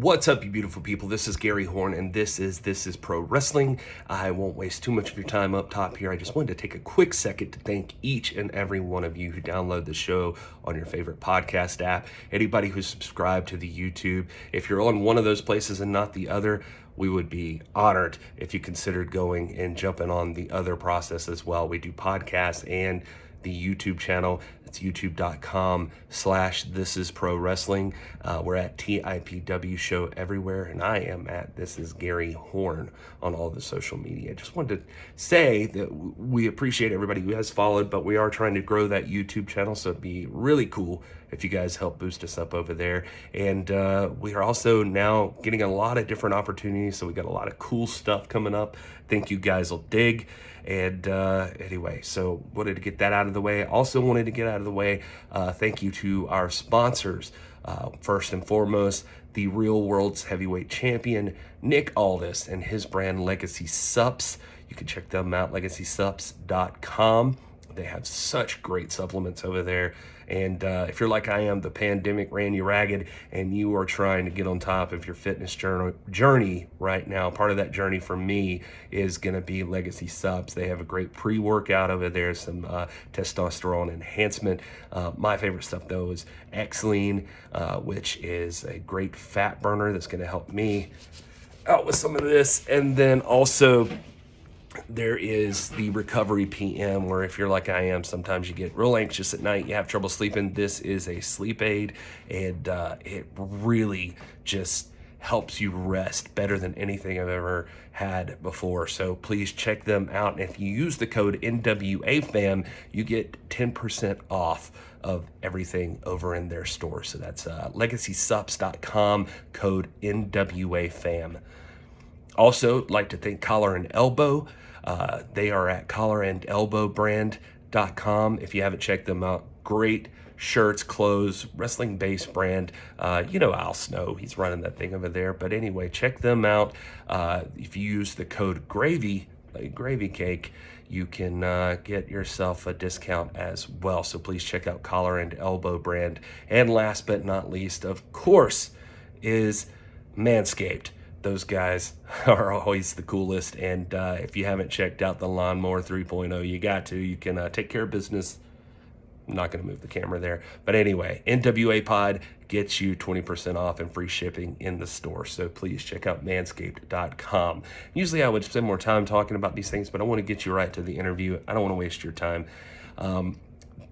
What's up, you beautiful people? This is Gary Horn, and this is Pro Wrestling. I won't waste too much of your time up top here. I just wanted to take a quick second to thank each and every one of you who download the show on your favorite podcast app. Anybody who's subscribed to the YouTube. If you're on one of those places and not the other, we would be honored if you considered going and jumping on the other process as well. We do podcasts and the YouTube channel. It's youtube.com/thisisprowrestling. We're at TIPW Show everywhere, and I am at This Is Gary Horn on all the social media. Just wanted to say that we appreciate everybody who has followed, but we are trying to grow that YouTube channel, so it'd be really cool if you guys help boost us up over there. And we are also now getting a lot of different opportunities, so we got a lot of cool stuff coming up. Think you guys will dig. And anyway, so wanted to get that out of the way. Also wanted to get out of the way, thank you to our sponsors. First and foremost, the Real World's Heavyweight Champion, Nick Aldis, and his brand Legacy Sups. You can check them out, legacysups.com. They have such great supplements over there. And if you're like I am, the pandemic ran you ragged and you are trying to get on top of your fitness journey right now, part of that journey for me is going to be Legacy Subs. They have a great pre-workout over there, some testosterone enhancement. My favorite stuff, though, is X-Lean, which is a great fat burner that's going to help me out with some of this. And then also, there is the Recovery PM, where if you're like I am, sometimes you get real anxious at night, you have trouble sleeping. This is a sleep aid, and it really just helps you rest better than anything I've ever had before. So please check them out. And if you use the code NWAFAM, you get 10% off of everything over in their store. So that's legacysups.com, code NWAFAM. Also, like to thank Collar and Elbow. They are at collarandelbowbrand.com. If you haven't checked them out, great shirts, clothes, wrestling-based brand. Al Snow, he's running that thing over there. But anyway, check them out. If you use the code GRAVY, like gravy cake, you can get yourself a discount as well. So please check out Collar and Elbow brand. And last but not least, of course, is Manscaped. Those guys are always the coolest. And if you haven't checked out the Lawnmower 3.0, you got to. You can take care of business. I'm not going to move the camera there. But anyway, NWA Pod gets you 20% off and free shipping in the store. So please check out manscaped.com. Usually I would spend more time talking about these things, but I want to get you right to the interview. I don't want to waste your time.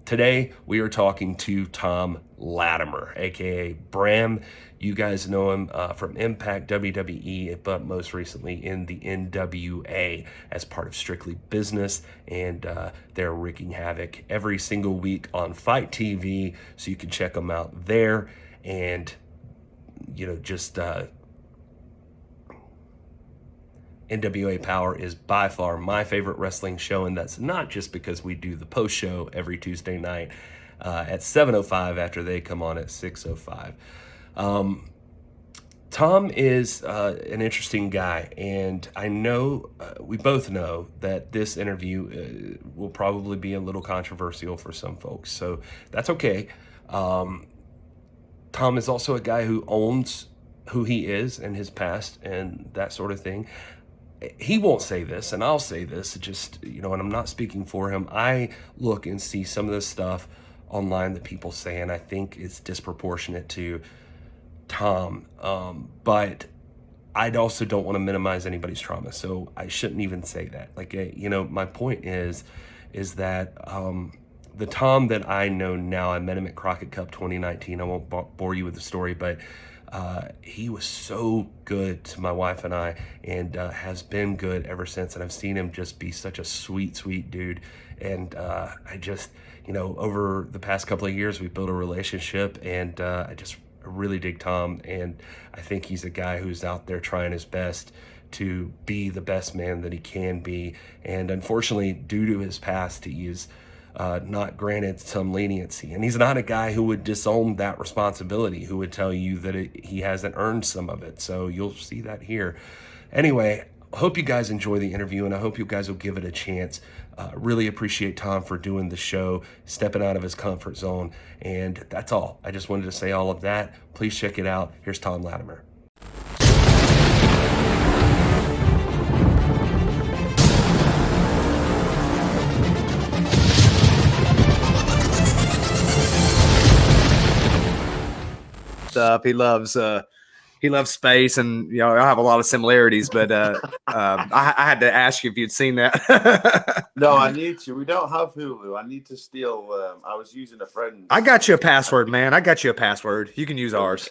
Today, we are talking to Thom Latimer, a.k.a. Bram. You guys know him from Impact, WWE, but most recently in the NWA as part of Strictly Business, and they're wreaking havoc every single week on Fight TV, so you can check them out there. And, NWA Power is by far my favorite wrestling show, and that's not just because we do the post show every Tuesday night at 7:05 after they come on at 6:05. Thom is an interesting guy, and I know we both know that this interview will probably be a little controversial for some folks, so that's okay. Thom is also a guy who owns who he is and his past and that sort of thing. He won't say this, and I'll say this, and I'm not speaking for him. I look and see some of the stuff online that people say, and I think it's disproportionate to Thom. But I also don't want to minimize anybody's trauma, so I shouldn't even say that. My point is that the Thom that I know now, I met him at Crockett Cup 2019. I won't bore you with the story, but he was so good to my wife and I, and has been good ever since. And I've seen him just be such a sweet, sweet dude. And I just, over the past couple of years, we've built a relationship, and I really dig Thom. And I think he's a guy who's out there trying his best to be the best man that he can be. And unfortunately, due to his past, he is not granted some leniency. And he's not a guy who would disown that responsibility, who would tell you that he hasn't earned some of it. So you'll see that here. Anyway, I hope you guys enjoy the interview, and I hope you guys will give it a chance. Really appreciate Thom for doing the show, stepping out of his comfort zone. And that's all. I just wanted to say all of that. Please check it out. Here's Thom Latimer. stuff. He loves space, and I have a lot of similarities. But I had to ask you if you'd seen that. No, I need to. We don't have Hulu. I need to steal. I was using a friend's. I got you a password, man. I got you a password. You can use ours.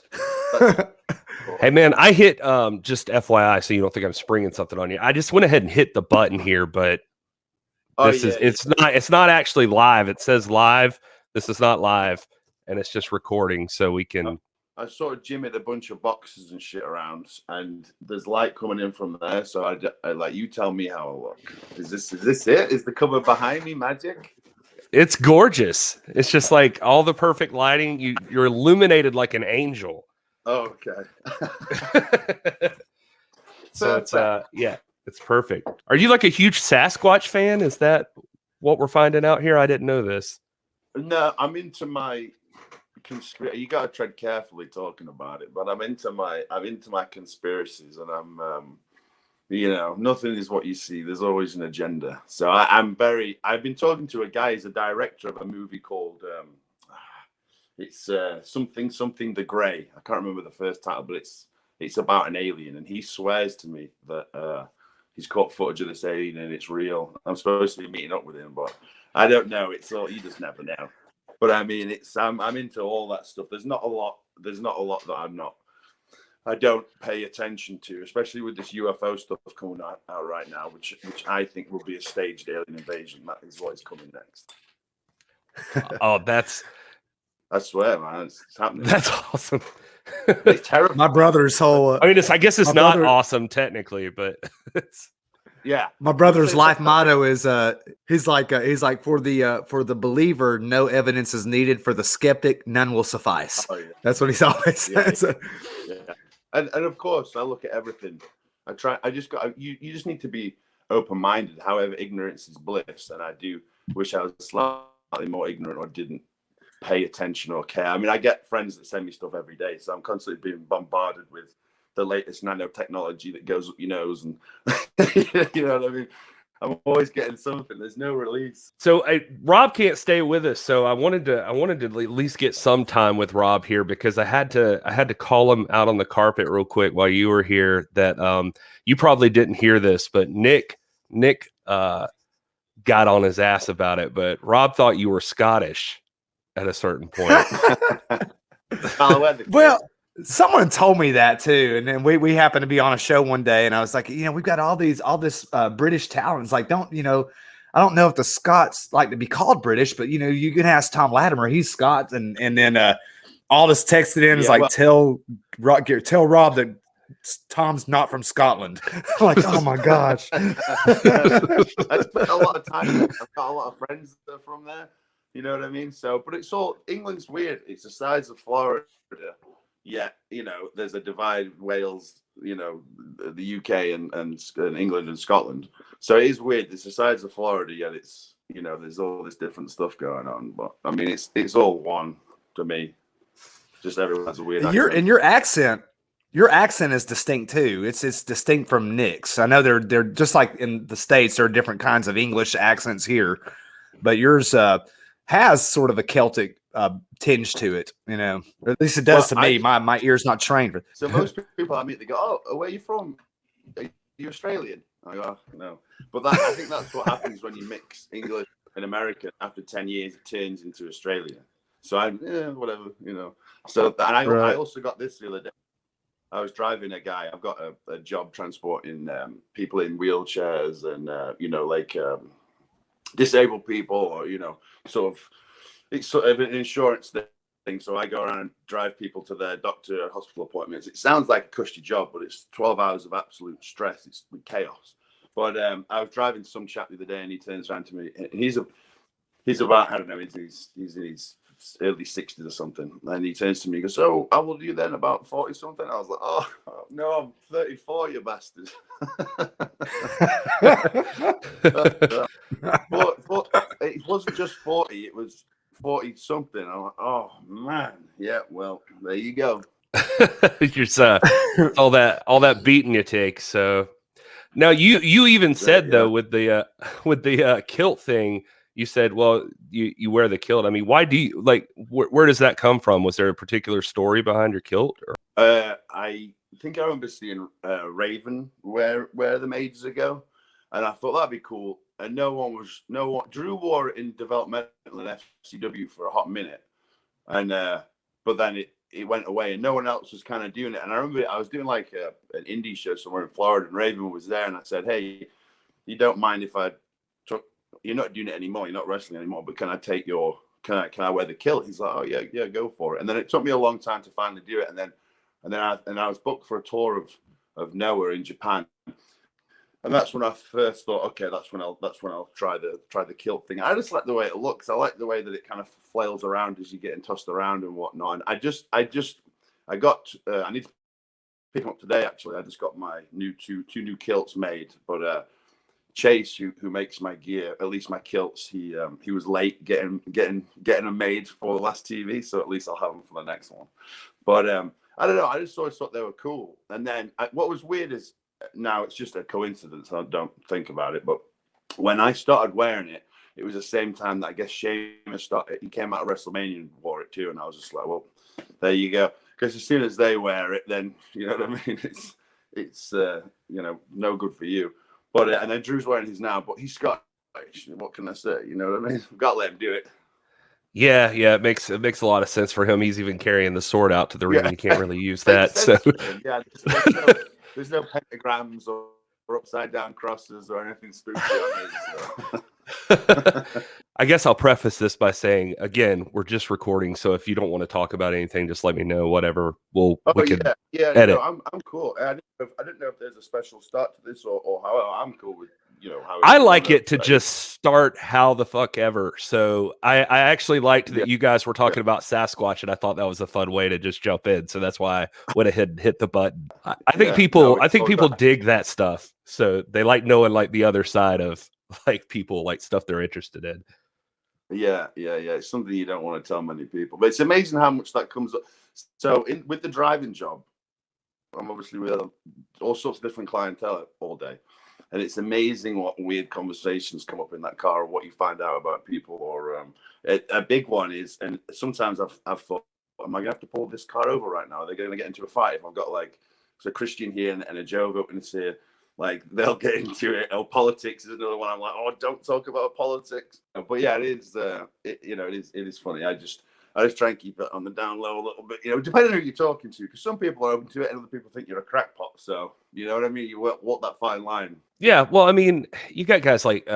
Hey, man, I hit just FYI, so you don't think I'm springing something on you. I just went ahead and hit the button here, but it's not actually live. It says live. This is not live, and it's just recording, so we can. I sort of jimmied a bunch of boxes and shit around, and there's light coming in from there. So I like, you tell me how I look. Is this it? Is the cover behind me magic? It's gorgeous. It's just like all the perfect lighting. You're illuminated like an angel. Oh, okay. So it's it's perfect. Are you like a huge Sasquatch fan? Is that what we're finding out here? I didn't know this. No, I'm into my conspiracy. You got to tread carefully talking about it, but I'm into my conspiracies, and I'm nothing is what you see. There's always an agenda. So I've been talking to a guy. He's a director of a movie called it's something the Grey. I can't remember the first title, but it's about an alien, and he swears to me that he's caught footage of this alien and it's real. I'm supposed to be meeting up with him, but I don't know. It's all, you just never know. But I mean, I'm into all that stuff. There's not a lot that I don't pay attention to, especially with this UFO stuff coming out right now, which I think will be a staged alien invasion. That is what is coming next. Oh, I swear, man, it's happening. That's awesome. It's terrible. My brother's whole. I guess it's not awesome technically, but it's. Yeah, my brother's life motto is he's like for the believer, no evidence is needed. For the skeptic, none will suffice. Oh, yeah. That's what he's always says. Yeah. And of course, I look at everything. You just need to be open-minded. However, ignorance is bliss, and I do wish I was slightly more ignorant or didn't pay attention or care. I mean, I get friends that send me stuff every day, so I'm constantly being bombarded with the latest nanotechnology that goes up your nose, and you know what I mean. I'm always getting something. There's no release. So Rob can't stay with us, so I wanted to at least get some time with Rob here, because I had to call him out on the carpet real quick while you were here. That you probably didn't hear this, but Nick got on his ass about it. But Rob thought you were Scottish at a certain point. Well, someone told me that too, and then we happened to be on a show one day, and I was like, we've got all this British talent. It's like, I don't know if the Scots like to be called British, but you can ask Tom Latimer, he's Scots, and then Aldis texted in, tell Rob that Tom's not from Scotland. I'm like, oh my gosh. I spent a lot of time. I've got a lot of friends that are from there. You know what I mean? So, but England's weird. It's the size of Florida. Yeah, there's a divide, Wales, the UK and England and Scotland. So it is weird. It's the size of Florida, yet it's, there's all this different stuff going on. But I mean, it's all one to me. Just everyone has a weird accent. Your accent is distinct too. It's distinct from Nick's. I know they're just like in the States, there are different kinds of English accents here, but yours has sort of a Celtic tinge to it, or at least it does to me. My ear's not trained for. So most people I meet, they go, "Oh, where are you from? Are you Australian?" I go, "Oh, no." But I think that's what happens when you mix English and American. After 10 years, it turns into Australian. So I'm whatever, So and I also got this the other day. I was driving a guy. I've got a job transporting people in wheelchairs and disabled people, or it's sort of an insurance thing. So I go around and drive people to their doctor and hospital appointments. It sounds like a cushy job, but it's 12 hours of absolute stress. It's chaos. But I was driving some chap the other day, and he turns around to me. And he's about, I don't know, he's in his early 60s or something. And he turns to me and goes, "So how old are you then? About 40 something?" I was like, "Oh no, I'm 34, you bastard." But it wasn't just 40, it was 40 something. I'm like, "Oh man, yeah, well, there you go." You're all that beating you take. So now you even said though, with the kilt thing, you said, well, you wear the kilt. I mean, why do you like? Where does that come from? Was there a particular story behind your kilt? Or? I think I remember seeing Raven wear them ages ago, and I thought that'd be cool. And no one. Drew wore it in developmental and FCW for a hot minute, and but then it went away, and no one else was kind of doing it. And I remember I was doing like an indie show somewhere in Florida, and Raven was there, and I said, "Hey, you don't mind if I took? You're not doing it anymore. You're not wrestling anymore, but can I take your? Can I wear the kilt?" He's like, "Oh yeah, go for it." And then it took me a long time to finally do it, and then I was booked for a tour of NWA in Japan, and that's when I first thought, okay, that's when I'll try the kilt thing. I just like the way it looks. I like the way that it kind of flails around as you getting tossed around and whatnot. And I need to pick them up today. Actually, I just got my two new kilts made, but Chase, who makes my gear, at least my kilts, he was late getting them made for the last TV, so at least I'll have them for the next one. But I don't know. I just always thought they were cool. And then what was weird is now it's just a coincidence. I don't think about it. But when I started wearing it, it was the same time that I guess Sheamus started. He came out of WrestleMania and wore it too. And I was just like, well, there you go. Because as soon as they wear it, then, you know what I mean? It's no good for you. But and then Drew's wearing his now, but he's Scottish. What can I say? You know what I mean? We've got to let him do it. Yeah, it makes a lot of sense for him. He's even carrying the sword out to the ring. Yeah. You can't really use that. So yeah, there's no pentagrams or upside down crosses or anything spooky on his. So. I guess I'll preface this by saying, again, we're just recording, so if you don't want to talk about anything, just let me know. Whatever, we can edit. No, I'm cool. I didn't know if there's a special start to this or however. I'm cool with how. I like it to just start how the fuck ever. So I actually liked that you guys were talking about Sasquatch, and I thought that was a fun way to just jump in. So that's why I went ahead and hit the button. I think people dig that stuff. So they like knowing like the other side of like people like stuff they're interested in. Yeah. It's something you don't want to tell many people, but it's amazing how much that comes up. So with the driving job, I'm obviously with all sorts of different clientele all day, and it's amazing what weird conversations come up in that car, or what you find out about people. Or a big one is, and sometimes I've thought, am I gonna have to pull this car over right now? Are they going to get into a fight if I've got like a Christian here and a Joe witness here? Like they'll get into it. Oh, politics is another one. I'm like, oh, don't talk about politics. But yeah, it is. It is funny. I just try and keep it on the down low a little bit. Depending on who you're talking to, because some people are open to it and other people think you're a crackpot. So you know what I mean. You walk that fine line. Yeah, well, I mean, you got guys like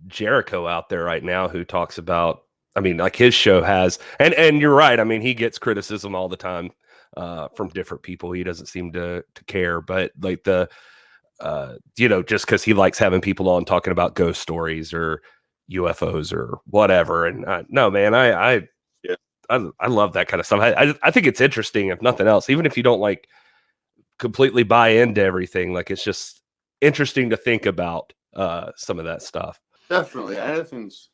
Jericho out there right now who talks about. I mean, like his show has, and you're right. I mean, he gets criticism all the time from different people. He doesn't seem to care, but like just because he likes having people on talking about ghost stories or UFOs or whatever. And no, man, I love that kind of stuff. I think it's interesting, if nothing else, even if you don't like completely buy into everything, like it's just interesting to think about some of that stuff. Definitely. Anything's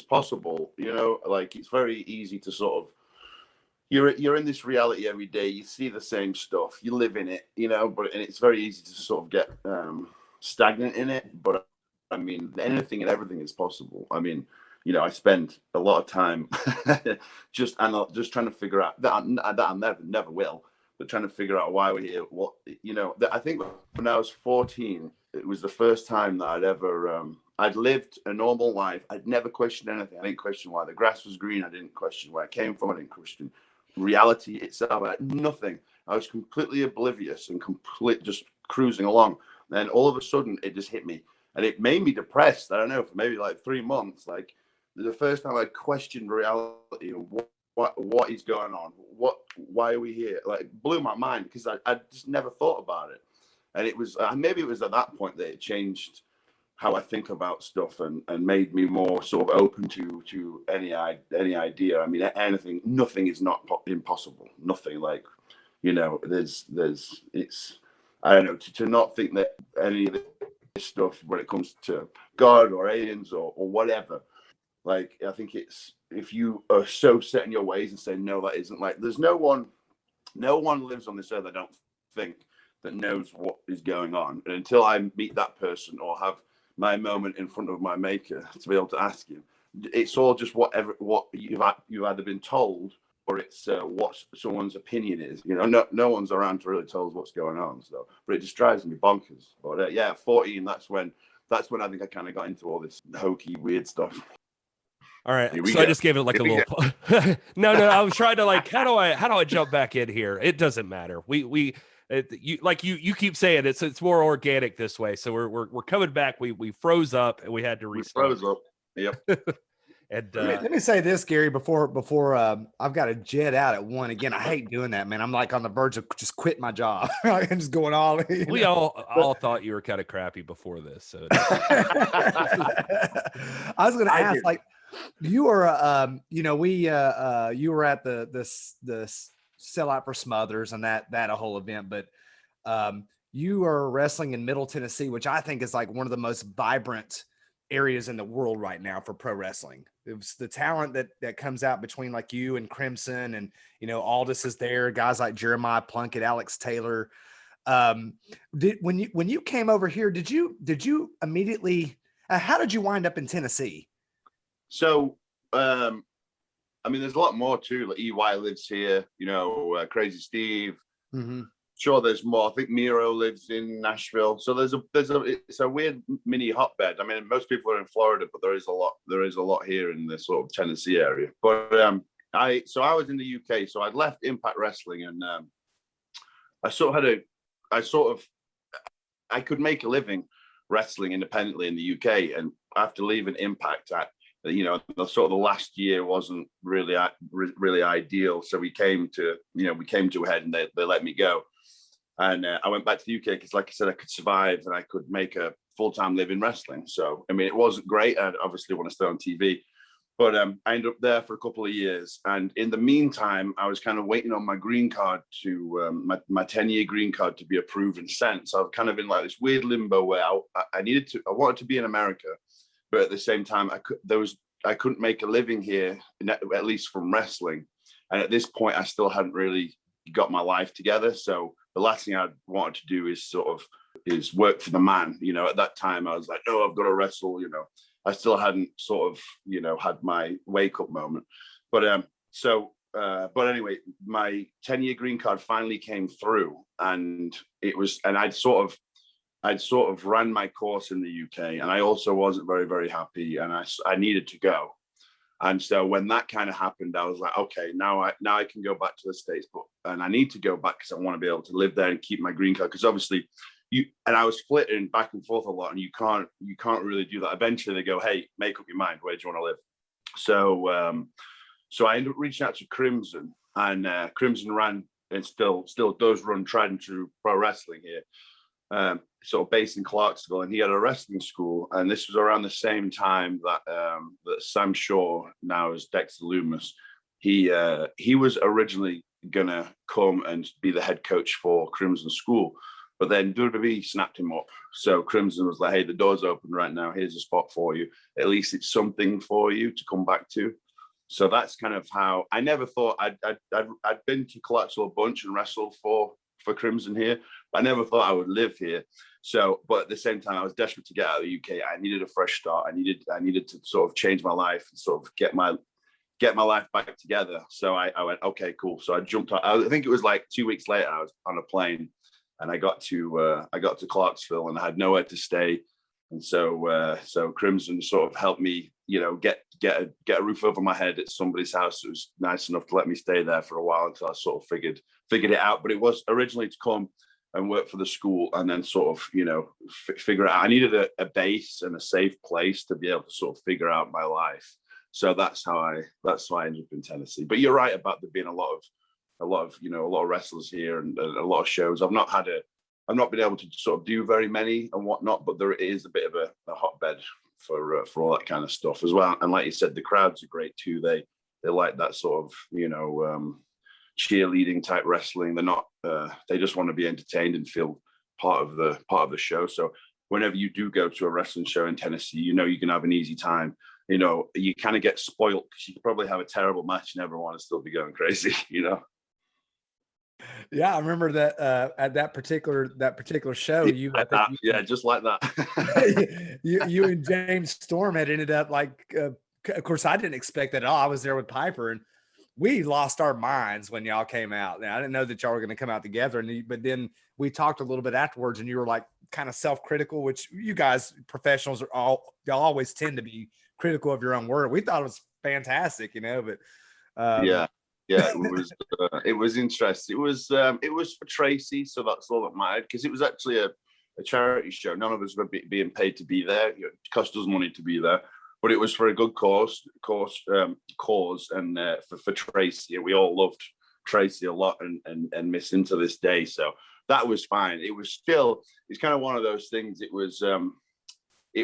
possible, like it's very easy to sort of, you're in this reality every day. You see the same stuff. You live in it, and it's very easy to sort of get stagnant in it. But I mean, anything and everything is possible. I mean, I spend a lot of time just trying to figure out that I never will, but trying to figure out why we're here. What I think when I was 14, it was the first time that I'd ever I'd lived a normal life. I'd never questioned anything. I didn't question why the grass was green. I didn't question where I came from. I didn't question reality itself. I had nothing. I was completely oblivious and just cruising along. Then all of a sudden it just hit me, and it made me depressed. I don't know, for maybe like 3 months. Like the first time I questioned reality and what is going on, why are we here? Like it blew my mind, because I just never thought about it. And it was maybe it was at that point that it changed how I think about stuff and made me more sort of open to any idea. I mean, anything, nothing is not impossible. Nothing, like, there's it's, I don't know, to not think that any of this stuff when it comes to God or aliens or whatever, like, I think it's, if you are so set in your ways and say, no, that isn't, like, there's no one lives on this earth, I don't think, that knows what is going on. And until I meet that person or have my moment in front of my maker to be able to ask him. It's all just what you've either been told, or it's what someone's opinion is. You know, no one's around to really tell us what's going on. So, but it just drives me bonkers. But yeah, 14. That's when I think I kind of got into all this hokey, weird stuff. All right, so I just gave it like a little. No, I was trying to like, how do I jump back in here? It doesn't matter. You keep saying it's more organic this way. So we're coming back. We froze up and we had to restart. We froze up. Yep. And let me say this, Gary, before I've got to jet out at 1 again. I hate doing that, man. I'm like on the verge of just quitting my job. I'm just going all in. We all thought you were kind of crappy before this. So I was going to ask, like, you were, you were at the Sellout for Smothers and that whole event, but you are wrestling in Middle Tennessee, which I think is like one of the most vibrant areas in the world right now for pro wrestling. It was the talent that comes out between like you and Crimson, and Aldis is there, guys like Jeremiah Plunkett, Alex Taylor. When you came over here, did you immediately how did you wind up in Tennessee? So I mean, there's a lot more too. Like EY lives here, Crazy Steve. Mm-hmm. Sure, there's more. I think Miro lives in Nashville. So it's a weird mini hotbed. I mean, most people are in Florida, but there is a lot here in the sort of Tennessee area. But I was in the UK, so I'd left Impact Wrestling, and I could make a living wrestling independently in the UK. And after leaving Impact, the last year wasn't really ideal. So we came to a head, and they let me go. And I went back to the UK because, like I said, I could survive and I could make a full-time living wrestling. So, I mean, it wasn't great. I obviously want to stay on TV. But I ended up there for a couple of years. And in the meantime, I was kind of waiting on my green card my 10-year green card to be approved and sent. So I was kind of in like this weird limbo where I wanted to be in America, but at the same time, I couldn't make a living here, at least from wrestling. And at this point, I still hadn't really got my life together. So the last thing I wanted to do is work for the man. At that time I was like, no, I've got to wrestle. I still hadn't had my wake up moment. But anyway, my 10-year green card finally came through, and I'd sort of ran my course in the UK, and I also wasn't very, very happy, and I needed to go. And so when that kind of happened, I was like, okay, now I can go back to the States, and I need to go back because I want to be able to live there and keep my green card. Because obviously, I was flitting back and forth a lot, and you can't really do that. Eventually, they go, hey, make up your mind. Where do you want to live? So I ended up reaching out to Crimson, and Crimson ran and still does run tried and true pro wrestling here. Sort of based in Clarksville, and he had a wrestling school, and this was around the same time that Sam Shaw, now is Dexter Lumis, he was originally gonna come and be the head coach for Crimson School, but then WWE snapped him up. So Crimson was like, hey, the door's open right now, here's a spot for you, at least it's something for you to come back to. So that's kind of how I never thought I'd been to Clarksville a bunch and wrestled for Crimson here. I never thought I would live here. So, but at the same time, I was desperate to get out of the UK. I needed a fresh start. I needed to sort of change my life and sort of get my life back together. So I went, okay, cool. So I jumped on. I think it was like 2 weeks later, I was on a plane, and I got to Clarksville, and I had nowhere to stay. And so Crimson sort of helped me, get a roof over my head at somebody's house. It was nice enough to let me stay there for a while until I sort of figured it out. But it was originally to come and work for the school, and then sort of, figure it out. I needed a base and a safe place to be able to sort of figure out my life. So that's how I ended up in Tennessee. But you're right about there being a lot of wrestlers here and a lot of shows. I've not been able to sort of do very many and whatnot, but there is a bit of a hotbed for all that kind of stuff as well. And like you said, the crowds are great too. They like that sort of, cheerleading type wrestling. They're not, they just want to be entertained and feel part of the show. So whenever you do go to a wrestling show in Tennessee, you can have an easy time. You kind of get spoiled because you could probably have a terrible match and everyone will still be going crazy, Yeah, I remember that at that particular show, you I Like think that. Yeah, just like that. you and James Storm had ended up like of course I didn't expect that at all. I was there with Piper and we lost our minds when y'all came out. Now, I didn't know that y'all were going to come out together, but then we talked a little bit afterwards, and you were like kind of self-critical, which you guys professionals y'all always tend to be critical of your own work. We thought it was fantastic, but Yeah, yeah, it was interesting. It was for Tracy, so that's all that mattered, because it was actually a charity show. None of us were being paid to be there. It cost us money to be there, but it was for a good cause, and for Tracy. And we all loved Tracy a lot, and miss him to this day. So that was fine. It's kind of one of those things. It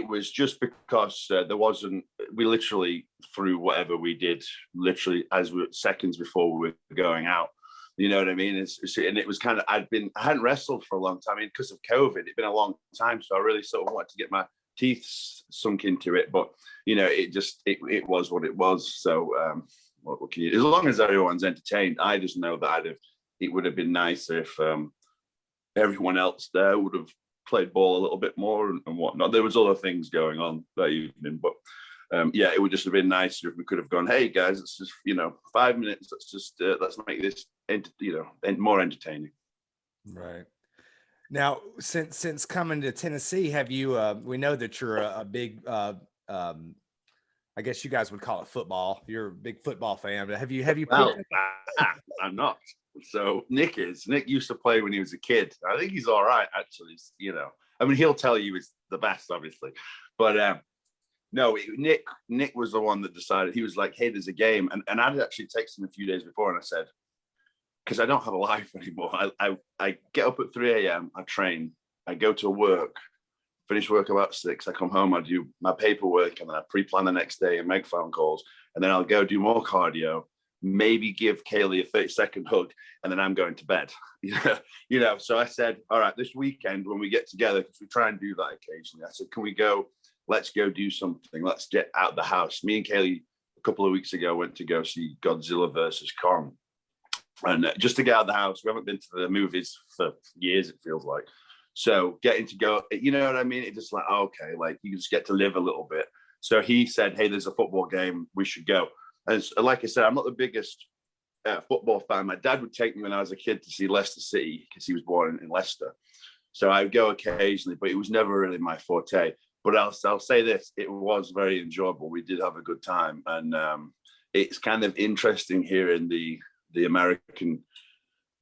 was just because we literally threw whatever we did literally seconds before we were going out. You know what I mean? And it was kind of, I hadn't wrestled for a long time. I mean, because of COVID, it'd been a long time. So I really sort of wanted to get my teeth sunk into it. But, it was what it was. So what can you, as long as everyone's entertained, I just know that it would have been nicer if everyone else there would have played ball a little bit more and whatnot. There was other things going on that evening, but it would just have been nicer if we could have gone, hey guys, it's just 5 minutes. Let's make this more entertaining. Right. Now, since coming to Tennessee, have you? We know that you're a big. I guess you guys would call it football. You're a big football fan. But have you? Well, I'm not. So Nick used to play when he was a kid. I think he's all right, actually. I mean, he'll tell you he's the best, obviously, but no, Nick was the one that decided. He was like, hey, there's a game, and I'd actually texted him a few days before, and I said, because I don't have a life anymore. I get up at 3 a.m. I train. I go to work. Finish work about 6. I come home. I do my paperwork, and then I pre-plan the next day and make phone calls, and then I'll go do more cardio. Maybe give Kaylee a 30-second hug, and then I'm going to bed. So I said, all right, this weekend when we get together, because we try and do that occasionally, I said, can we go? Let's go do something. Let's get out of the house. Me and Kaylee a couple of weeks ago went to go see Godzilla versus Kong, and just to get out of the house. We haven't been to the movies for years, it feels like. So getting to go, you know what I mean? It's just like, okay, like you just get to live a little bit. So he said, hey, there's a football game. We should go. And like I said, I'm not the biggest football fan. My dad would take me when I was a kid to see Leicester City because he was born in Leicester. So I would go occasionally, but it was never really my forte. But I'll say this, it was very enjoyable. We did have a good time. And it's kind of interesting hearing the American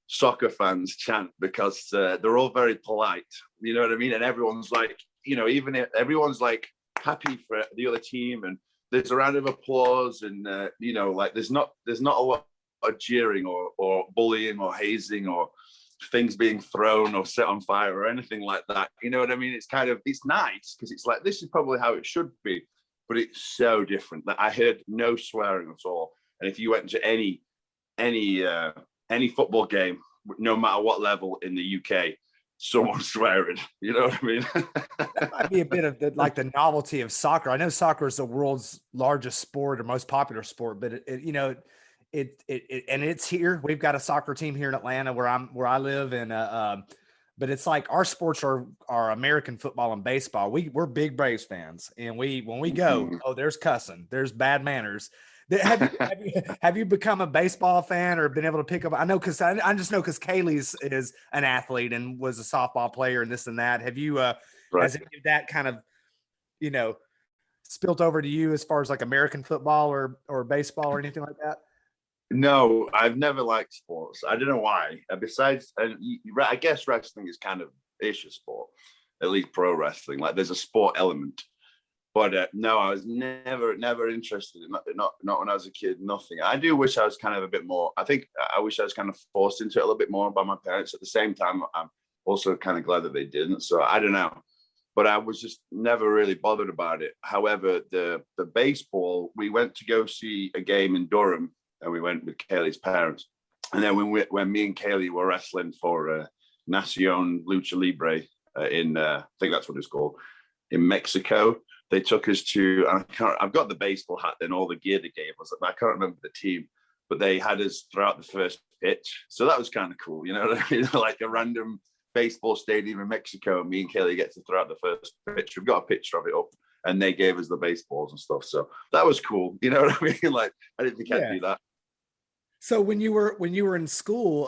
soccer fans chant, because they're all very polite. You know what I mean? And everyone's like, even if everyone's like happy for the other team, and there's a round of applause, and like there's not a lot of jeering or bullying or hazing or things being thrown or set on fire or anything like that. You know what I mean? It's nice because it's like, this is probably how it should be, but it's so different. Like I heard no swearing at all. And if you went to any football game, no matter what level in the UK, someone's swearing. You know what I mean? That might be a bit of the novelty of soccer. I know soccer is the world's largest sport or most popular sport, but it's here. We've got a soccer team here in Atlanta where I live, and but it's like our sports are American football and baseball. We're big Braves fans, and when we go, there's cussing, there's bad manners. Have you become a baseball fan or been able to pick up? I know because I just know because Kaylee is an athlete and was a softball player and this and that. Have you has any of that kind of spilt over to you as far as like American football or baseball or anything like that? No, I've never liked sports. I don't know why. Besides, I guess wrestling is kind of a sport, at least pro wrestling. Like there's a sport element. But no, I was never interested in not when I was a kid, nothing. I do wish I was kind of a bit more. I think I wish I was kind of forced into it a little bit more by my parents. At the same time, I'm also kind of glad that they didn't. So I don't know. But I was just never really bothered about it. However, the baseball, we went to go see a game in Durham, and we went with Kaylee's parents. And then when me and Kaylee were wrestling for Nacion Lucha Libre in, I think that's what it's called, in Mexico, they took us to, I've got the baseball hat and all the gear they gave us. I can't remember the team, but they had us throughout the first pitch. So that was kind of cool, you know what I mean? Like a random baseball stadium in Mexico. Me and Kaylee get to throw out the first pitch. We've got a picture of it up, and they gave us the baseballs and stuff. So that was cool. You know what I mean? Like, I didn't think I'd do that. So when you were in school,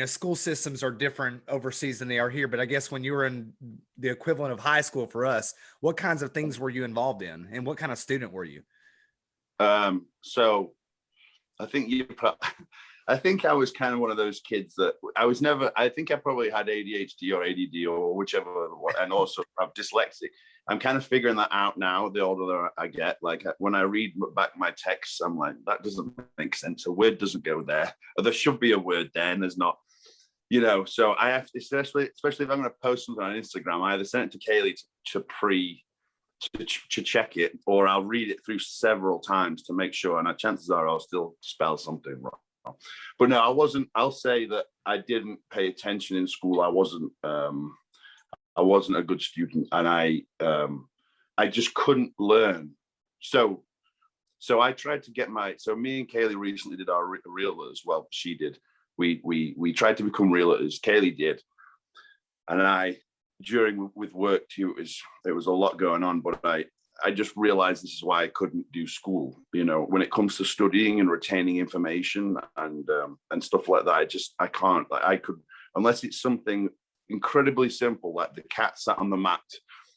school systems are different overseas than they are here. But I guess when you were in the equivalent of high school for us, what kinds of things were you involved in, and what kind of student were you? So I think I think I was kind of one of those kids that I think I probably had ADHD or ADD or whichever, and also I'm dyslexic. I'm kind of figuring that out now, the older I get. Like when I read back my texts, I'm like, that doesn't make sense. A word doesn't go there. Or there should be a word there, and there's not. You know, so I have to, especially if I'm going to post something on Instagram, I either send it to Kaylee to check it, or I'll read it through several times to make sure, and chances are I'll still spell something wrong. But no, I wasn't. I'll say that I didn't pay attention in school. I wasn't a good student, and I just couldn't learn. So I tried to get me and Kaylee recently did our realtors. Well, she did. We tried to become realtors. Kaylee did, and with work too, it was a lot going on, but I just realized this is why I couldn't do school. You know, when it comes to studying and retaining information and stuff like that, I can't. Like, I could, unless it's something incredibly simple, like the cat sat on the mat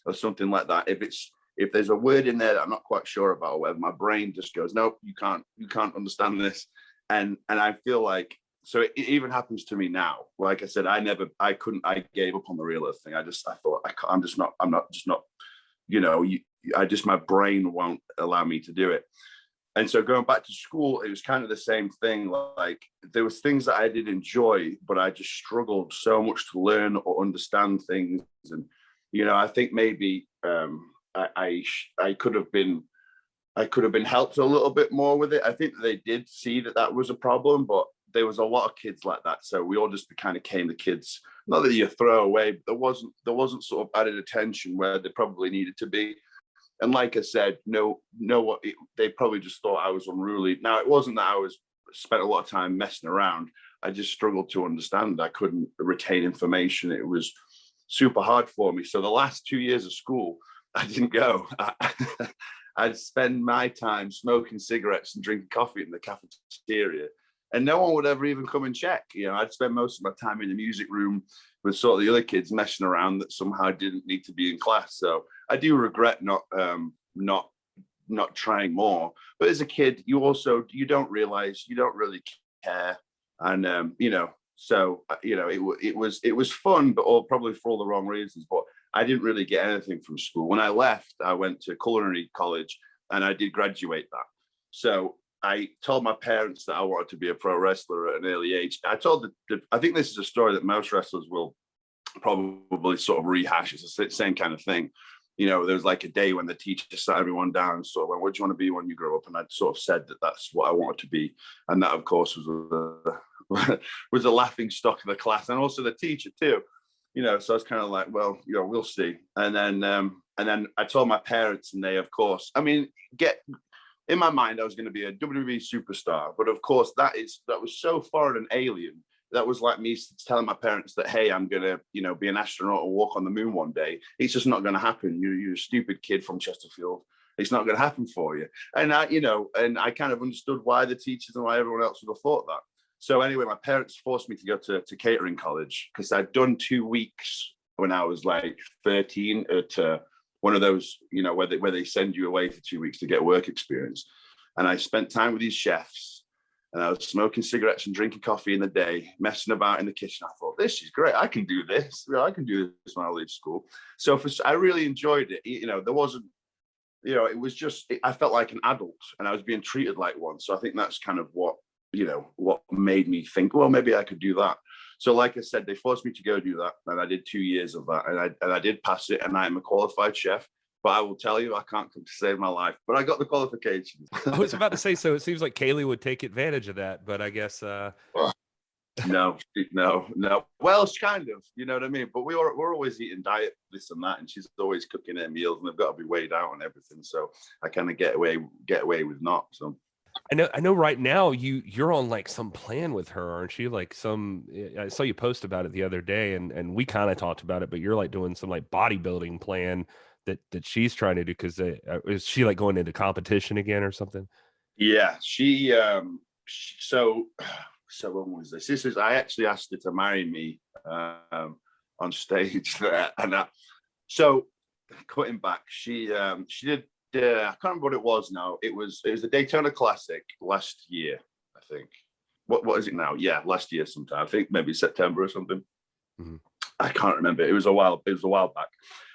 or something like that. If there's a word in there that I'm not quite sure about, or whatever, my brain just goes, nope, you can't understand this. And I feel like, so it even happens to me now. Like I said, I gave up on the real earth thing. I thought, I'm just not, you know, my brain won't allow me to do it. And so going back to school, it was kind of the same thing. Like there was things that I did enjoy, but I just struggled so much to learn or understand things. And, you know, I think maybe I could have been helped a little bit more with it. I think they did see that was a problem, but there was a lot of kids like that. So we all just kind of came the kids, not that you throw away, but there wasn't sort of added attention where they probably needed to be. And like I said, they probably just thought I was unruly. Now, it wasn't that I spent a lot of time messing around. I just struggled to understand. I couldn't retain information. It was super hard for me. So the last 2 years of school, I didn't go. I'd spend my time smoking cigarettes and drinking coffee in the cafeteria, and no one would ever even come and check. You know, I'd spend most of my time in the music room with sort of the other kids messing around that somehow didn't need to be in class. So I do regret not trying more. But as a kid, you don't realize, you don't really care, and you know, so you know, it was fun, but probably for all the wrong reasons. But I didn't really get anything from school. When I left, I went to culinary college, and I did graduate that. So I told my parents that I wanted to be a pro wrestler at an early age. I think this is a story that most wrestlers will probably sort of rehash. It's the same kind of thing. You know, there was like a day when the teacher sat everyone down and sort of went, what do you want to be when you grow up? And I'd sort of said that that's what I wanted to be. And that, of course, was a laughing stock of the class, and also the teacher too. You know, so I was kind of like, well, you know, we'll see. And then I told my parents, and they, of course, I mean, in my mind, I was going to be a WWE superstar, but of course, that was so foreign and alien. That was like me telling my parents that, hey, I'm going to, you know, be an astronaut or walk on the moon one day. It's just not going to happen. You're a stupid kid from Chesterfield. It's not going to happen for you. And I kind of understood why the teachers and why everyone else would have thought that. So anyway, my parents forced me to go to catering college, because I'd done 2 weeks when I was like 13 at one of those, you know, where they send you away for 2 weeks to get work experience. And I spent time with these chefs, and I was smoking cigarettes and drinking coffee in the day, messing about in the kitchen. I thought, this is great. I can do this. You know, I can do this when I leave school. So I really enjoyed it. You know, there wasn't, you know, it was just, I felt like an adult, and I was being treated like one. So I think that's kind of what made me think, well, maybe I could do that. So like I said, they forced me to go do that, and I did 2 years of that, and I did pass it, and I'm a qualified chef. But I will tell you, I can't come to save my life. But I got the qualifications. I was about to say, so it seems like Kaylee would take advantage of that, but I guess no. Well, it's kind of, you know what I mean? But we're always eating diet, this and that, and she's always cooking her meals, and they've got to be weighed out and everything. So I kind of get away with not. So I know right now you're on like some plan with her, aren't you? Like I saw you post about it the other day, and we kind of talked about it, but you're like doing some like bodybuilding plan that she's trying to do, because is she like going into competition again or something? Yeah, so so when was this? This is I actually asked her to marry me on stage there, and so cutting back, she did. I can't remember what it was now. It was the Daytona Classic last year, I think. What is it now? Yeah, last year sometime. I think maybe September or something. Mm-hmm. I can't remember. It was a while back,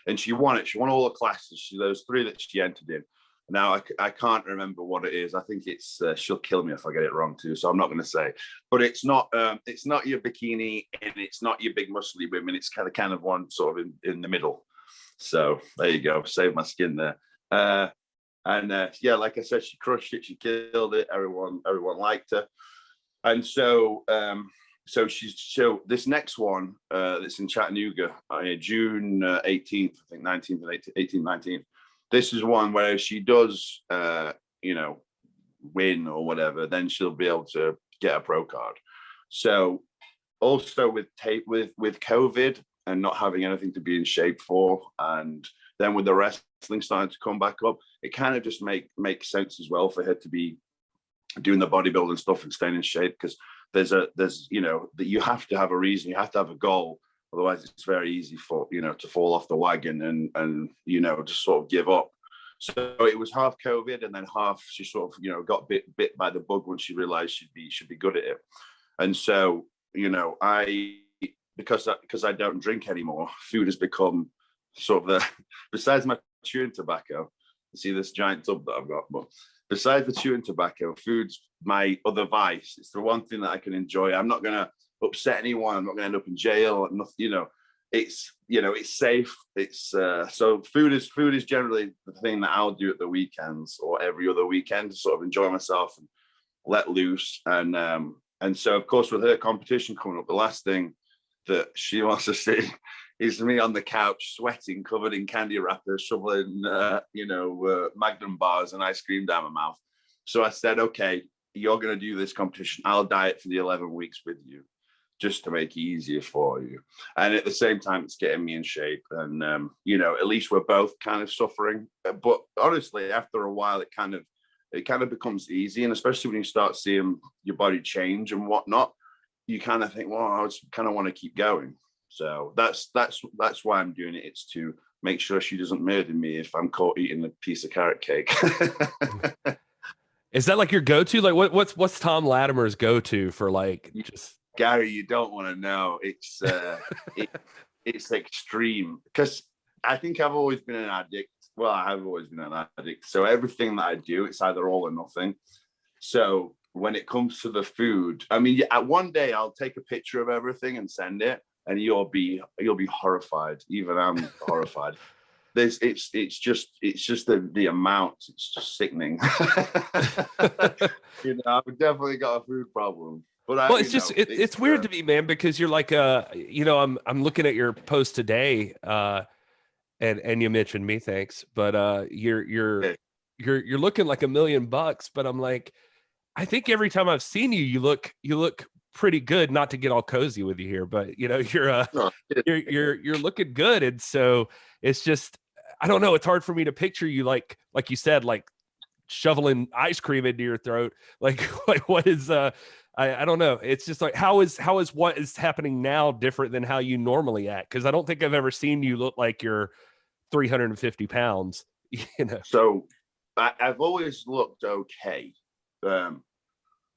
and she won it. She won all the classes. Those three that she entered in. Now I can't remember what it is. I think it's she'll kill me if I get it wrong too. So I'm not going to say. But it's not your bikini and it's not your big muscly women. It's kind of one sort of in the middle. So there you go. Save my skin there. Yeah, like I said, she crushed it. She killed it. Everyone liked her. And so this next one that's in Chattanooga, June 18th, I think 19th and 18th, 19th. This is one where if she does, win or whatever, then she'll be able to get a pro card. So also with COVID and not having anything to be in shape for, and then with the wrestling starting to come back up, it kind of just makes sense as well for her to be doing the bodybuilding stuff and staying in shape, because there's that you have to have a reason, you have to have a goal. Otherwise, it's very easy for to fall off the wagon and just sort of give up. So it was half COVID, and then half she sort of got bit by the bug when she realized she'd be good at it. And so because I don't drink anymore, food has become sort of besides my chewing tobacco. You see this giant tub that I've got, but besides the chewing tobacco, food's my other vice. It's the one thing that I can enjoy. I'm not gonna upset anyone. I'm not gonna end up in jail. Nothing, it's safe. It's so food is generally the thing that I'll do at the weekends or every other weekend to sort of enjoy myself and let loose. And so of course with her competition coming up, the last thing that she wants to see is me on the couch sweating, covered in candy wrappers, shoveling Magnum bars and ice cream down my mouth. So I said, okay, you're going to do this competition. I'll diet for the 11 weeks with you, just to make it easier for you. And at the same time, it's getting me in shape. And, at least we're both kind of suffering. But honestly, after a while, it kind of becomes easy. And especially when you start seeing your body change and whatnot, you kind of think, well, I just kind of want to keep going. So that's why I'm doing it. It's to make sure she doesn't murder me if I'm caught eating a piece of carrot cake. Is that like your go-to? Like what's Thom Latimer's go-to for like just Gary? You don't want to know. It's it's extreme, because I think I've always been an addict. Well, I have always been an addict. So everything that I do, it's either all or nothing. So when it comes to the food, I mean, at one day I'll take a picture of everything and send it, and you'll be horrified. Even I'm horrified. It's just the amount. It's just sickening. I've definitely got a food problem. But it's weird to me, man, because you're like I'm looking at your post today, and you mentioned me, thanks, but you're looking like $1 million, but I'm like, I think every time I've seen you, you look pretty good. Not to get all cozy with you here, but you're looking good, and so it's just, I don't know. It's hard for me to picture you like you said, like shoveling ice cream into your throat. Like what is I don't know. It's just like how is what is happening now different than how you normally act? Because I don't think I've ever seen you look like you're 350 pounds. So I've always looked okay.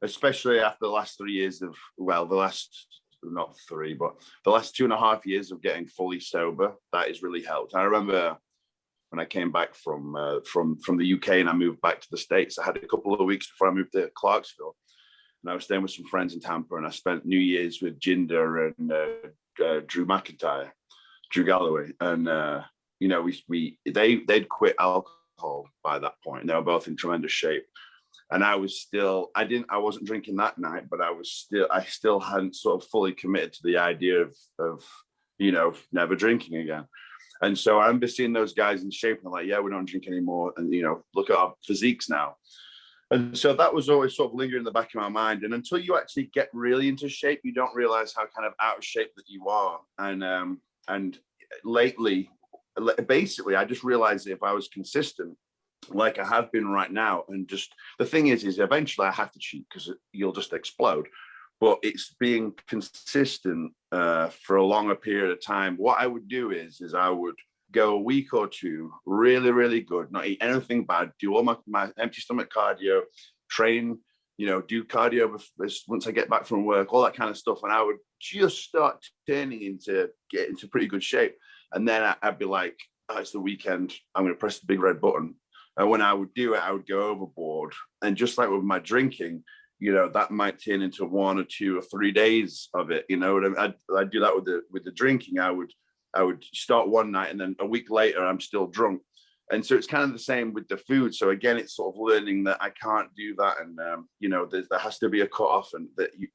Especially after the last 3 years of, well, the last, not three, but the last 2.5 years of getting fully sober, that has really helped. I remember when I came back from the UK and I moved back to the States, I had a couple of weeks before I moved to Clarksville, and I was staying with some friends in Tampa, and I spent New Year's with Jinder and Drew Galloway, and they'd quit alcohol by that point. They were both in tremendous shape. And I wasn't drinking that night, but I still hadn't sort of fully committed to the idea of never drinking again. And so I remember seeing those guys in shape, and I'm like, yeah, we don't drink anymore. And, look at our physiques now. And so that was always sort of lingering in the back of my mind. And until you actually get really into shape, you don't realize how kind of out of shape that you are. And lately, basically, I just realized that if I was consistent, like I have been right now, and just the thing is eventually I have to cheat because you'll just explode. But it's being consistent for a longer period of time. What I would do is I would go a week or two really, really good, not eat anything bad, do all my empty stomach cardio, train, do cardio once I get back from work, all that kind of stuff. And I would just start get into pretty good shape. And then I'd be like, oh, it's the weekend, I'm going to press the big red button. And when I would do it, I would go overboard. And just like with my drinking, that might turn into 1 or 2 or 3 days of it. I'd do that with the drinking. I would start one night and then a week later I'm still drunk. And so it's kind of the same with the food. So again, it's sort of learning that I can't do that. And, there has to be a cutoff, and that, you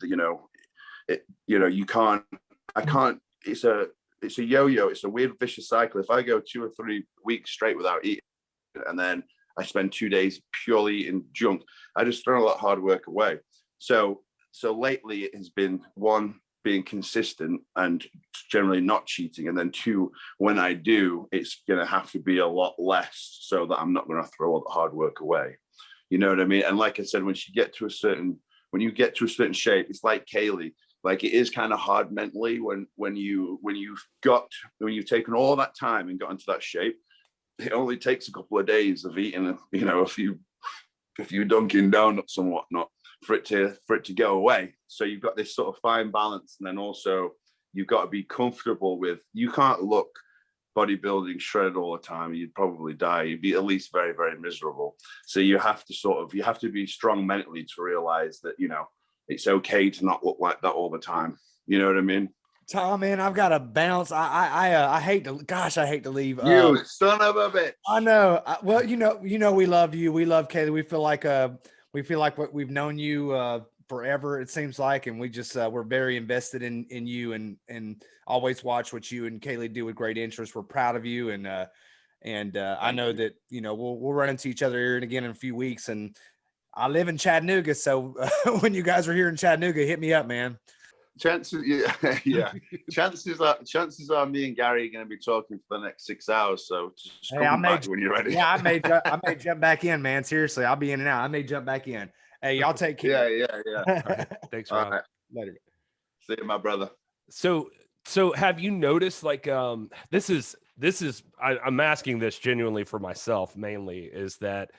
can't, I can't, it's a yo-yo. It's a weird vicious cycle. If I go 2 or 3 weeks straight without eating, and then I spend 2 days purely eating junk, I just throw a lot of hard work away. So lately it has been, 1, being consistent and generally not cheating, and then 2, when I do, it's going to have to be a lot less so that I'm not going to throw all the hard work away. You know what I mean? And like I said, when you get to a certain shape, it's like Kaylee. Like, it is kind of hard mentally when you've taken all that time and got into that shape. It only takes a couple of days of eating, a few Dunkin' Donuts and whatnot for it to go away. So you've got this sort of fine balance, and then also you've got to be comfortable with. You can't look bodybuilding shredded all the time. You'd probably die. You'd be at least very, very miserable. So you have to be strong mentally to realize that it's okay to not look like that all the time. You know what I mean? Thom, man, I've got to bounce. I hate to leave. You son of a bitch. I know. Well, we love you. We love Kaylee. We feel like we've known you forever, it seems like, and we just we're very invested in you, and always watch what you and Kaylee do with great interest. We're proud of you, and I know that we'll run into each other here and again in a few weeks. And I live in Chattanooga, so when you guys are here in Chattanooga, hit me up, man. Chances are me and Gary are going to be talking for the next 6 hours. So just come back when you're ready. Yeah, I may jump back in, man. Seriously, I'll be in and out. I may jump back in. Hey, y'all take care. Yeah. Right. Thanks, Rob. Right. Later. See you, my brother. So have you noticed, like, this is I'm asking this genuinely for myself mainly, is that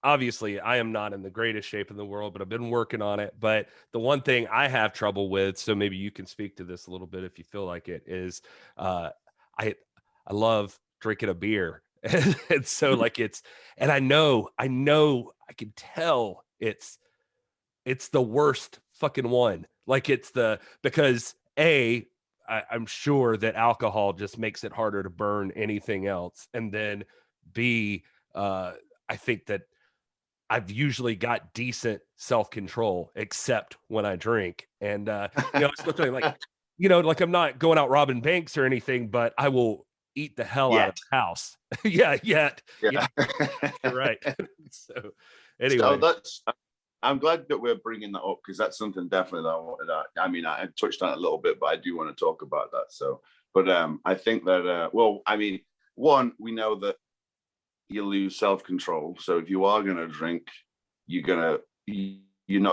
obviously I am not in the greatest shape in the world, but I've been working on it. But the one thing I have trouble with, so maybe you can speak to this a little bit if you feel like it, is I love drinking a beer. And so like and I know I can tell it's the worst fucking one. Like, because I'm sure that alcohol just makes it harder to burn anything else. And then B, I think that I've usually got decent self-control, except when I drink. And, it's literally like, like I'm not going out robbing banks or anything, but I will eat the hell out of the house. Yeah. You're right. So anyway. So I'm glad that we're bringing that up, because that's something definitely that I wanted. I touched on it a little bit, but I do want to talk about that. So, but I think that, one, we know that you lose self-control. So if you are going to drink, you're not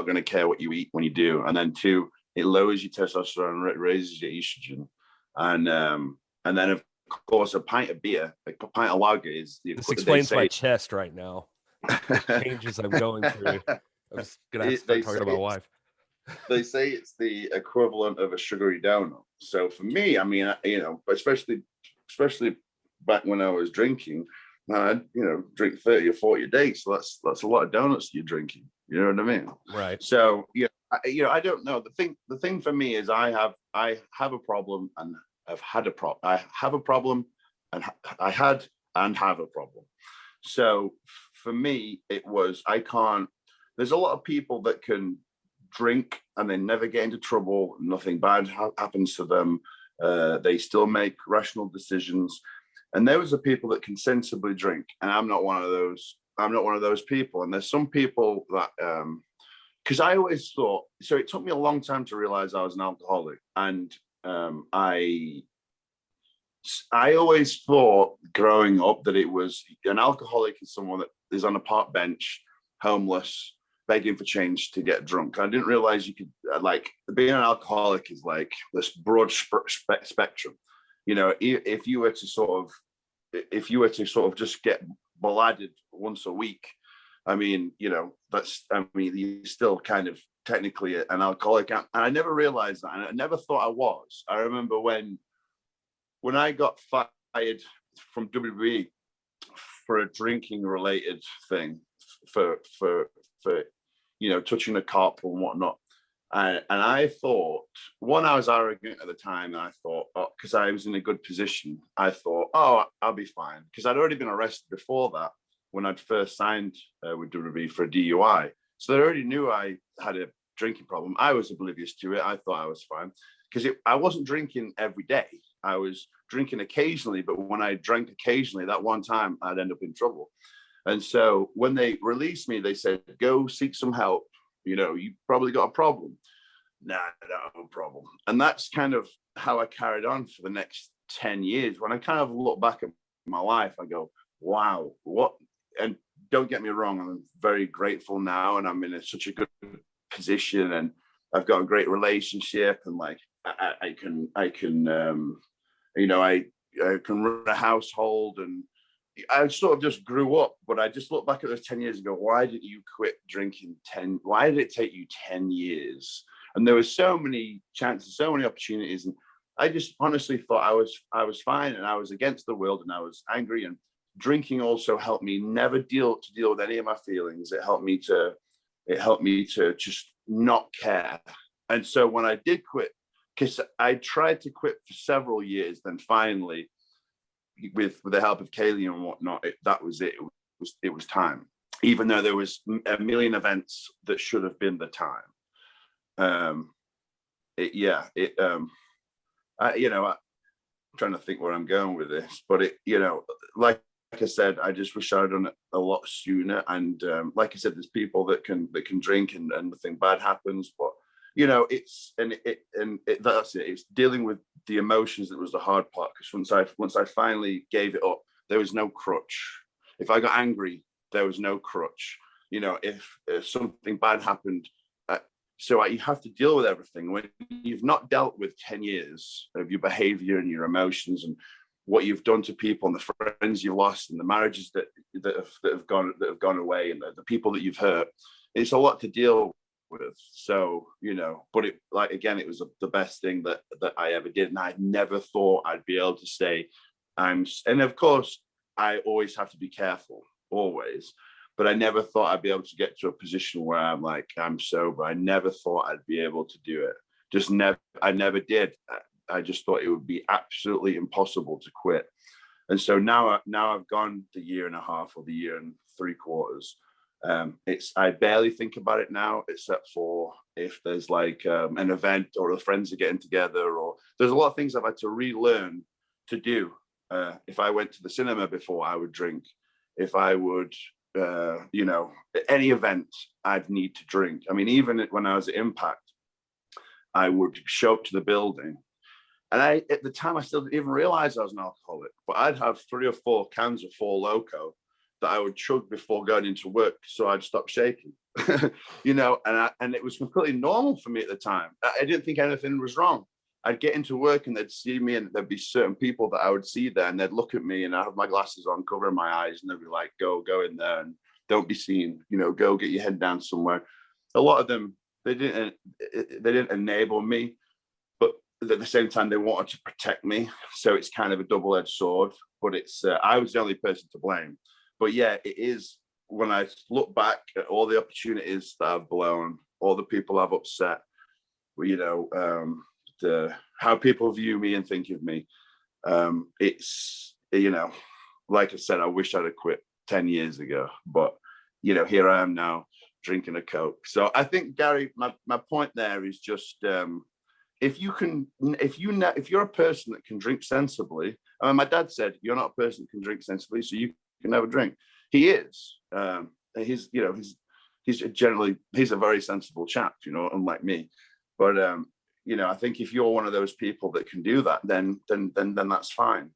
going to care what you eat when you do. And then 2, it lowers your testosterone, raises your estrogen. And then of course a pint of beer, like a pint of lager this explains my chest right now. The changes I'm going through. I was going to have to start talking to my wife. They say it's the equivalent of a sugary donut. So for me, especially back when I was drinking, I'd drink 30 or 40 a day. So that's a lot of donuts you're drinking. You know what I mean? Right. So I don't know. The thing for me is I have a problem and I've had a problem. I have a problem and I had and have a problem. So for me, it was, there's a lot of people that can drink and they never get into trouble. Nothing bad happens to them. They still make rational decisions. And there was the people that can sensibly drink. And I'm not one of those. I'm not one of those people. And there's some people that, because I always thought, so it took me a long time to realize I was an alcoholic. And I always thought growing up that it was an alcoholic is someone that is on a park bench, homeless, begging for change to get drunk. I didn't realize you could, like, being an alcoholic is like this broad spectrum. You know, if you were to sort of just get bladdered once a week, I mean, you know, you're still kind of technically an alcoholic. And I never realized that. And I never thought I was. I remember when I got fired from WWE for a drinking related thing, for you know, touching a cop and whatnot. And I thought, one, I was arrogant at the time. And I thought, because I was in a good position, I thought, I'll be fine. Because I'd already been arrested before that when I'd first signed with WWE for a DUI. So they already knew I had a drinking problem. I was oblivious to it. I thought I was fine because I wasn't drinking every day. I was drinking occasionally, but when I drank occasionally, that one time I'd end up in trouble. And so when they released me, they said, go seek some help. You know, you probably got a problem. Nah, no problem. And that's kind of how I carried on for the next 10 years. When I kind of look back at my life, I go, wow, what? And don't get me wrong, I'm very grateful now, and I'm in such a good position, and I've got a great relationship, and like I can you know, I can run a household, and I sort of just grew up. But I just look back at those 10 years and go, why did you quit drinking why did it take you 10 years? And there were so many chances, so many opportunities, and I just honestly thought I was fine, and I was against the world, and I was angry. And drinking also helped me never deal with any of my feelings. It helped me to just not care. And so when I did quit, because I tried to quit for several years, then finally, with the help of Kamille and whatnot, that was it. It was time, even though there was a million events that should have been the time. I'm trying to think where I'm going with this, but like I said, I just wish I'd done it a lot sooner. And like I said, there's people that can drink and nothing bad happens, but you know, that's it. It's dealing with the emotions that was the hard part. Because once I finally gave it up, there was no crutch. If I got angry, there was no crutch. You know, if something bad happened, you have to deal with everything. When you've not dealt with 10 years of your behavior and your emotions and what you've done to people and the friends you've lost and the marriages that have gone away and the people that you've hurt, it's a lot to deal with. So, you know, but it was the best thing that I ever did. And I never thought I'd be able to say and of course I always have to be careful, always, but I never thought I'd be able to get to a position where I'm sober. I never thought I'd be able to do it. I never did. I just thought it would be absolutely impossible to quit. And so now I've gone the year and a half or the year and 3/4. I barely think about it now, except for if there's like an event or the friends are getting together, or there's a lot of things I've had to relearn to do. If I went to the cinema before, I would drink. If I would, any event, I'd need to drink. I mean, even when I was at Impact, I would show up to the building. And at the time, I still didn't even realize I was an alcoholic, but I'd have 3 or 4 cans of Four Loko that I would chug before going into work, so I'd stop shaking, you know, and it was completely normal for me at the time. I didn't think anything was wrong. I'd get into work and they'd see me, and there'd be certain people that I would see there, and they'd look at me, and I have my glasses on, covering my eyes, and they'd be like, go in there and don't be seen, you know, go get your head down somewhere. A lot of them, they didn't enable me, but at the same time, they wanted to protect me. So it's kind of a double-edged sword, but I was the only person to blame. But yeah, it is, when I look back at all the opportunities that I've blown, all the people I've upset, you know, how people view me and think of me. It's, you know, like I said, I wish I'd have quit 10 years ago, but, you know, here I am now drinking a Coke. So I think, Gary, my point there is just, if you're a person that can drink sensibly, my dad said, you're not a person that can drink sensibly, so you can never drink. he is. He's he's a very sensible chap, you know, unlike me. But you know, I think if you're one of those people that can do that, then that's fine.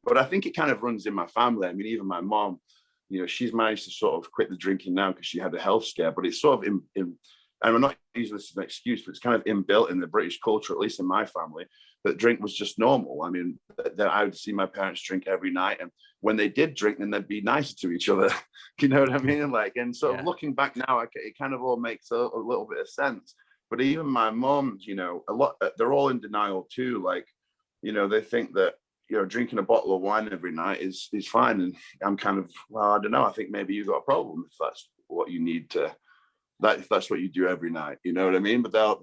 But I think it kind of runs in my family. I mean, even my mom, you know, she's managed to sort of quit the drinking now because she had a health scare. But it's sort of and I'm not using this as an excuse, but it's kind of inbuilt in the British culture, at least in my family, that drink was just normal. I mean, that I would see my parents drink every night, and when they did drink, then they'd be nicer to each other. You know what I mean? Like, and so looking back now, it kind of all makes a little bit of sense. But even my moms, you know, they're all in denial too. Like, you know, they think that, you know, drinking a bottle of wine every night is fine. And I'm kind of, well, I don't know. I think maybe you've got a problem if that's what you need to, if that's what you do every night. You know what I mean? But they'll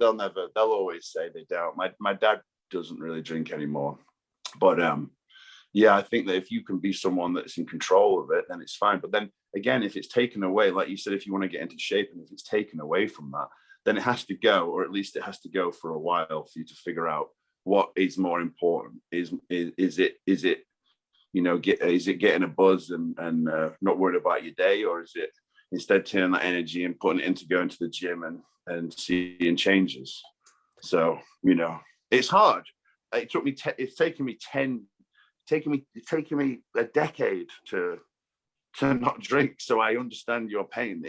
always say they don't. My dad doesn't really drink anymore. But yeah, I think that if you can be someone that's in control of it, then it's fine. But then again, if it's taken away, like you said, if you want to get into shape, and if it's taken away from that, then it has to go, or at least it has to go for a while for you to figure out what is more important. Is it you know, is it getting a buzz and not worried about your day, or is it instead turning that energy and putting it into going to the gym and seeing changes? So, you know, it's hard. It took me it's taken me a decade to not drink, so I understand your pain.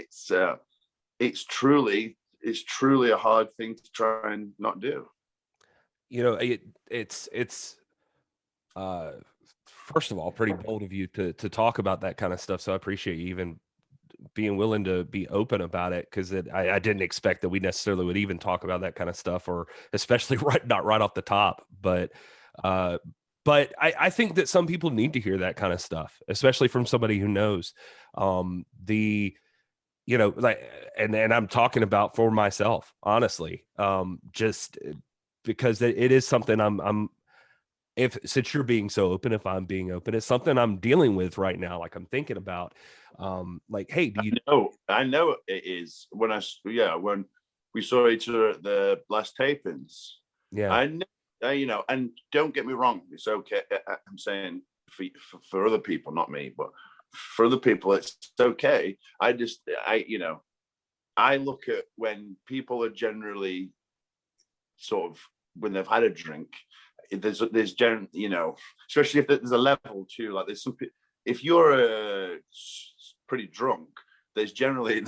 It's truly a hard thing to try and not do. You know, it's first of all, pretty bold of you to talk about that kind of stuff. So I appreciate you even being willing to be open about it, because I didn't expect that we necessarily would even talk about that kind of stuff, or especially not right off the top. But I think that some people need to hear that kind of stuff, especially from somebody who knows you know, like, and I'm talking about for myself, honestly, just because it is something since you're being so open, if I'm being open, it's something I'm dealing with right now. Like, I'm thinking about, like, hey, do you I know it is. When we saw each other at the last tapings, I know, you know, and don't get me wrong, it's okay. I'm saying for other people, not me, but for other people, it's okay. I look at when people are generally sort of, when they've had a drink, there's generally, you know, especially if there's a level too, like if you're pretty drunk, there's generally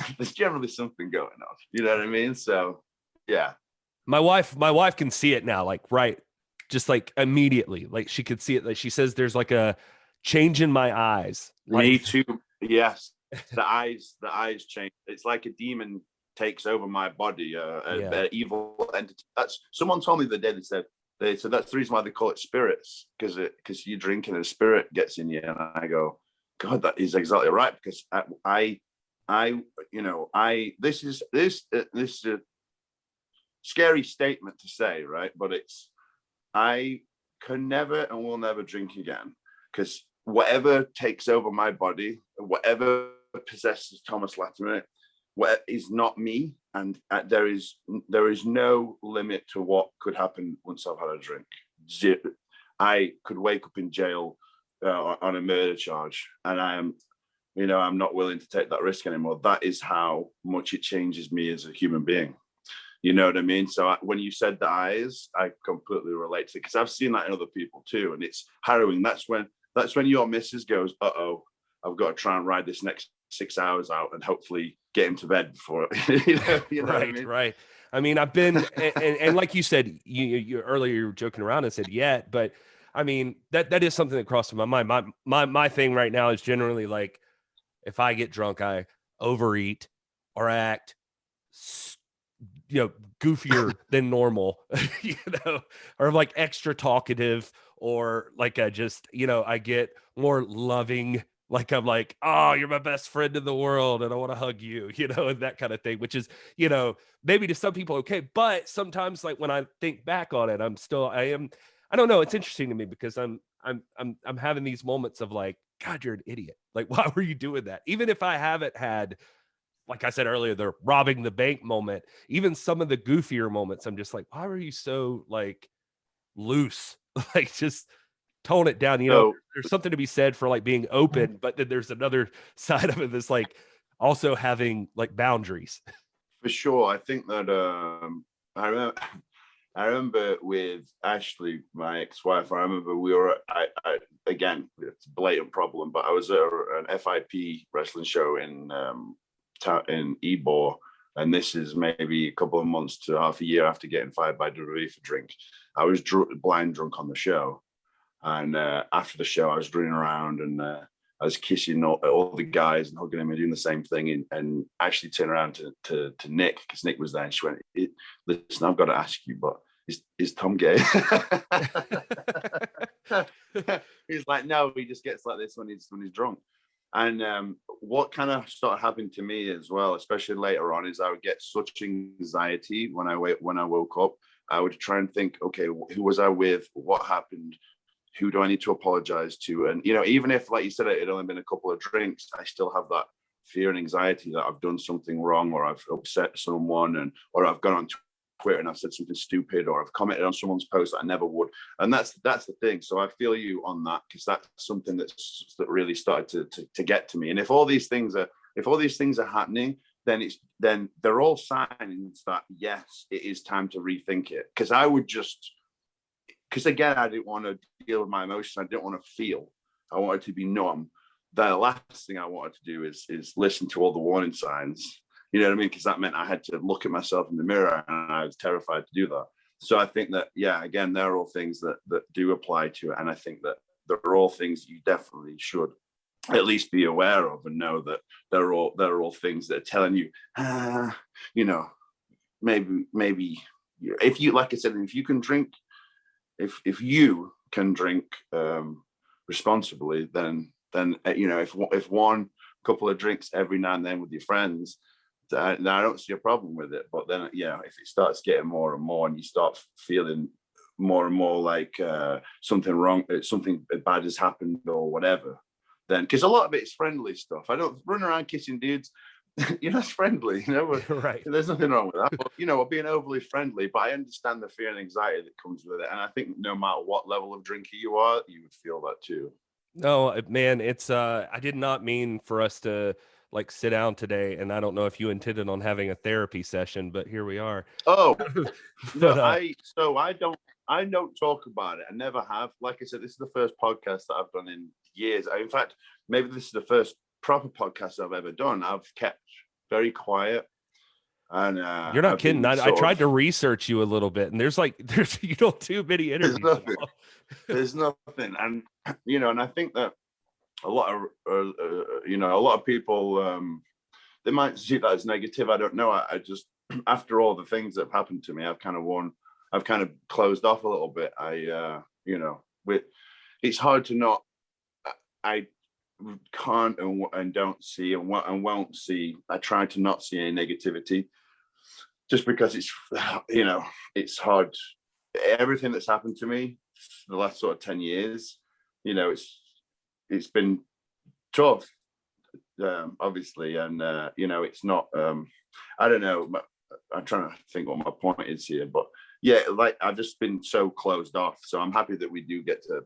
something going on. You know what I mean? So yeah. My wife can see it now, like, right, just like immediately, like she could see it. Like, she says there's like a change in my eyes. Like, me too. Yes. The eyes change. It's like a demon takes over my body, an evil entity. That's, someone told me the day, they said that's the reason why they call it spirits, because you're drinking and a spirit gets in you. And I go, God, that is exactly right, because this is a scary statement to say, right? But I can never and will never drink again, because whatever takes over my body, whatever possesses Thomas Latimer, what is not me, and there is no limit to what could happen once I've had a drink. I could wake up in jail on a murder charge, and I'm not willing to take that risk anymore. That is how much it changes me as a human being. You know what I mean? So when you said the eyes, I completely relate to it, because I've seen that in other people too, and it's harrowing. That's when your missus goes, uh-oh, I've got to try and ride this next 6 hours out and hopefully get him to bed before you know right, what I mean? Right. I mean, I've been and like you said, you earlier, you were joking around and said but I mean, that is something that crossed my mind. My thing right now is generally, like, if I get drunk, I overeat or act, you know, goofier than normal, you know, or like extra talkative, or like I just, you know, I get more loving. Like, I'm like, oh, you're my best friend in the world, and I want to hug you, you know, and that kind of thing, which is, you know, maybe to some people okay, but sometimes, like, when I think back on it, I don't know, it's interesting to me, because I'm having these moments of like, God, you're an idiot. Like, why were you doing that? Even if I haven't had, like I said earlier, the robbing the bank moment, even some of the goofier moments, I'm just like, why were you so, like, loose? Like, just tone it down. So There's something to be said for like being open, but then there's another side of it that's like also having like boundaries. for sure, I think that I remember. I remember with Ashley, my ex-wife. I remember we were. Again, it's a blatant problem, but I was at an FIP wrestling show in Ybor, and this is maybe a couple of months to half a year after getting fired by WWE for drink. I was blind drunk on the show, and after the show, I was running around and I was kissing all the guys and hugging them and doing the same thing. And Ashley turned around to Nick, because Nick was there, and she went, "Listen, I've got to ask you, but is Thom gay?" He's like, "No, he just gets like this when he's drunk." And what kind of started happening to me as well, especially later on, is I would get such anxiety when I woke up. I would try and think, okay, who was I with? What happened? Who do I need to apologize to? And, even if, like you said, it had only been a couple of drinks, I still have that fear and anxiety that I've done something wrong, or I've upset someone, or I've gone on Twitter and I've said something stupid, or I've commented on someone's post that I never would. And that's the thing. So I feel you on that, because that's something that really started to get to me. And if all these things are happening, then they're all signs that, yes, it is time to rethink it. Because again, I didn't want to deal with my emotions. I didn't want to feel. I wanted to be numb. The last thing I wanted to do is listen to all the warning signs. You know what I mean? Because that meant I had to look at myself in the mirror, and I was terrified to do that. So I think that, yeah, again, they're all things that do apply to it. And I think that they're all things you definitely should at least be aware of, and know that they're all things that are telling you, maybe if you, like I said, if you can drink, if you can drink responsibly, then if one couple of drinks every now and then with your friends, I don't see a problem with it. But then, if it starts getting more and more, and you start feeling more and more like something wrong, something bad has happened or whatever, then, because a lot of it is friendly stuff. I don't run around kissing dudes. That's friendly, Right. There's nothing wrong with that. But, being overly friendly, but I understand the fear and anxiety that comes with it. And I think no matter what level of drinker you are, you would feel that too. No, man, it's I did not mean for us to like sit down today, and I don't know if you intended on having a therapy session, but here we are. Oh, But, I don't talk about it. I never have. Like I said, this is the first podcast that I've done in years. In fact, maybe this is the first proper podcast I've ever done. I've kept very quiet. And you're not kidding. I tried to research you a little bit, and there's you don't do many interviews. There's nothing. And and I think that a lot of people, they might see that as negative. I don't know. I just, after all the things that have happened to me, I've kind of closed off a little bit. It's hard to not. I can't and don't see and won't see. I try to not see any negativity, just because it's hard. Everything that's happened to me the last sort of 10 years, it's been tough, obviously, and it's not. I don't know. I'm trying to think what my point is here, but yeah, like, I've just been so closed off. So I'm happy that we do get to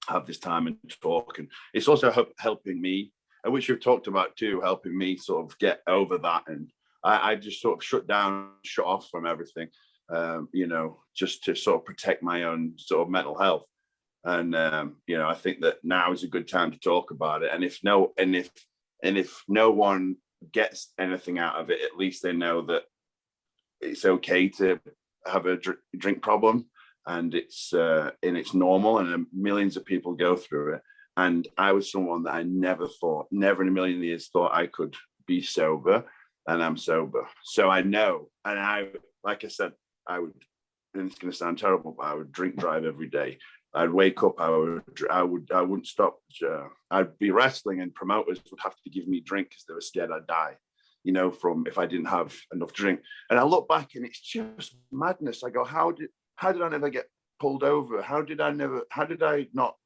have this time and talk, and it's also helping me, which you've talked about too, helping me sort of get over that. And I just sort of shut off from everything, just to sort of protect my own sort of mental health. And I think that now is a good time to talk about it. And if no one gets anything out of it, at least they know that it's okay to have a drink problem, and it's normal, and millions of people go through it. And I was someone that I never in a million years thought I could be sober, and I'm sober. So I know, and like I said, I would, and it's going to sound terrible, but I would drink drive every day. I'd wake up, I wouldn't stop. I'd be wrestling, and promoters would have to give me drink because they were scared I'd die, from if I didn't have enough drink. And I look back, and it's just madness. I go, how did I never get pulled over? How did I not?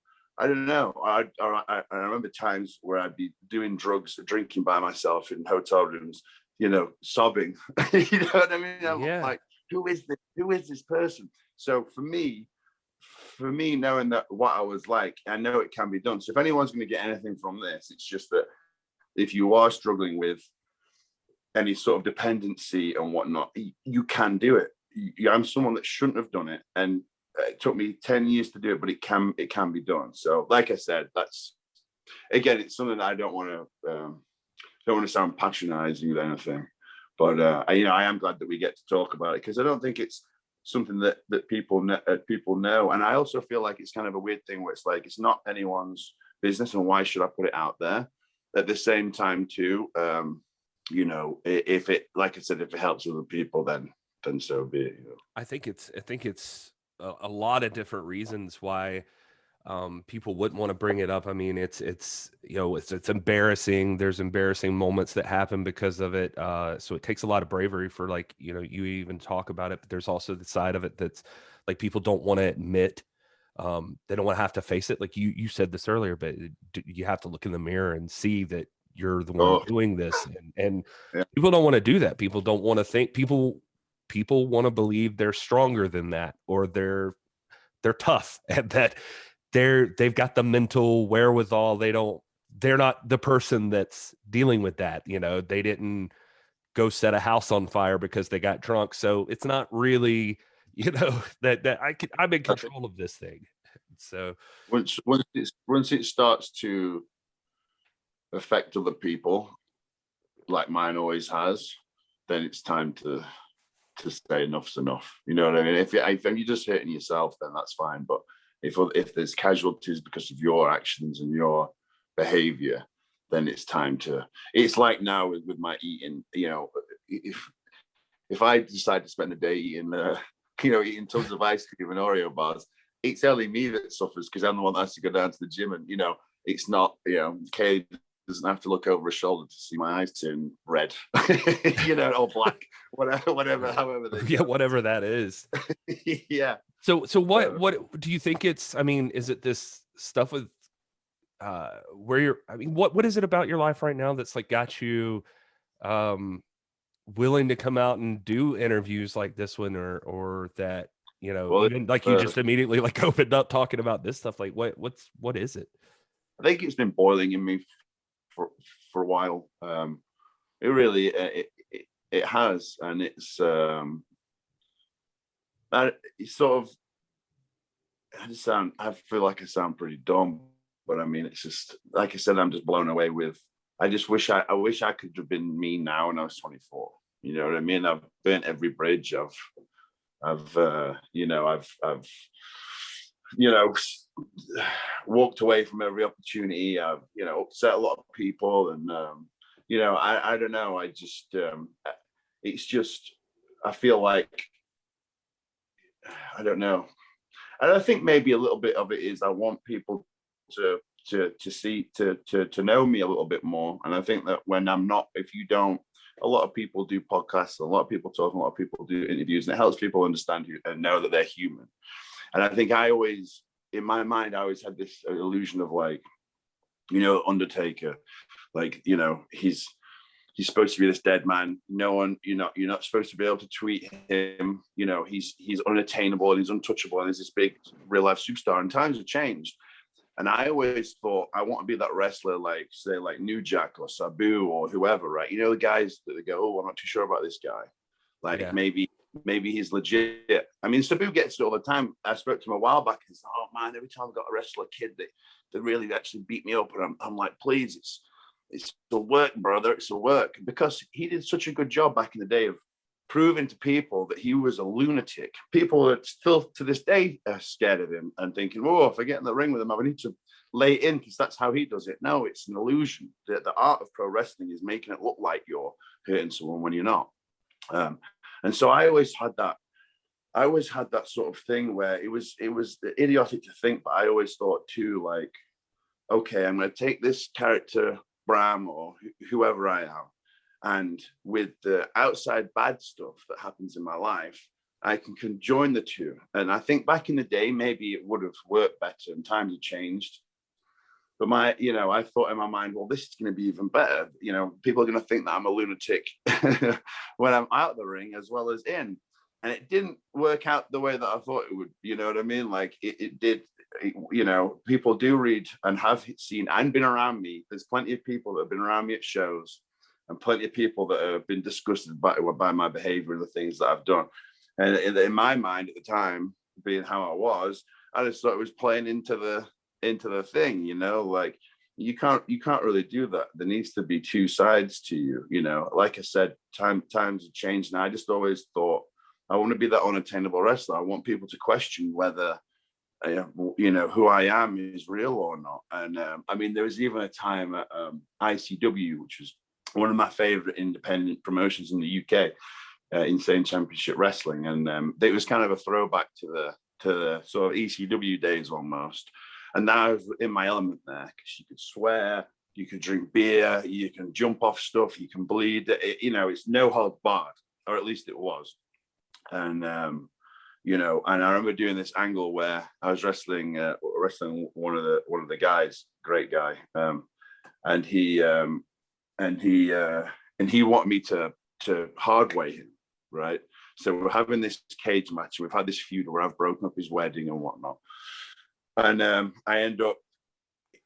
I don't know. I remember times where I'd be doing drugs, drinking by myself in hotel rooms, sobbing. You know what I mean? I'm like, who is this person? So for me, for me, knowing that what I was like, I know it can be done. So if anyone's going to get anything from this, it's just that if you are struggling with any sort of dependency and whatnot, you can do it. I'm someone that shouldn't have done it, and it took me 10 years to do it, but it can be done. So like I said, that's, again, it's something that I don't want to sound patronizing or anything, but I am glad that we get to talk about it, because I don't think it's something that people know. And I also feel like it's kind of a weird thing where it's like, it's not anyone's business, and why should I put it out there? At the same time too, if it, like I said, if it helps other people, then so be it. I think it's a lot of different reasons why people wouldn't want to bring it up. I mean, it's embarrassing. There's embarrassing moments that happen because of it. So it takes a lot of bravery for, like, you even talk about it, but there's also the side of it that's like, people don't want to admit, they don't want to have to face it. Like you said this earlier, but you have to look in the mirror and see that you're the one doing this. And yeah. People don't want to do that. People don't want to think, people want to believe they're stronger than that, or they're tough, and that they've got the mental wherewithal. They're not the person that's dealing with that. They didn't go set a house on fire because they got drunk. So it's not really, that I'm in control of this thing. So once it starts to affect other people, like mine always has, then it's time to say enough's enough. You know what I mean? If you're just hurting yourself, then that's fine. But if there's casualties because of your actions and your behavior, then it's time to. It's like now with my eating. If I decide to spend a day eating tons of ice cream and Oreo bars, it's only me that suffers, because I'm the one that has to go down to the gym, and it's not Kay doesn't have to look over his shoulder to see my eyes turn red, or black, whatever, however they go. Whatever that is. Yeah. So what do you think it's? I mean, is it this stuff with where you're? I mean, what is it about your life right now that's like got you willing to come out and do interviews like this one, or that even like you just immediately like opened up talking about this stuff? Like what is it? I think it's been boiling in me for a while. It really it has, and it's sort of. I feel like I sound pretty dumb, but I mean, it's just like I said, I'm just blown away with. I just wish I could have been me now when I was 24. You know what I mean? I've burnt every bridge. I've walked away from every opportunity. I've upset a lot of people, and I don't know. I just it's just, I feel like, I don't know. And I think maybe a little bit of it is I want people to know me a little bit more. And I think that when I'm not, if you don't, a lot of people do podcasts, a lot of people talk, a lot of people do interviews, and it helps people understand you and know that they're human. And I think in my mind, I always had this illusion of like, Undertaker, like, he's supposed to be this dead man. No one, you're not supposed to be able to tweet him. He's unattainable and he's untouchable, and he's this big real life superstar. And times have changed. And I always thought I want to be that wrestler, like say like New Jack or Sabu or whoever, right? The guys that they go, oh, I'm not too sure about this guy. Like maybe he's legit. I mean, Sabu gets it all the time. I spoke to him a while back. He's like, oh man, every time I've got to wrestle a kid, they really actually beat me up. And I'm like, please, it's a work, brother. It's a work. Because he did such a good job back in the day of proving to people that he was a lunatic. People are still to this day scared of him and thinking, oh, if I get in the ring with him, I need to lay in because that's how he does it. No, it's an illusion. The art of pro wrestling is making it look like you're hurting someone when you're not. And so I always had that sort of thing where it was idiotic to think, but I always thought too, like, okay, I'm going to take this character, Bram, or whoever I am, and with the outside bad stuff that happens in my life, I can conjoin the two. And I think back in the day, maybe it would have worked better and times have changed. But I thought in my mind, well, this is going to be even better. People are going to think that I'm a lunatic when I'm out of the ring as well as in. and it didn't work out the way that I thought it would. You know what I mean? Like it did. You know, people do read and have seen and been around me. There's plenty of people that have been around me at shows, and plenty of people that have been disgusted by my behavior and the things that I've done. And in my mind at the time, being how I was, I just thought it was playing into the thing. You know, like you can't really do that. There needs to be two sides to you. You know, like I said, times have changed, and I just always thought I want to be that unattainable wrestler. I want people to question whether you know, who I am is real or not. And I mean, there was even a time at ICW, which was one of my favorite independent promotions in the UK, Insane Championship Wrestling, and it was kind of a throwback to the sort of ECW days almost. And now I was in my element there, because you could swear, you can drink beer, you can jump off stuff, you can bleed. You know, it's no holds barred, or at least it was. And you know, and I remember doing this angle where I was wrestling one of the guys, great guy, and he wanted me to hard weight him, right? So we're having this cage match. We've had this feud where I've broken up his wedding and whatnot, and I end up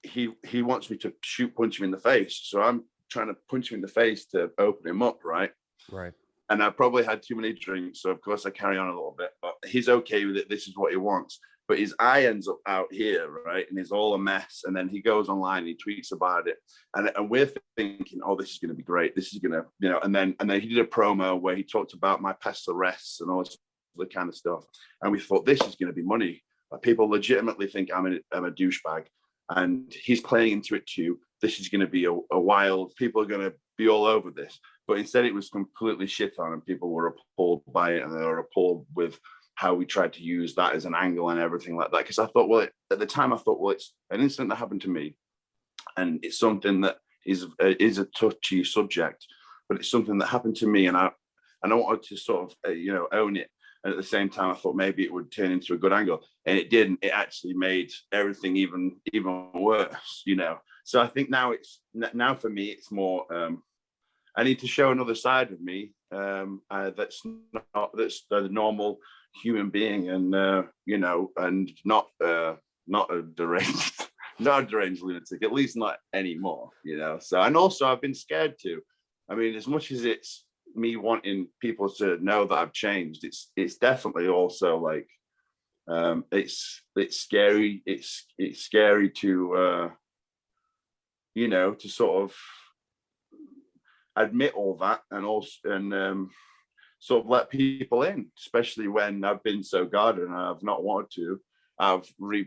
he wants me to punch him in the face. So I'm trying to punch him in the face to open him up, right? Right. And I probably had too many drinks, so of course I carry on a little bit, but he's okay with it. This is what he wants. But his eye ends up out here, right? And it's all a mess. And then he goes online, he tweets about it. And we're thinking, oh, this is going to be great. This is going to, you know, and then he did a promo where he talked about my past arrests and all this other kind of stuff. And we thought, this is going to be money. Like, people legitimately think I'm a douchebag. And he's playing into it too. This is going to be a wild, people are going to be all over this. But instead it was completely shit on, and people were appalled by it, and they were appalled with how we tried to use that as an angle and everything like that. Because I thought, well, at the time I thought, well, it's an incident that happened to me, and it's something that is a touchy subject, but it's something that happened to me, and I wanted to sort of you know, own it. And at the same time, I thought maybe it would turn into a good angle, and it didn't. It actually made everything even worse, you know. So I think now for me, it's more. I need to show another side of me that's the normal human being, and you know, and not a deranged, not a deranged lunatic, at least not anymore, you know. So, and also I've been scared too. I mean, as much as it's me wanting people to know that I've changed, it's definitely also like it's scary. It's scary to you know, to sort of admit all that, and also sort of let people in, especially when I've been so guarded and I've not wanted to, out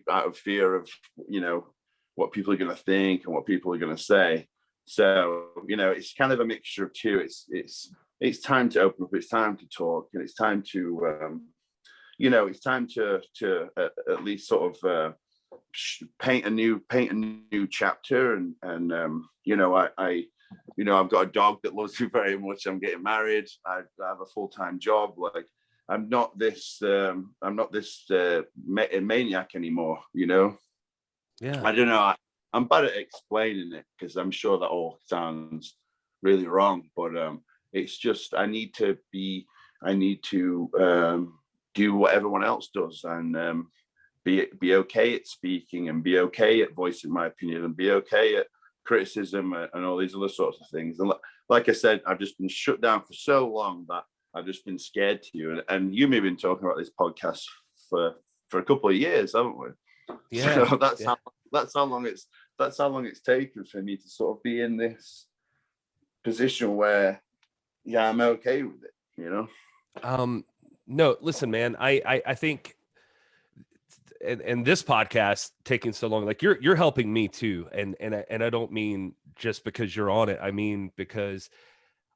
of fear of, you know, what people are going to think and what people are going to say. So, you know, it's kind of a mixture of two. It's time to open up, it's time to talk, and it's time to you know, it's time to at least sort of paint a new chapter, and you know, you know, I've got a dog that loves me very much. I'm getting married. I have a full-time job. Like, I'm not this maniac anymore, you know? Yeah. I don't know. I'm bad at explaining it, because I'm sure that all sounds really wrong, but it's just, I need to do what everyone else does, and be okay at speaking, and be okay at voicing my opinion, and be okay at criticism, and all these other sorts of things. And like I said, I've just been shut down for so long that I've just been scared to you. And you may have been talking about this podcast for a couple of years, haven't we? Yeah. So that's how long it's taken for me to sort of be in this position where, yeah, I'm okay with it, you know? No, listen, man, I think, and this podcast taking so long, like you're helping me too. And I don't mean just because you're on it. I mean, because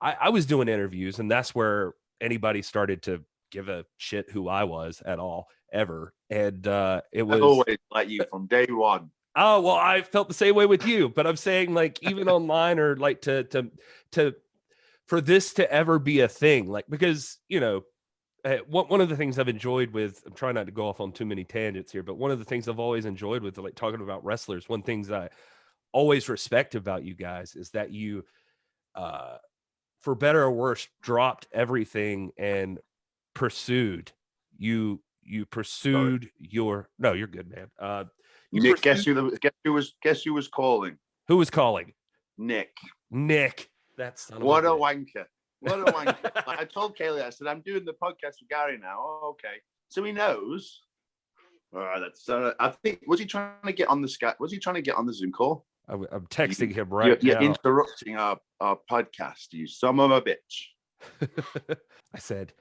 I was doing interviews, and that's where anybody started to give a shit who I was at all, ever. And it was, I've always liked you from day one. Oh, well, I felt the same way with you, but I'm saying, like, even online, or like to for this to ever be a thing, like, because, you know, one of the things I've enjoyed with, I'm trying not to go off on too many tangents here, but one of the things I've always enjoyed with, like, talking about wrestlers, one thing that I always respect about you guys is that you, for better or worse, dropped everything and pursued. You pursued your. No, you're good, man. You Nick, pursued, guess who was calling? who was calling? Nick. Nick. That son of What a bitch. wanker. What a wanker. I told Kaylee, I said, I'm doing the podcast with Gary now. Oh, okay. So he knows. All right, that's I think, was he trying to get on the Skype? Was he trying to get on the Zoom call? I'm texting him right You're now. interrupting our podcast, you son of a bitch. I said,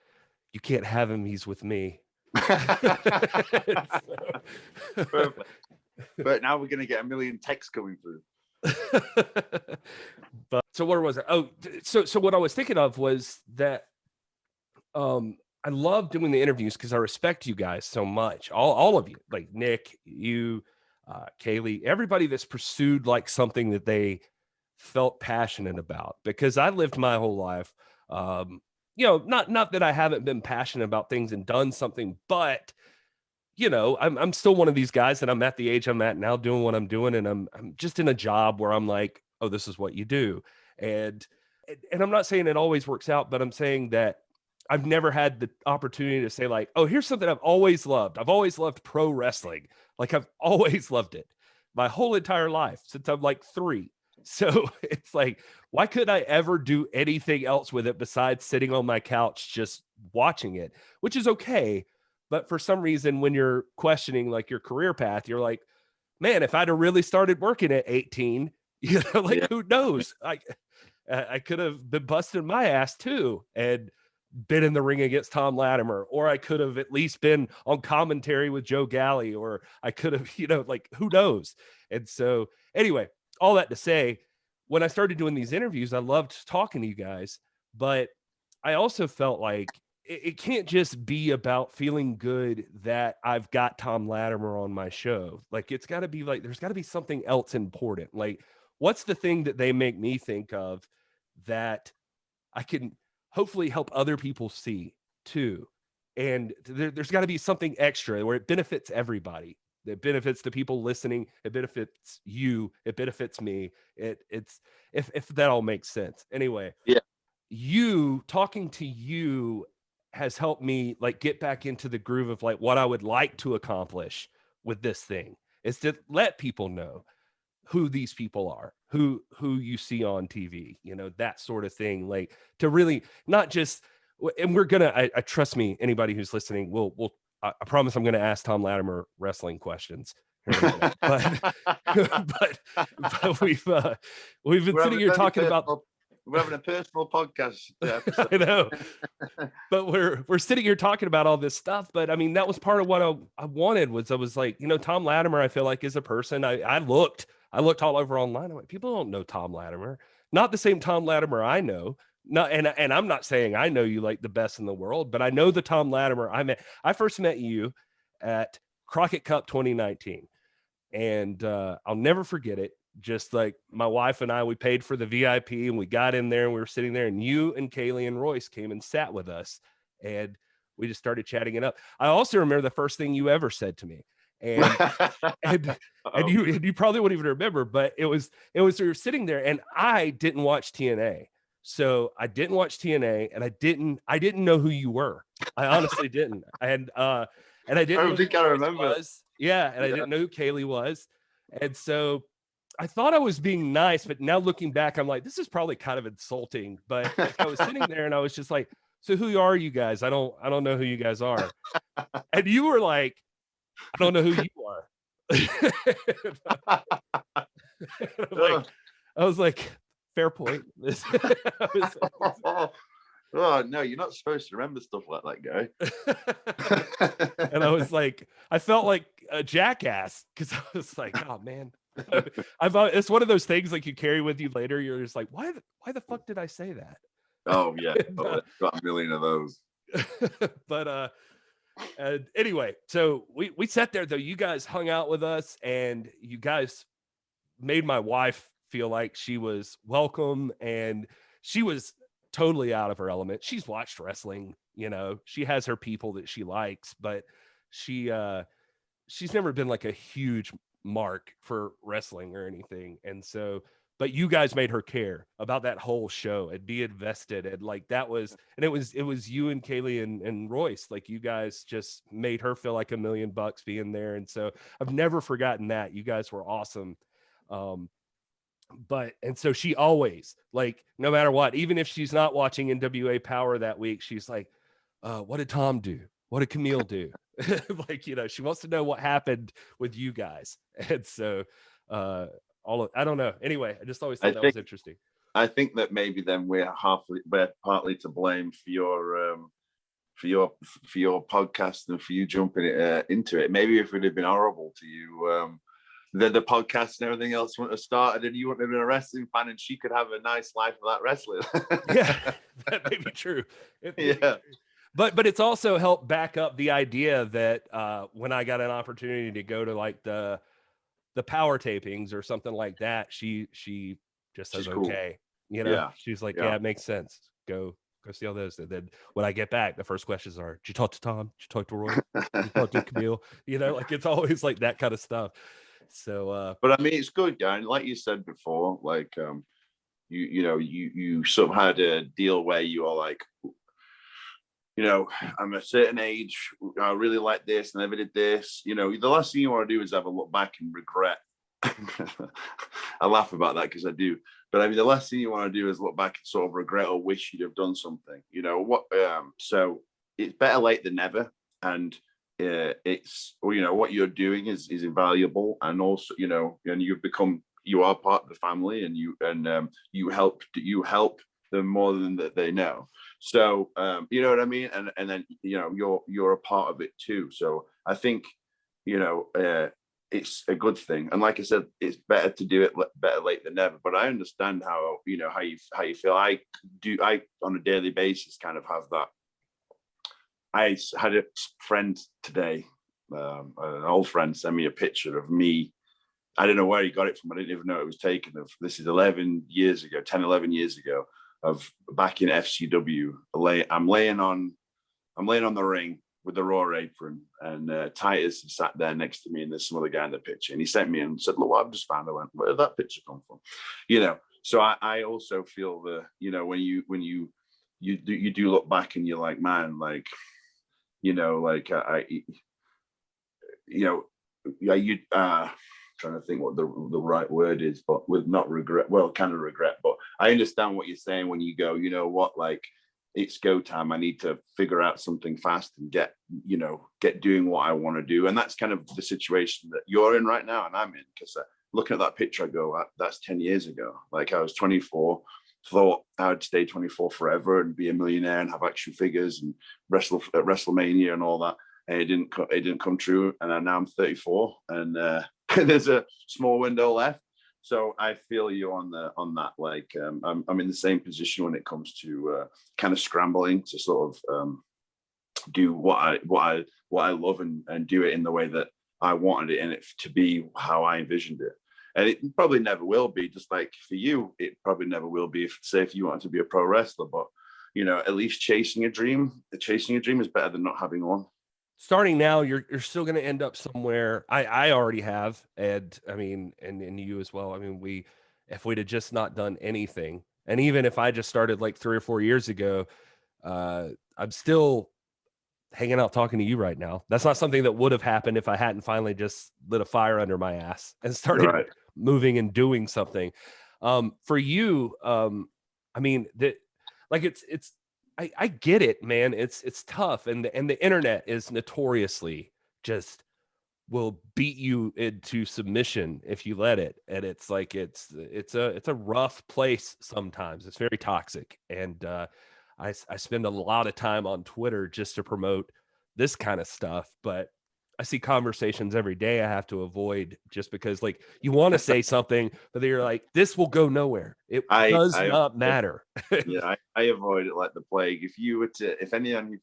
you can't have him. He's with me. Perfect. But now we're going to get a million texts coming through. But so where was it? Oh, so what I was thinking of was that I love doing the interviews because I respect you guys so much. All of you, like Nick, you, Kaylee, everybody that's pursued like something that they felt passionate about, because I lived my whole life. Not that I haven't been passionate about things and done something, but I'm still one of these guys that I'm at the age I'm at now doing what I'm doing. And I'm just in a job where I'm like, oh, this is what you do. And I'm not saying it always works out, but I'm saying that I've never had the opportunity to say like, oh, here's something I've always loved. I've always loved pro wrestling. Like I've always loved it my whole entire life since I'm like 3. So it's like, why could I ever do anything else with it besides sitting on my couch, just watching it, which is okay. But for some reason, when you're questioning like your career path, you're like, man, if I'd have really started working at 18, who knows? I could have been busting my ass too and been in the ring against Thom Latimer, or I could have at least been on commentary with Joe Galley, or I could have, who knows? And so anyway, all that to say, when I started doing these interviews, I loved talking to you guys, but I also felt like it can't just be about feeling good that I've got Thom Latimer on my show. Like it's got to be like, there's got to be something else important. Like what's the thing that they make me think of that I can hopefully help other people see too? And there's got to be something extra where it benefits everybody. It benefits the people listening. It benefits you. It benefits me. It's if that all makes sense. Anyway, yeah. You talking to you has helped me like get back into the groove of like what I would like to accomplish with this thing is to let people know who these people are, who you see on TV, that sort of thing. Like to really not just, and we're gonna, I trust me, anybody who's listening, I promise I'm gonna ask Thom Latimer wrestling questions. But we've been sitting here talking about. We're having a personal podcast. I know, but we're sitting here talking about all this stuff. But I mean, that was part of what I wanted. I was like, Thom Latimer, I feel like is a person. I looked all over online. I'm like, people don't know Thom Latimer, not the same Thom Latimer I know. Not, and I'm not saying I know you like the best in the world, but I know the Thom Latimer I first met you at Crockett Cup 2019, and I'll never forget it. Just like my wife and I, we paid for the VIP and we got in there and we were sitting there and you and Kaylee and Royce came and sat with us and we just started chatting it up. I also remember the first thing you ever said to me, and you probably wouldn't even remember, but it was we were sitting there and I didn't watch TNA. So I didn't watch TNA and I didn't know who you were. I honestly didn't. And I didn't think I remember. Yeah. And I didn't know who Kaylee was. And so I thought I was being nice, but now looking back, I'm like, this is probably kind of insulting. But like, I was sitting there and I was just like, so who are you guys? I don't know who you guys are. And you were like, I don't know who you are. I was like, fair point. Oh no, you're not supposed to remember stuff like that, guy. And I was like, I felt like a jackass because I was like, oh man. It's one of those things like you carry with you later. You're just like, why the fuck did I say that? Oh yeah, got a million of those. But anyway, so we sat there though. You guys hung out with us, and you guys made my wife feel like she was welcome, and she was totally out of her element. She's watched wrestling, she has her people that she likes, but she's never been like a huge mark for wrestling or anything. And so but you guys made her care about that whole show and be invested. And like, that was, and it was you and Kaylee and Royce, like you guys just made her feel like $1 million being there. And so I've never forgotten that. You guys were awesome. And so she always, like, no matter what, even if she's not watching NWA Power that week, she's like, what did Thom do? What did Kamille do? Like, you know, she wants to know what happened with you guys. And so, I don't know. Anyway, I just always thought that was interesting. I think that maybe then we're partly to blame for your podcast and for you jumping into it. Maybe if it had been horrible to you, the podcast and everything else wouldn't have started, and you wouldn't have been a wrestling fan, and she could have a nice life without wrestling. Yeah, that may be true. Yeah. But it's also helped back up the idea that when I got an opportunity to go to like the power tapings or something like that, she just says, cool. Okay, you know, yeah. She's like, yeah, it makes sense. Go see all those. And then when I get back, the first questions are, did you talk to Thom? Did you talk to Roy? Did you talk to Kamille? You know, like it's always like that kind of stuff. So, but I mean, it's good, guy. Like you said before, like you sort of had a deal where you are like, you know, I'm a certain age, I really like this, and I never did this. You know, the last thing you want to do is have a look back and regret. I laugh about that because I do. But I mean, the last thing you want to do is look back and sort of regret or wish you'd have done something. You know what? So it's better late than never. And it's, you know, what you're doing is invaluable. And also, you know, and you are part of the family, and you help them more than that they know. So you know what I mean, and then you know you're a part of it too. So I think, you know, it's a good thing. And like I said, it's better to do it better late than never. But I understand how, you know, how you feel. I on a daily basis kind of have that. I had a friend today, an old friend, send me a picture of me. I don't know where he got it from. I didn't even know it was taken. This is 11 years ago, of back in FCW. I'm laying on the ring with the Raw apron, and Titus sat there next to me, and there's some other guy in the picture, and he sent me and said, look what I've just found. I went, where did that picture come from? You know, so I also feel you know, when you do look back and you're like, man, like, you know, like trying to think what the right word is, but with not regret, well, kind of regret, but I understand what you're saying when you go, you know what, like, it's go time. I need to figure out something fast and get doing what I want to do. And that's kind of the situation that you're in right now and I'm in, because looking at that picture, I go, that's 10 years ago. Like, I was 24, thought I would stay 24 forever and be a millionaire and have action figures and wrestle at WrestleMania and all that. And it didn't come true. And now I'm 34, and there's a small window left. So I feel you on that. Like, I'm in the same position when it comes to kind of scrambling to sort of do what I love and do it in the way that I wanted it, and it to be how I envisioned it. And it probably never will be. Just like for you, it probably never will be. If you wanted to be a pro wrestler, but you know, at least chasing a dream is better than not having one. Starting now, you're still going to end up somewhere. I already have, and I mean, and you as well. I mean, if we'd have just not done anything, and even if I just started like 3 or 4 years ago, I'm still hanging out talking to you right now. That's not something that would have happened if I hadn't finally just lit a fire under my ass and started moving and doing something. For you, I mean, like it's. I get it, man. It's tough, and the internet is notoriously just will beat you into submission if you let it. And it's like it's a rough place sometimes. It's very toxic, and I spend a lot of time on Twitter just to promote this kind of stuff, but I see conversations every day I have to avoid just because, like, you want to say something, but then you're like, this will go nowhere. It does not matter. Yeah, I avoid it like the plague. If anyone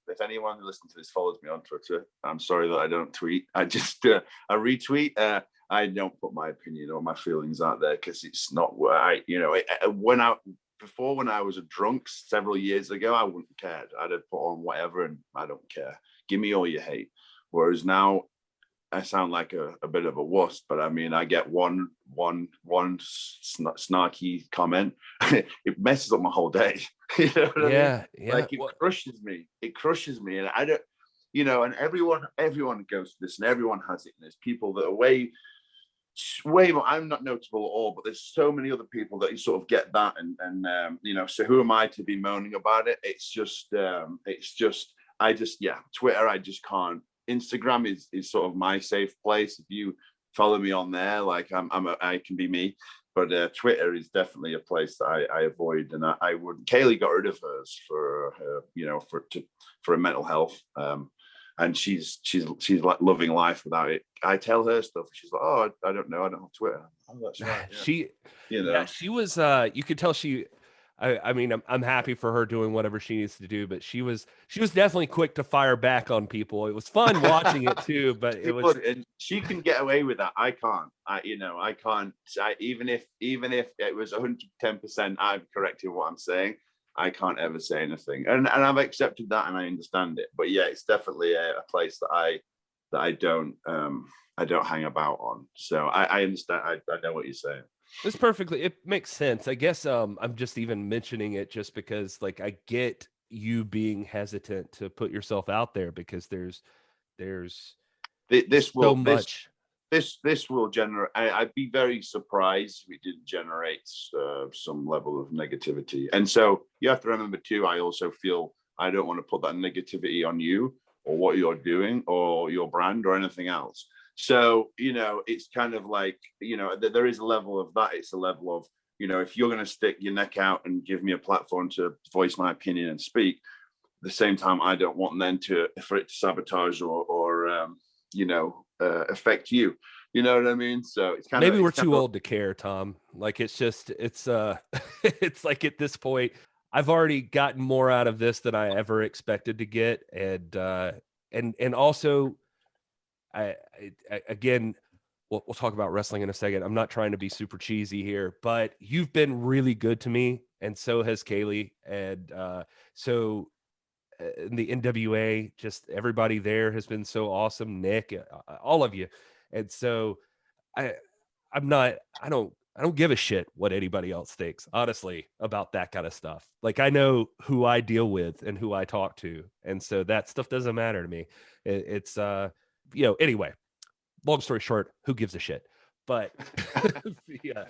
who listens to this follows me on Twitter, I'm sorry that I don't tweet. I just I retweet. I don't put my opinion or my feelings out there because it's not where when I was a drunk several years ago, I wouldn't have cared. I'd have put on whatever, and I don't care. Give me all your hate. Whereas now, I sound like a bit of a wuss, but I mean, I get one snarky comment, it messes up my whole day. You know what I mean? Yeah. Like, it crushes me. It crushes me, and I don't, you know. And everyone goes through this, and everyone has it. And there's people that are way more. I'm not notable at all, but there's so many other people that you sort of get that, and you know. So who am I to be moaning about it? It's just Twitter, I just can't. Instagram is sort of my safe place. If you follow me on there, like I can be me. But Twitter is definitely a place that I avoid, and I would. Kaylee got rid of hers for her, you know, for her mental health, and she's like loving life without it. I tell her stuff, she's like, "Oh, I don't know, I don't have Twitter." Oh, that's right. Yeah. She was. You could tell she. I mean, I'm happy for her doing whatever she needs to do, but she was definitely quick to fire back on people. It was fun watching it too, but it was. And she can get away with that. I can't. I can't. Even if it was 110%, I'm correcting what I'm saying. I can't ever say anything, and I've accepted that, and I understand it. But yeah, it's definitely a place that I don't hang about on. So I understand. I know what you're saying. It's perfectly. It makes sense. I guess I'm just even mentioning it just because, like, I get you being hesitant to put yourself out there because there's this will generate. I'd be very surprised if it didn't generate some level of negativity. And so you have to remember too, I also feel I don't want to put that negativity on you or what you're doing or your brand or anything else. So, you know, it's kind of like, you know, there is a level of that. It's a level of, you know, if you're going to stick your neck out and give me a platform to voice my opinion and speak, at the same time, I don't want then for it to sabotage or affect you. You know what I mean? So it's kind of, maybe we're too old to care, Thom. Like, it's it's like at this point, I've already gotten more out of this than I ever expected to get. And also, I again, we'll talk about wrestling in a second. I'm not trying to be super cheesy here, but you've been really good to me, and so has Kaylee. And in the NWA, just everybody there has been so awesome. Nick, all of you. And so I don't give a shit what anybody else thinks, honestly, about that kind of stuff. Like, I know who I deal with and who I talk to, and so that stuff doesn't matter to me. It's anyway, long story short, who gives a shit? But yeah,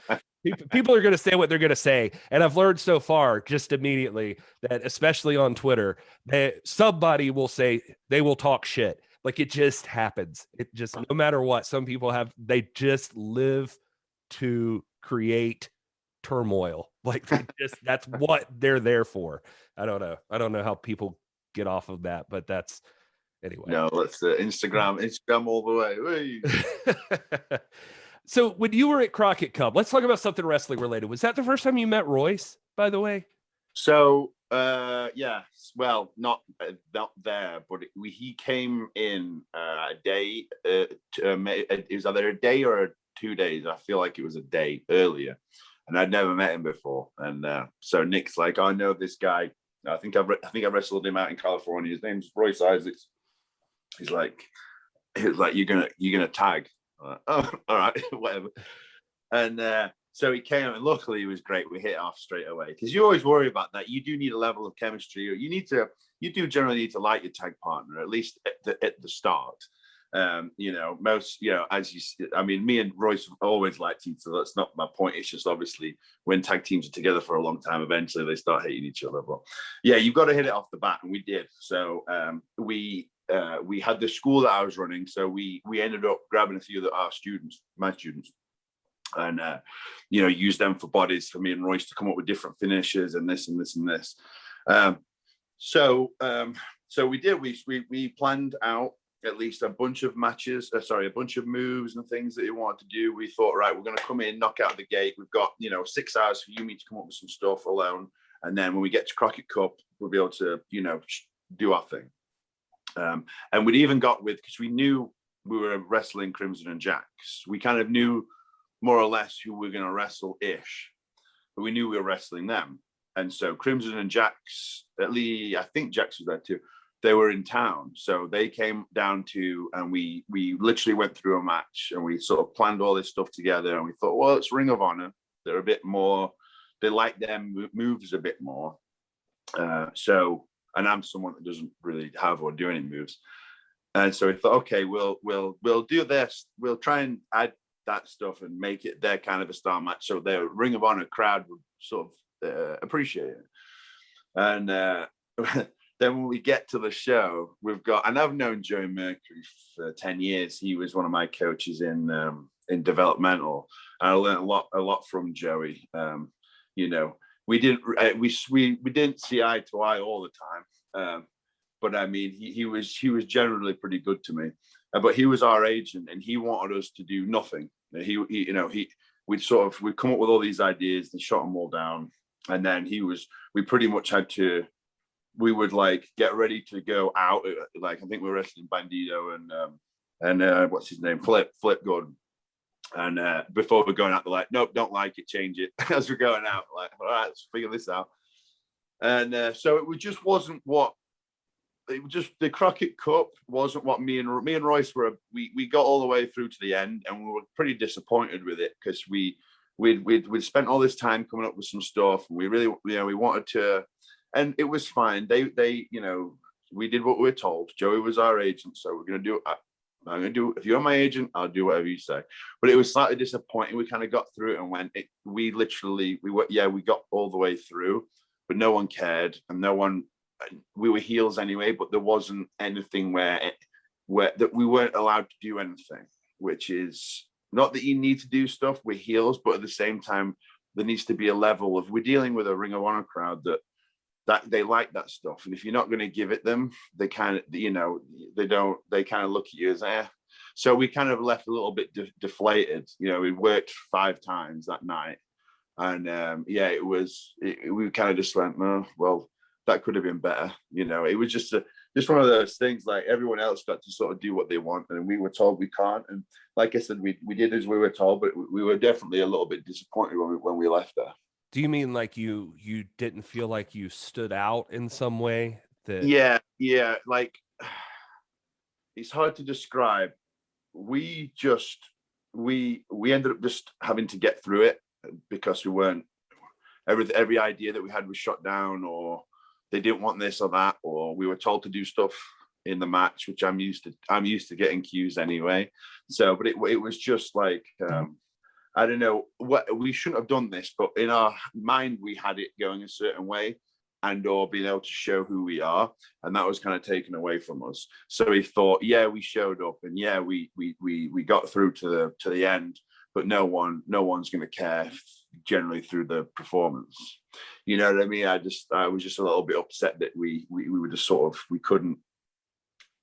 people are going to say what they're going to say. And I've learned so far just immediately that, especially on Twitter, that somebody will say, they will talk shit. Like, it just happens. It just, no matter what, some people they just live to create turmoil. Like, that's what they're there for. I don't know how people get off of that, but that's, anyway. No, let's Instagram all the way. So when you were at Crockett Cup, let's talk about something wrestling related. Was that the first time you met Royce, by the way? So yeah, well, not there, but he came in a day. It was either a day or 2 days. I feel like it was a day earlier, and I'd never met him before. And so Nick's like, I know this guy. I think I wrestled him out in California. His name's Royce Isaacs. He's like, you're gonna tag. Like, oh, all right, whatever. And so he came, and luckily he was great. We hit it off straight away, because you always worry about that. You do need a level of chemistry, or you do generally need to like your tag partner, at least at the start. Most, me and Royce always liked each other. That's not my point. It's just, obviously, when tag teams are together for a long time, eventually they start hating each other. But yeah, you've got to hit it off the bat, and we did. So we had the school that I was running, so we ended up grabbing a few of my students, and use them for bodies for me and Royce to come up with different finishes and this and this and this. So we did. We planned out at least a bunch of matches, a bunch of moves and things that we wanted to do. We thought, right, we're going to come in, knock out the gate. We've got 6 hours for you to come up with some stuff alone, and then when we get to Crockett Cup, we'll be able to do our thing. And we'd even got because we knew we were wrestling Crimson and Jax. We kind of knew more or less who we were going to wrestle-ish, but we knew we were wrestling them. And so Crimson and Jax, at least I think Jax was there too. Crimson and Jax, we knew we were wrestling them. And so we knew we were wrestling them. But we knew we were wrestling them. And so Crimson and Jax, at least I think Jax was there too. But we knew we were wrestling them. And so Crimson and Jax, they were in town, so they came down to, and we literally went through a match, and we sort of planned all this stuff together, and we thought, well, it's Ring of Honor. They're a bit more, they like their moves a bit more. So, and I'm someone that doesn't really have or do any moves. And so we thought, okay, we'll do this. We'll try and add that stuff and make it their kind of a star match, so their Ring of Honor crowd would sort of appreciate it. And then when we get to the show, we've got, and I've known Joey Mercury for 10 years. He was one of my coaches in developmental. And I learned a lot from Joey. You know, we didn't see eye to eye all the time. But I mean, he was generally pretty good to me. But he was our agent, and he wanted us to do nothing. We'd come up with all these ideas and shot them all down. And then we pretty much had to, we would like get ready to go out. Like, I think we were wrestling Bandito and what's his name? Flip Gordon. And before we're going out, they're like, nope, don't like it, change it. As we're going out, like, all right, let's figure this out. And so it just wasn't what, the Crockett Cup wasn't what me and Royce were. We got all the way through to the end, and we were pretty disappointed with it, because we'd spent all this time coming up with some stuff, and we really, we wanted to, and it was fine. They we did what we were told. Joey was our agent, so we're going to do it. I'm going to do, if you're my agent, I'll do whatever you say. But it was slightly disappointing. We kind of got through it, and we got all the way through, but no one cared, and no one, we were heels anyway, but there wasn't anything where that we weren't allowed to do anything, which is not that you need to do stuff. We're heels, but at the same time, there needs to be a level of, we're dealing with a Ring of Honor crowd that they like that stuff. And if you're not going to give it them, they kind of, they kind of look at you as, So we kind of left a little bit deflated. We worked 5 times that night. And we kind of just went, oh, well, that could have been better. It was just one of those things, like everyone else got to sort of do what they want, and we were told we can't. And like I said, we did as we were told, but we were definitely a little bit disappointed when we left there. Do you mean like you didn't feel like you stood out in some way? Yeah. Like, it's hard to describe. We ended up just having to get through it, because we weren't, every idea that we had was shot down, or they didn't want this or that, or we were told to do stuff in the match, which I'm used to getting cues anyway. So, but it was just like, I don't know, what, we shouldn't have done this, but in our mind, we had it going a certain way, and or being able to show who we are. And that was kind of taken away from us. So we thought, yeah, we showed up, and yeah, we got through to the end, but no one's going to care generally through the performance. You know what I mean? I was just a little bit upset that we were just sort of, we couldn't,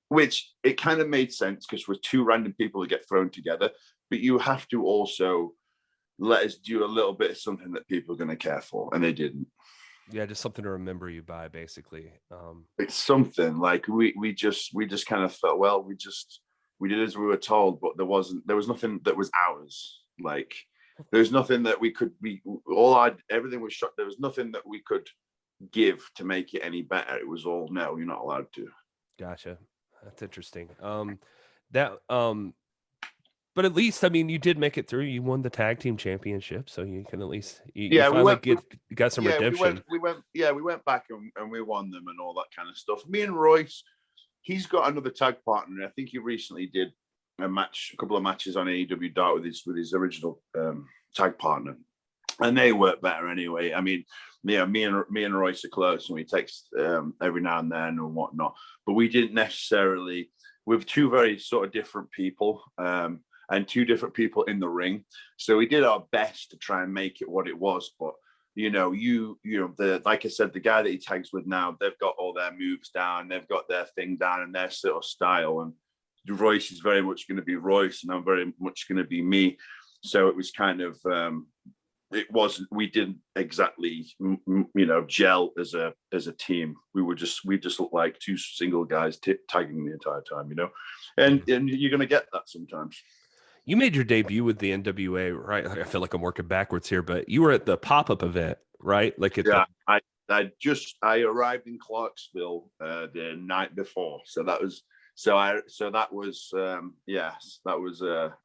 which it kind of made sense, because we're 2 random people that get thrown together, but you have to also let us do a little bit of something that people are going to care for, and they didn't. Yeah, just something to remember you by, basically. It's something like we just kind of felt, well, we did as we were told, but there was nothing that was ours. Like, there's nothing that we could everything was shot. There was nothing that we could give to make it any better. It was all, no, you're not allowed to. Gotcha. That's interesting. But at least, I mean, you did make it through. You won the tag team championship, so you can at least you got some redemption. We went back and we won them and all that kind of stuff. Me and Royce, he's got another tag partner. I think he recently did a couple of matches on AEW Dark with his original tag partner, and they work better anyway. I mean, yeah, me and Royce are close, and we text every now and then and whatnot. But we didn't necessarily, with 2 very sort of different people. And 2 different people in the ring. So we did our best to try and make it what it was. But, like I said, the guy that he tags with now, they've got all their moves down. They've got their thing down and their sort of style. And Royce is very much going to be Royce, and I'm very much going to be me. So it was kind of, we didn't exactly, gel as a team. We just looked like 2 single guys tagging the entire time, and you're going to get that sometimes. You made your debut with the NWA, right? I feel like I'm working backwards here, but you were at the pop-up event, right? Like I arrived in Clarksville the night before, so that was I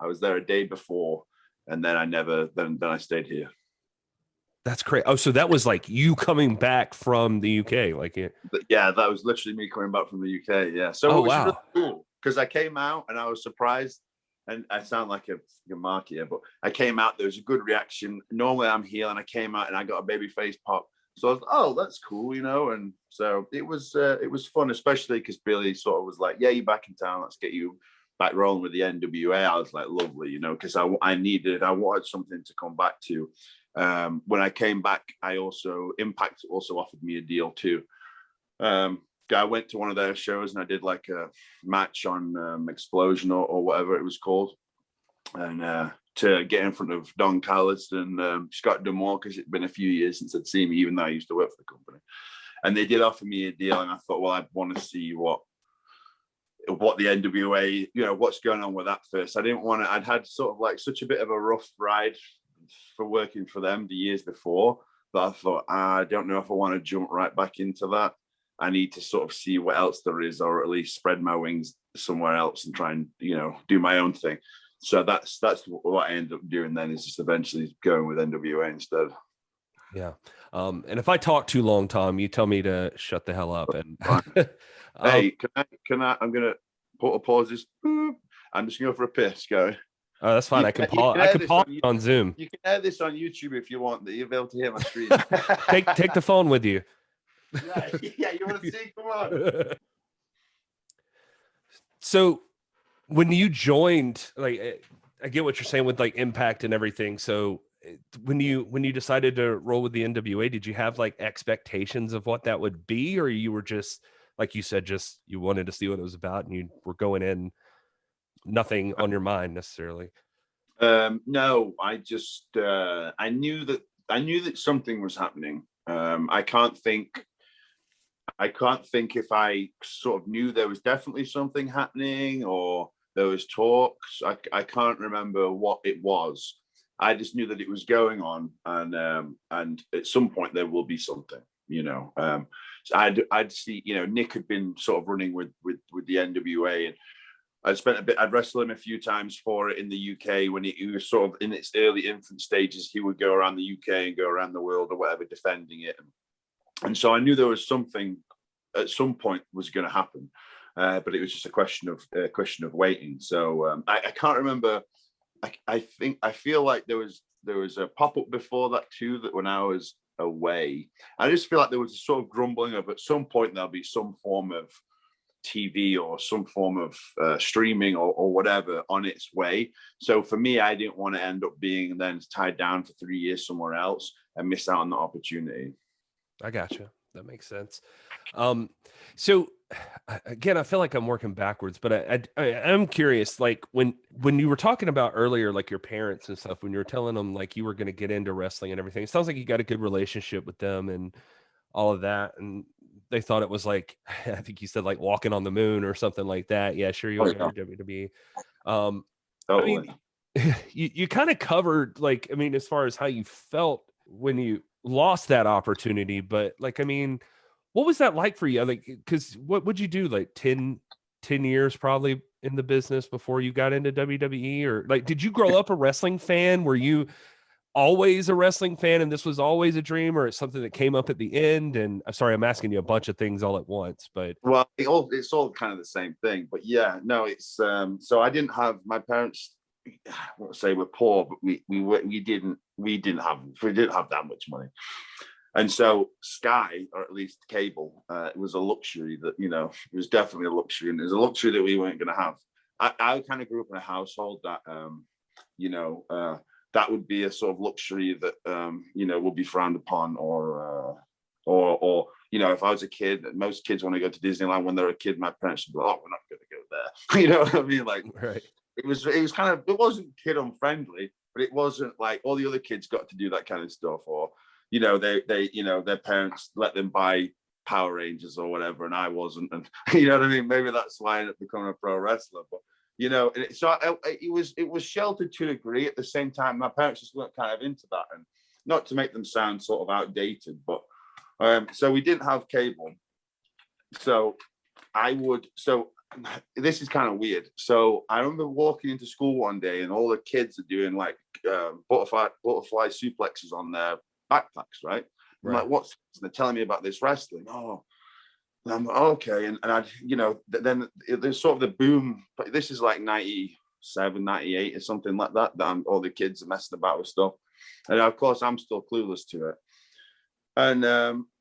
was there a day before, and then I stayed here. That's great. Oh, so that was like you coming back from the UK, like it. Yeah, that was literally me coming back from the UK. Yeah, so Oh, it was wow. really cool because I came out and I was surprised. And I sound like a mark here, but I came out. There was a good reaction. Normally I'm here, and I came out and I got a baby face pop. So I was, oh, that's cool, you know. And so it was fun, especially because Billy sort of was like, yeah, you're back in town. Let's get you back rolling with the NWA. I was like, lovely, you know, because I wanted something to come back to. When I came back, Impact also offered me a deal too. I went to one of their shows and I did like a match on Explosion or whatever it was called, and to get in front of Don Callis and Scott D'Amore, because it'd been a few years since I'd seen me, even though I used to work for the company. And they did offer me a deal, and I thought, well, I want to see what the NWA, you know, what's going on with that first. I didn't want to. I'd had sort of like such a bit of a rough ride for working for them the years before, that I thought, I don't know if I want to jump right back into that. I need to sort of see what else there is, or at least spread my wings somewhere else and try and, you know, do my own thing. So that's what I ended up doing then, is just eventually going with NWA instead. Yeah. And if I talk too long, Thom, you tell me to shut the hell up. And hey, can I? I'm gonna put a pause this. I'm just gonna go for a piss, go. Oh, that's fine. I can pause on Zoom. You can air this on YouTube if you want. That you'll be able to hear my screen. take the phone with you. Yeah, you want to see? Come on. So when you joined, like, I get what you're saying with like Impact and everything. So when you decided to roll with the NWA, did you have like expectations of what that would be, or you were just, like you said, just you wanted to see what it was about and you were going in, nothing on your mind necessarily? No, I just I knew that something was happening. I can't think if I sort of knew there was definitely something happening or there was talks. I can't remember what it was. I just knew that it was going on, and at some point there will be something, you know. So I'd see, you know, Nick had been sort of running with the NWA, and I'd wrestled him a few times for it in the UK when he was sort of in its early infant stages. He would go around the UK and go around the world or whatever, defending it. And so I knew there was something at some point was going to happen, but it was just a question of waiting. So I can't remember. I feel like there was a pop-up before that too, that when I was away, I just feel like there was a sort of grumbling of at some point there'll be some form of TV or some form of streaming or whatever on its way. So for me, I didn't want to end up being then tied down for 3 years somewhere else and miss out on the opportunity. I gotcha. That makes sense. So again, I feel like I'm working backwards, but I'm curious, like when you were talking about earlier, like your parents and stuff, when you were telling them like you were going to get into wrestling and everything, it sounds like you got a good relationship with them and all of that. And they thought it was like, I think you said like walking on the moon or something like that. Yeah, sure. You want to WWE. Totally. I mean, you kind of covered, like, I mean, as far as how you felt when you lost that opportunity, but like, I mean, what was that like for you? Like, because what would you do, like 10 years probably in the business before you got into WWE? Or like, did you grow up a wrestling fan? Were you always a wrestling fan and this was always a dream, or it's something that came up at the end? And I'm sorry, I'm asking you a bunch of things all at once, but well, it's all kind of the same thing. But yeah, no, it's so I didn't have, my parents, I won't say we're poor, but we didn't have that much money. And so Sky, or at least cable, it was a luxury that, you know, it was definitely a luxury, and it was a luxury that we weren't going to have. I kind of grew up in a household that, you know, that would be a sort of luxury that, you know, would be frowned upon, or, you know, if I was a kid, most kids want to go to Disneyland when they're a kid. My parents would be like, oh, we're not going to go there. You know what I mean? Like, right. It was kind of, it wasn't kid unfriendly, but it wasn't like all the other kids got to do that kind of stuff, or, you know, they you know, their parents let them buy Power Rangers or whatever, and I wasn't, and you know what I mean. Maybe that's why I ended up becoming a pro wrestler. But you know, it was sheltered to a degree. At the same time, my parents just weren't kind of into that, and not to make them sound sort of outdated, but So we didn't have cable. So this is kind of weird. So I remember walking into school one day and all the kids are doing like butterfly suplexes on their backpacks, right? I'm like, what's, they're telling me about this wrestling. Oh, and I'm like, okay. And I, then there's sort of the boom, but this is like 97, 98 or something like that, all the kids are messing about with stuff. And of course, I'm still clueless to it. And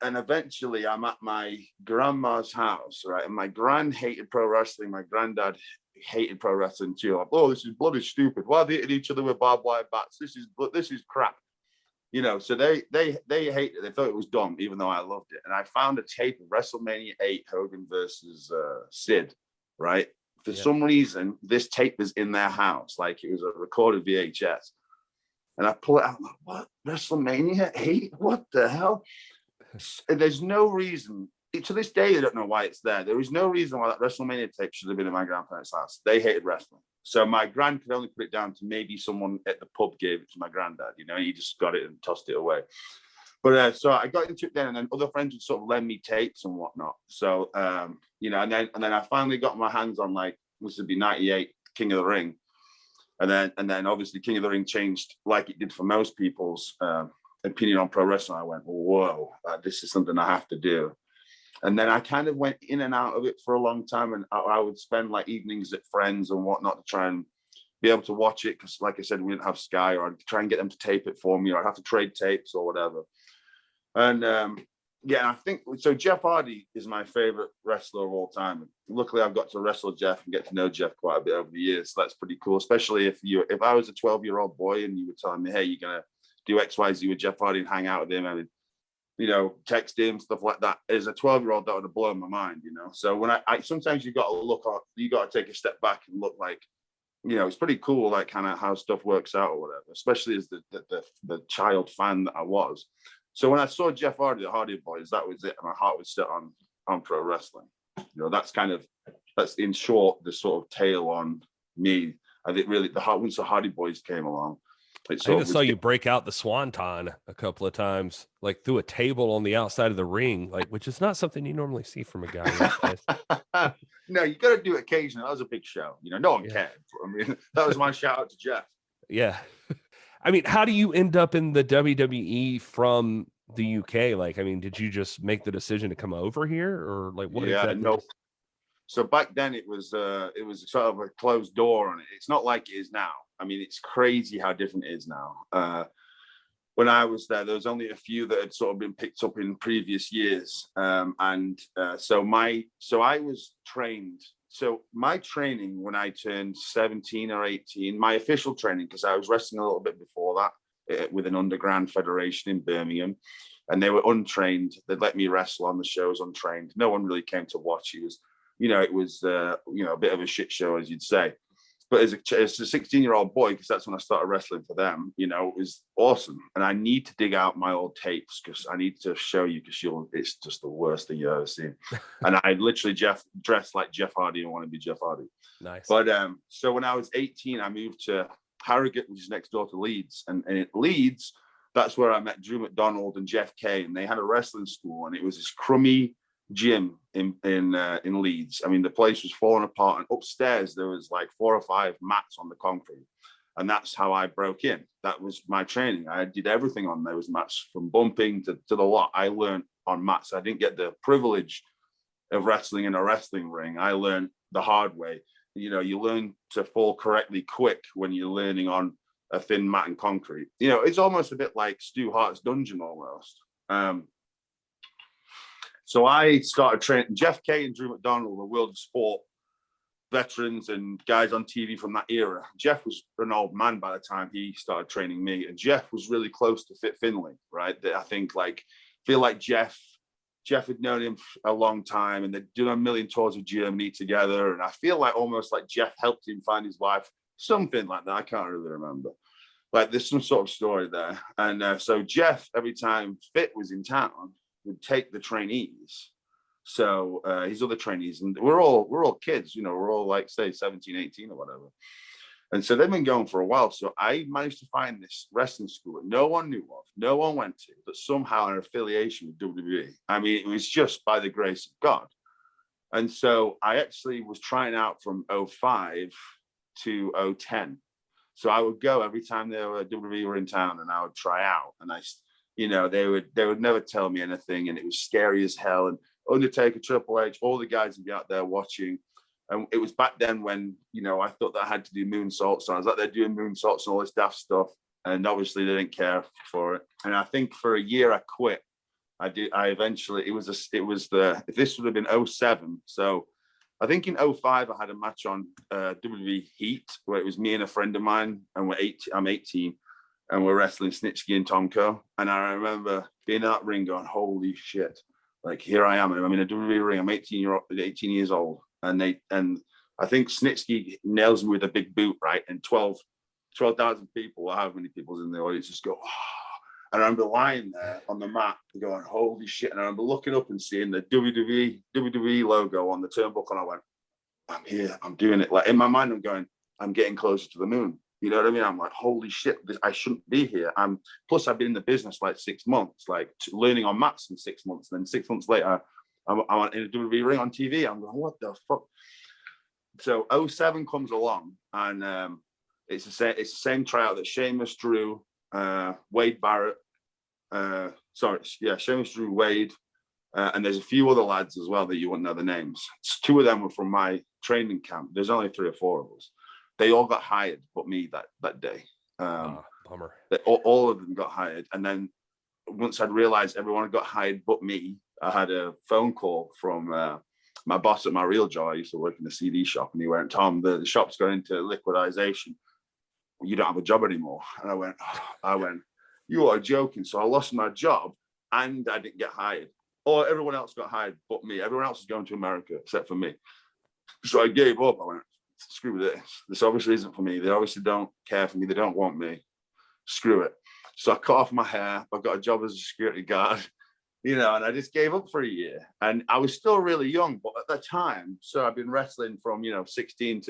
eventually I'm at my grandma's house, right? And my gran hated pro wrestling. My granddad hated pro wrestling too. Like, oh, this is bloody stupid. Why are they hitting each other with barbed wire bats? This is crap. So they hated it. They thought it was dumb, even though I loved it. And I found a tape of WrestleMania 8 Hogan versus Sid, right? For some reason, this tape was in their house, like it was a recorded VHS. And I pull it out, I'm like, what? WrestleMania 8? What the hell? There's no reason. To this day, I don't know why it's there. There is no reason why that WrestleMania tape should have been in my grandparents' house. They hated wrestling. So my gran could only put it down to maybe someone at the pub gave it to my granddad. He just got it and tossed it away. But so I got into it then, and then other friends would sort of lend me tapes and whatnot. So, and then I finally got my hands on, like, this would be 98 King of the Ring. And then obviously King of the Ring changed like it did for most people's opinion on pro wrestling. I went, whoa, this is something I have to do. And then I kind of went in and out of it for a long time. And I would spend like evenings at friends and whatnot to try and be able to watch it. Because like I said, we didn't have Sky, or I'd try and get them to tape it for me, or I'd have to trade tapes or whatever. And I think so. Jeff Hardy is my favorite wrestler of all time. And luckily, I've got to wrestle Jeff and get to know Jeff quite a bit over the years. So that's pretty cool, especially if I was a 12-year-old boy and you were telling me, hey, you're gonna do X, Y, Z with Jeff Hardy and hang out with him and text him, stuff like that. As a 12-year-old, that would have blown my mind. So when I sometimes you got to take a step back and look like, it's pretty cool, like kind of how stuff works out or whatever. Especially as the child fan that I was. So when I saw Jeff Hardy, the Hardy Boys, that was it. My heart was set on pro wrestling. That's in short the sort of tale on me. I think really once the Hardy Boys came along, I even saw you break out the swanton a couple of times, like through a table on the outside of the ring, like, which is not something you normally see from a guy. No, you got to do it occasionally. That was a big show. No one cared. I mean, that was my shout out to Jeff. Yeah. I mean, how do you end up in the WWE from the UK? Like, I mean, did you just make the decision to come over here, or like what exactly? No. So back then it was sort of a closed door on it. It's not like it is now. I mean, it's crazy how different it is now. When I was there was only a few that had sort of been picked up in previous years. So I was trained. So my training when I turned 17 or 18, my official training, because I was wrestling a little bit before that with an underground federation in Birmingham, and they were untrained. They'd let me wrestle on the shows untrained. No one really came to watch. It was a bit of a shit show, as you'd say. But as a 16-year-old boy, because that's when I started wrestling for them, it was awesome. And I need to dig out my old tapes because I need to show you, because it's just the worst thing you've ever seen. And I literally dressed like Jeff Hardy and want to be Jeff Hardy. Nice. But so when I was 18, I moved to Harrogate, which is next door to Leeds. And in Leeds, that's where I met Drew McDonald and Jeff Kay. And they had a wrestling school, and it was this crummy gym in Leeds. I mean, the place was falling apart, and upstairs there was like 4 or 5 mats on the concrete, and that's how I broke in. That was my training. I did everything on those mats, from bumping to the lot. I learned on mats. I didn't get the privilege of wrestling in a wrestling ring. I learned the hard way. You learn to fall correctly quick when you're learning on a thin mat and concrete. It's almost a bit like Stu Hart's dungeon almost. So I started training. Jeff Kay and Drew McDonald were World of Sport veterans and guys on TV from that era. Jeff was an old man by the time he started training me, and Jeff was really close to Fit Finlay, right? I think feel like Jeff had known him for a long time, and they'd done a million tours of Germany together. And I feel like almost like Jeff helped him find his wife, something like that. I can't really remember. Like there's some sort of story there. And so Jeff, every time Fit was in town, would take the trainees. So his other trainees, and we're all kids, we're all like, say 17, 18 or whatever. And so they've been going for a while. So I managed to find this wrestling school that no one knew of, no one went to, but somehow an affiliation with WWE. I mean, it was just by the grace of God. And so I actually was trying out from 05 to 010. So I would go every time WWE were in town, and I would try out. And they would never tell me anything, and it was scary as hell. And Undertaker, Triple H, all the guys would be out there watching. And it was back then when, I thought that I had to do moonsaults. So I was out there doing moonsaults and all this daft stuff. And obviously they didn't care for it. And I think for a year I quit. If this would have been 07. So I think in 05, I had a match on WWE Heat, where it was me and a friend of mine, and I'm 18, and we're wrestling Snitsky and Tomko. And I remember being in that ring going, holy shit. Like, here I am. I'm in a WWE ring. I'm 18 years old. And I think Snitsky nails me with a big boot, right? And 12,000 people, however many people's in the audience, just go, oh. And I remember lying there on the mat going, holy shit. And I remember looking up and seeing the WWE logo on the turnbuckle. And I went, I'm here, I'm doing it. Like, in my mind, I'm going, I'm getting closer to the moon. You know what I mean? I'm like, holy shit, I shouldn't be here. Plus I've been in the business like 6 months, like learning on mats in 6 months. And then 6 months later, I'm in a WWE ring on TV. I'm going, what the fuck? So 07 comes along, and it's the same tryout that Sheamus, Drew, Wade Barrett, Sheamus, Drew, Wade, and there's a few other lads as well that you wouldn't know the names. 2 of them were from my training camp. There's only 3 or 4 of us. They all got hired, but me that day. Bummer. All of them got hired, and then once I'd realized everyone had got hired but me, I had a phone call from my boss at my real job. I used to work in the CD shop, and he went, Thom, the shop's going into liquidization. You don't have a job anymore. And I went, you are joking. So I lost my job, and I didn't get hired. Or everyone else got hired but me. Everyone else is going to America except for me. So I gave up. I went, screw this. This obviously isn't for me. They obviously don't care for me. They don't want me. Screw it. So I cut off my hair. I got a job as a security guard, and I just gave up for a year. And I was still really young, but at that time, so I've been wrestling from, 16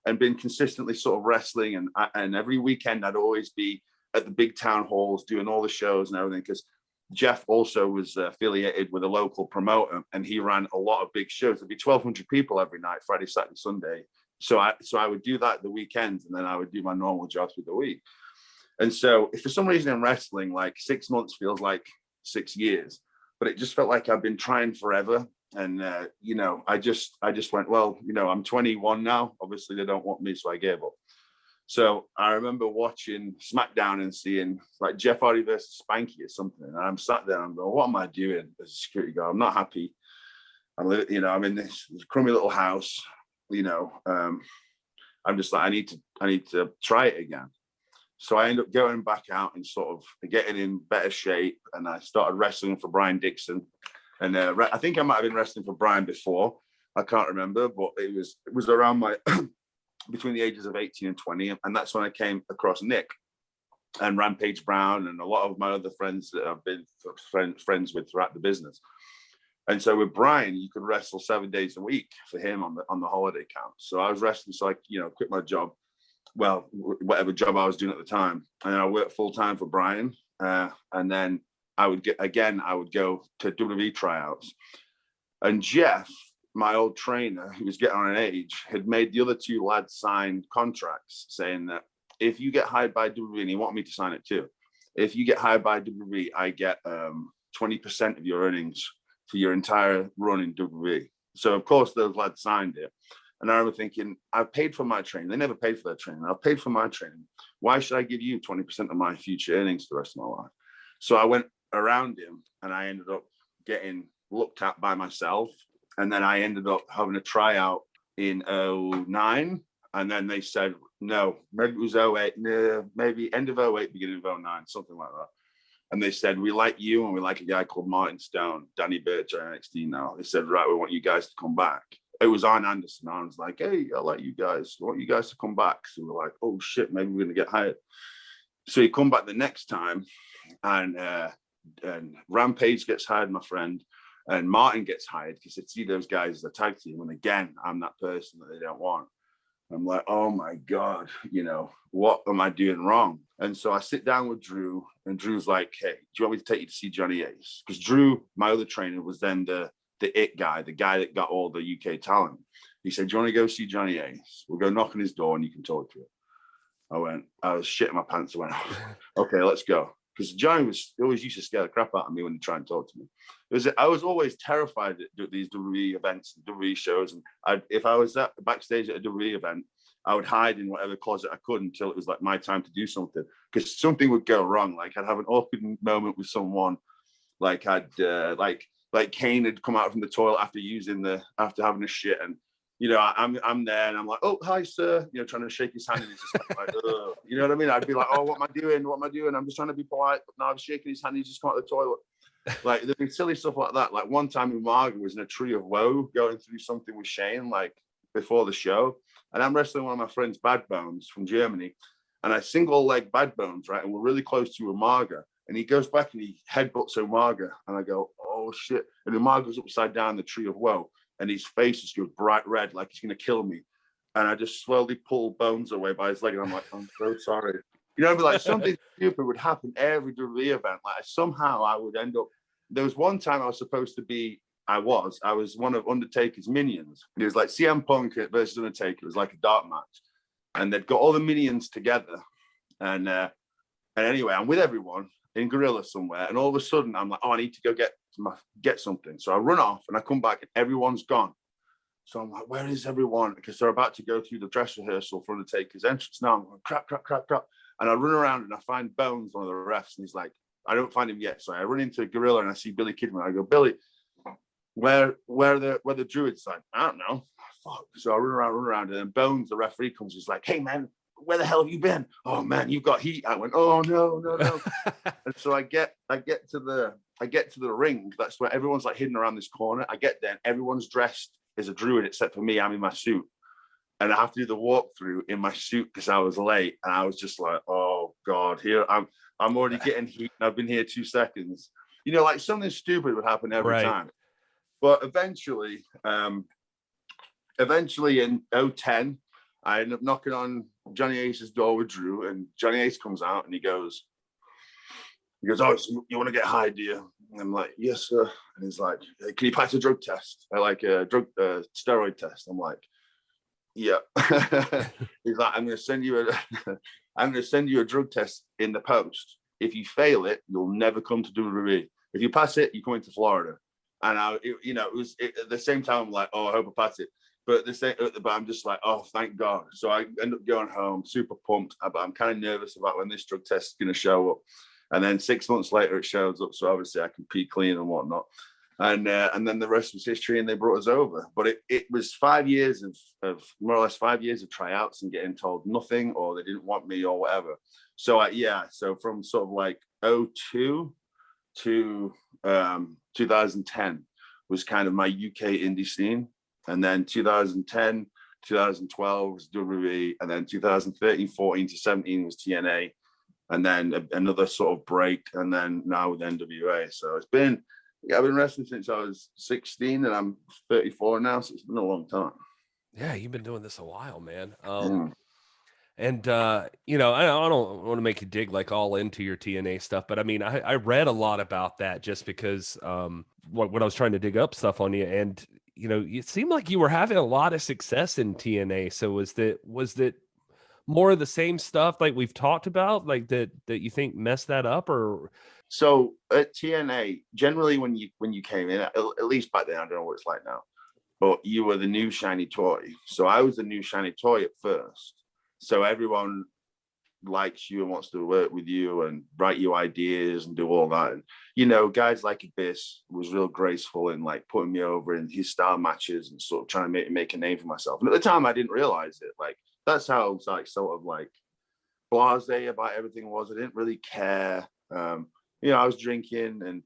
and been consistently sort of wrestling. And every weekend I'd always be at the big town halls doing all the shows and everything, because Jeff also was affiliated with a local promoter, and he ran a lot of big shows. There'd be 1,200 people every night, Friday, Saturday, Sunday. So I would do that the weekends, and then I would do my normal job through the week. And so if for some reason in wrestling, like 6 months feels like 6 years, but it just felt like I've been trying forever. And, I just went, well, I'm 21 now. Obviously they don't want me, so I gave up. So I remember watching SmackDown and seeing like Jeff Hardy versus Spanky or something. And I'm sat there and I'm going, what am I doing as a security guard? I'm not happy. I'm in this crummy little house, I'm just like, I need to try it again. So I ended up going back out and sort of getting in better shape. And I started wrestling for Brian Dixon. And I think I might have been wrestling for Brian before. I can't remember, but it was around my between the ages of 18 and 20. And that's when I came across Nick and Rampage Brown and a lot of my other friends that I've been friends with throughout the business. And so with Brian, you could wrestle 7 days a week for him on the holiday count. So I was wrestling, so I quit my job, well, whatever job I was doing at the time, and I worked full time for Brian. And then I would go to WWE tryouts. And Jeff, my old trainer, who was getting on an age, had made the other 2 lads sign contracts saying that if you get hired by WWE, and he wanted me to sign it too, if you get hired by WWE, I get 20% of your earnings for your entire run in WWE. So of course those lads signed it. And I remember thinking, I've paid for my training. They never paid for their training. I've paid for my training. Why should I give you 20% of my future earnings for the rest of my life? So I went around him and I ended up getting looked at by myself. And then I ended up having a tryout in 09. And then they said, no, maybe it was 08, maybe end of 08, beginning of 09, something like that. And they said, we like you and we like a guy called Martin Stone, Danny Birch at NXT now. They said, right, we want you guys to come back. It was Arn Anderson. I was like, hey, I like you guys. I want you guys to come back. So we're like, oh shit, maybe we're going to get hired. So he come back the next time and Rampage gets hired, my friend, and Martin gets hired because they see those guys as a tag team. And again, I'm that person that they don't want. I'm like, oh my God, what am I doing wrong? And so I sit down with Drew, and Drew's like, hey, do you want me to take you to see Johnny Ace? Because Drew, my other trainer, was then the it guy, the guy that got all the UK talent. He said, do you want to go see Johnny Ace? We'll go knock on his door and you can talk to him. I was shitting my pants. I went, okay, let's go. Because Johnny always used to scare the crap out of me when he tried to talk to me. I was always terrified at these WWE events and WWE shows. And if I was backstage at a WWE event, I would hide in whatever closet I could until it was like my time to do something. Because something would go wrong. Like I'd have an awkward moment with someone. Like like Kane had come out from the toilet after having a shit, and I'm there and I'm like, oh, hi, sir, trying to shake his hand, and he's just like, ugh. You know what I mean? I'd be like, oh, what am I doing? What am I doing? I'm just trying to be polite. But now I'm shaking his hand, he's just come out of the toilet. Like, there'd be silly stuff like that. Like one time Umaga was in a tree of woe going through something with Shane, like before the show. And I'm wrestling one of my friends, Bad Bones, from Germany. And I single leg Bad Bones, right? And we're really close to Umaga. And he goes back and he headbutts Umaga. And I go, oh, shit. And Umaga's upside down in the tree of woe. And his face just goes bright red, like he's going to kill me. And I just slowly pull Bones away by his leg. And I'm like, I'm so sorry. I'd be like, something stupid would happen every WWE event. Like somehow I would end up. There was one time I was supposed to be, I was one of Undertaker's minions. It was like CM Punk versus Undertaker. It was like a dark match. And they'd got all the minions together. And anyway, I'm with everyone in Gorilla somewhere. And all of a sudden I'm like, oh, I need to go get something. So I run off and I come back and everyone's gone. So I'm like, where is everyone? Because they're about to go through the dress rehearsal for Undertaker's entrance. Now I'm going, crap. And I run around and I find Bones, one of the refs, and he's like, I don't find him yet. So I run into Gorilla and I see Billy Kidman. I go, Billy, where the Druids? Like, I don't know. Fuck. So I run around, and then Bones, the referee, comes. He's like, hey man, where the hell have you been? Oh man, you've got heat. I went, oh no. And so I get to the ring. That's where everyone's like hidden around this corner. I get there and everyone's dressed as a Druid except for me. I'm in my suit. And I have to do the walkthrough in my suit because I was late. And I was just like, oh God, here I'm already getting heat and I've been here 2 seconds. Like something stupid would happen every time. But eventually in 2010, I end up knocking on Johnny Ace's door with Drew, and Johnny Ace comes out and he goes, oh, so you want to get high, do you? And I'm like, yes, sir. And he's like, hey, can you pass a drug test? Like a steroid test. I'm like, yeah. He's like, I'm going to send you a drug test in the post. If you fail it, you'll never come to WWE. If you pass it, you come into Florida. And at the same time, I'm like, oh, I hope I pass it. But I'm just like, oh, thank God. So I end up going home, super pumped, but I'm kind of nervous about when this drug test is going to show up. And then 6 months later, it shows up. So obviously I can pee clean and whatnot. And then the rest was history, and they brought us over. But it was 5 years of more or less 5 years of tryouts and getting told nothing, or they didn't want me or whatever. So so from sort of like 2002 to 2010 was kind of my UK indie scene. And then 2010, 2012 was WWE, and then 2013, 14 to 17 was TNA, and then another sort of break, and then now with NWA. So I've been wrestling since I was 16, and I'm 34 now, so it's been a long time. Yeah, you've been doing this a while, man. And I don't want to make you dig like all into your TNA stuff, but I mean, I read a lot about that just because when I was trying to dig up stuff on you, and it seemed like you were having a lot of success in TNA. So was that more of the same stuff like we've talked about, like that you think messed that up? Or so at TNA, generally when you came in, at least back then, I don't know what it's like now, but you were the new shiny toy. So I was the new shiny toy at first. So everyone likes you and wants to work with you and write you ideas and do all that. And, guys like Abyss was real graceful in like putting me over in his style matches and sort of trying to make a name for myself. And at the time I didn't realize it. Like, that's how I was like sort of like blasé about everything was. I didn't really care. I was drinking and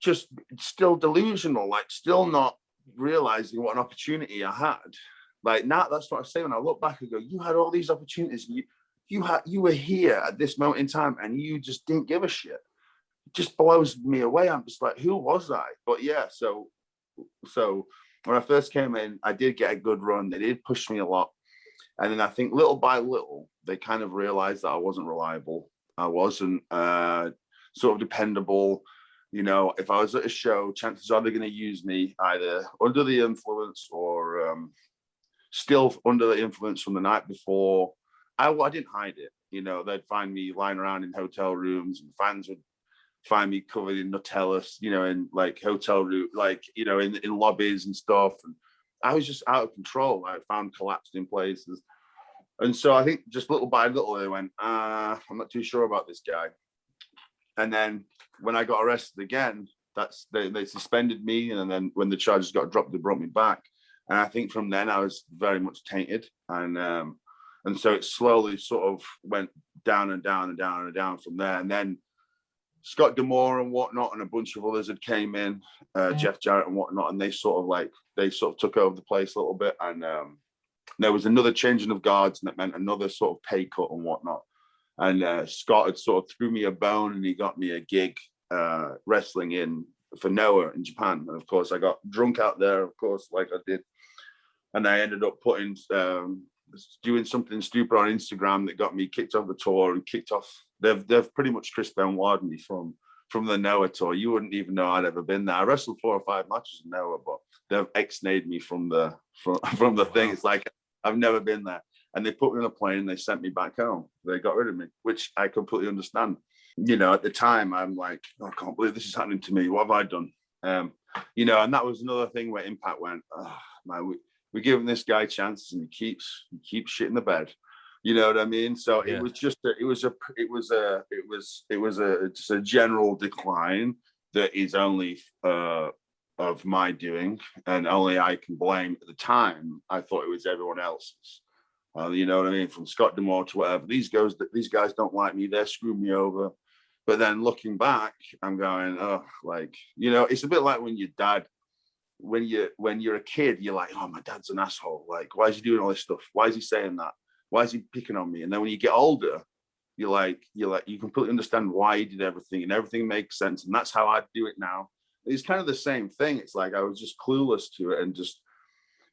just still delusional, like still not realizing what an opportunity I had. Like now, that's what I say when I look back and go, you had all these opportunities. You were here at this moment in time, and you just didn't give a shit. It just blows me away. I'm just like, who was I? But yeah, so when I first came in, I did get a good run. They did push me a lot, And then I think little by little, they kind of realized that I wasn't reliable. I wasn't sort of dependable. You know, if I was at a show, chances are they're going to use me either under the influence or still under the influence from the night before. I didn't hide it. You know, they'd find me lying around in hotel rooms, and fans would find me covered in Nutella, you know, in like hotel room, like, you know, in lobbies and stuff. And I was just out of control. I found collapsed in places. And so I think just little by little, they went, I'm not too sure about this guy. And then when I got arrested again, they suspended me. And then when the charges got dropped, they brought me back. And I think from then I was very much tainted. And so it slowly sort of went down and down and down and down from there. And then Scott D'Amore and whatnot, and a bunch of others had came in, Jeff Jarrett and whatnot, and they sort of took over the place a little bit. And there was another changing of guards, and that meant another sort of pay cut and whatnot. And Scott had sort of threw me a bone, and he got me a gig wrestling for Noah in Japan. And of course, I got drunk out there, of course, like I did. And I ended up doing something stupid on Instagram that got me kicked off the tour and kicked off. They've pretty much Chris Benoit me from the Noah tour. You wouldn't even know I'd ever been there. I wrestled 4 or 5 matches in Noah, but they've ex-nayed me from the thing. It's like I've never been there. And they put me on a plane and they sent me back home. They got rid of me, which I completely understand. You know, at the time, I'm like, oh, I can't believe this is happening to me. What have I done? You know, and that was another thing where Impact went, oh, man, we're giving this guy chances and he keeps shitting the bed. You know what I mean? So yeah. It was just a general decline that is only of my doing, and only I can blame. At the time, I thought it was everyone else's. You know what I mean? From Scott D'Amore to whatever. These guys don't like me. They're screwing me over. But then looking back, I'm going, oh, like, you know, it's a bit like when your dad. When you're a kid, you're like, oh, my dad's an asshole. Like, why is he doing all this stuff? Why is he saying that? Why is he picking on me? And then when you get older, you're like, you completely understand why he did everything, and everything makes sense. And that's how I do it now. It's kind of the same thing. It's like I was just clueless to it and just,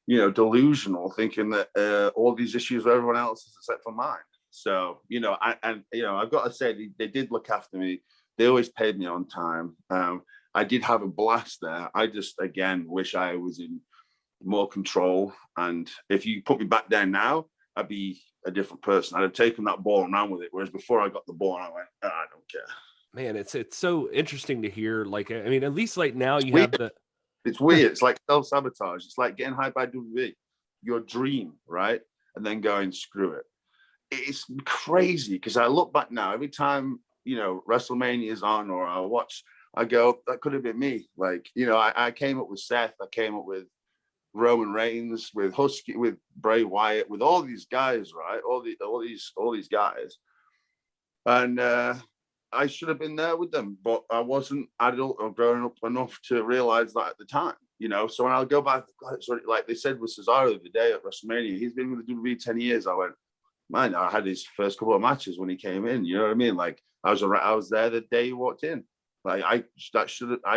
you know, delusional, thinking that all these issues were everyone else's except for mine. So, you know, I've got to say they did look after me. They always paid me on time. I did have a blast there. I just, again, wish I was in more control. And if you put me back there now, I'd be a different person. I'd have taken that ball and ran with it. Whereas before I got the ball, I went, I don't care. Man, it's so interesting to hear. Like, I mean, at least like now you have the. It's weird. It's like self-sabotage. It's like getting hired by WWE, your dream, right? And then going, screw it. It's crazy because I look back now, every time, you know, WrestleMania is on or I watch, I go, that could have been me. Like, you know, I came up with Seth, I came up with Roman Reigns, with Husky, with Bray Wyatt, with all these guys, right? All these guys. And I should have been there with them, but I wasn't adult or grown up enough to realize that at the time, you know. So when I go back, like they said with Cesaro the other day at WrestleMania, he's been with the WWE 10 years. I went, man, I had his first couple of matches when he came in. You know what I mean? Like I was there the day he walked in. Like I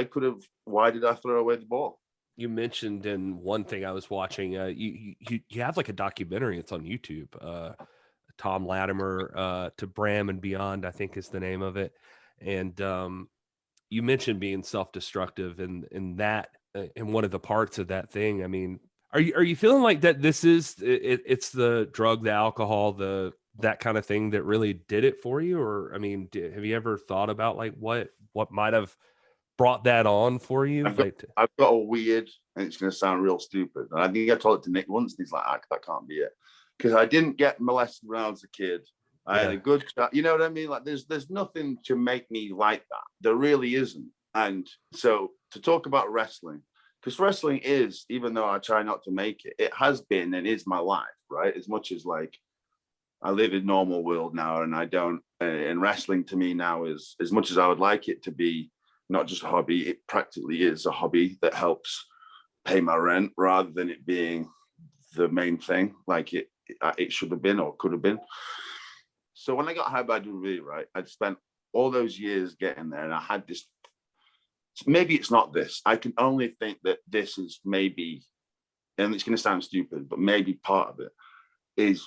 could have. Why did I throw away the ball? You mentioned in one thing I was watching, you have like a documentary. It's on YouTube. Thom Latimer to Bram and Beyond, I think is the name of it. And you mentioned being self-destructive in that in one of the parts of that thing. I mean, are you feeling like that? This is it's the drug, the alcohol, that kind of thing that really did it for you? Or I mean, have you ever thought about like what might have brought that on for you? I've got a weird, and it's going to sound real stupid. And I think I told it to Nick once, and he's like, that can't be it. Because I didn't get molested when I was a kid. I had a good start. You know what I mean? Like there's nothing to make me like that. There really isn't. And so to talk about wrestling, because wrestling is, even though I try not to make it, it has been and is my life, right? As much as like I live in normal world now, and I don't, and wrestling to me now is, as much as I would like it to be not just a hobby, it practically is a hobby that helps pay my rent rather than it being the main thing like it should have been or could have been. So when I got hired by WWE, right, I'd spent all those years getting there, and I had this, maybe it's not this, I can only think that this is maybe, and it's going to sound stupid, but maybe part of it is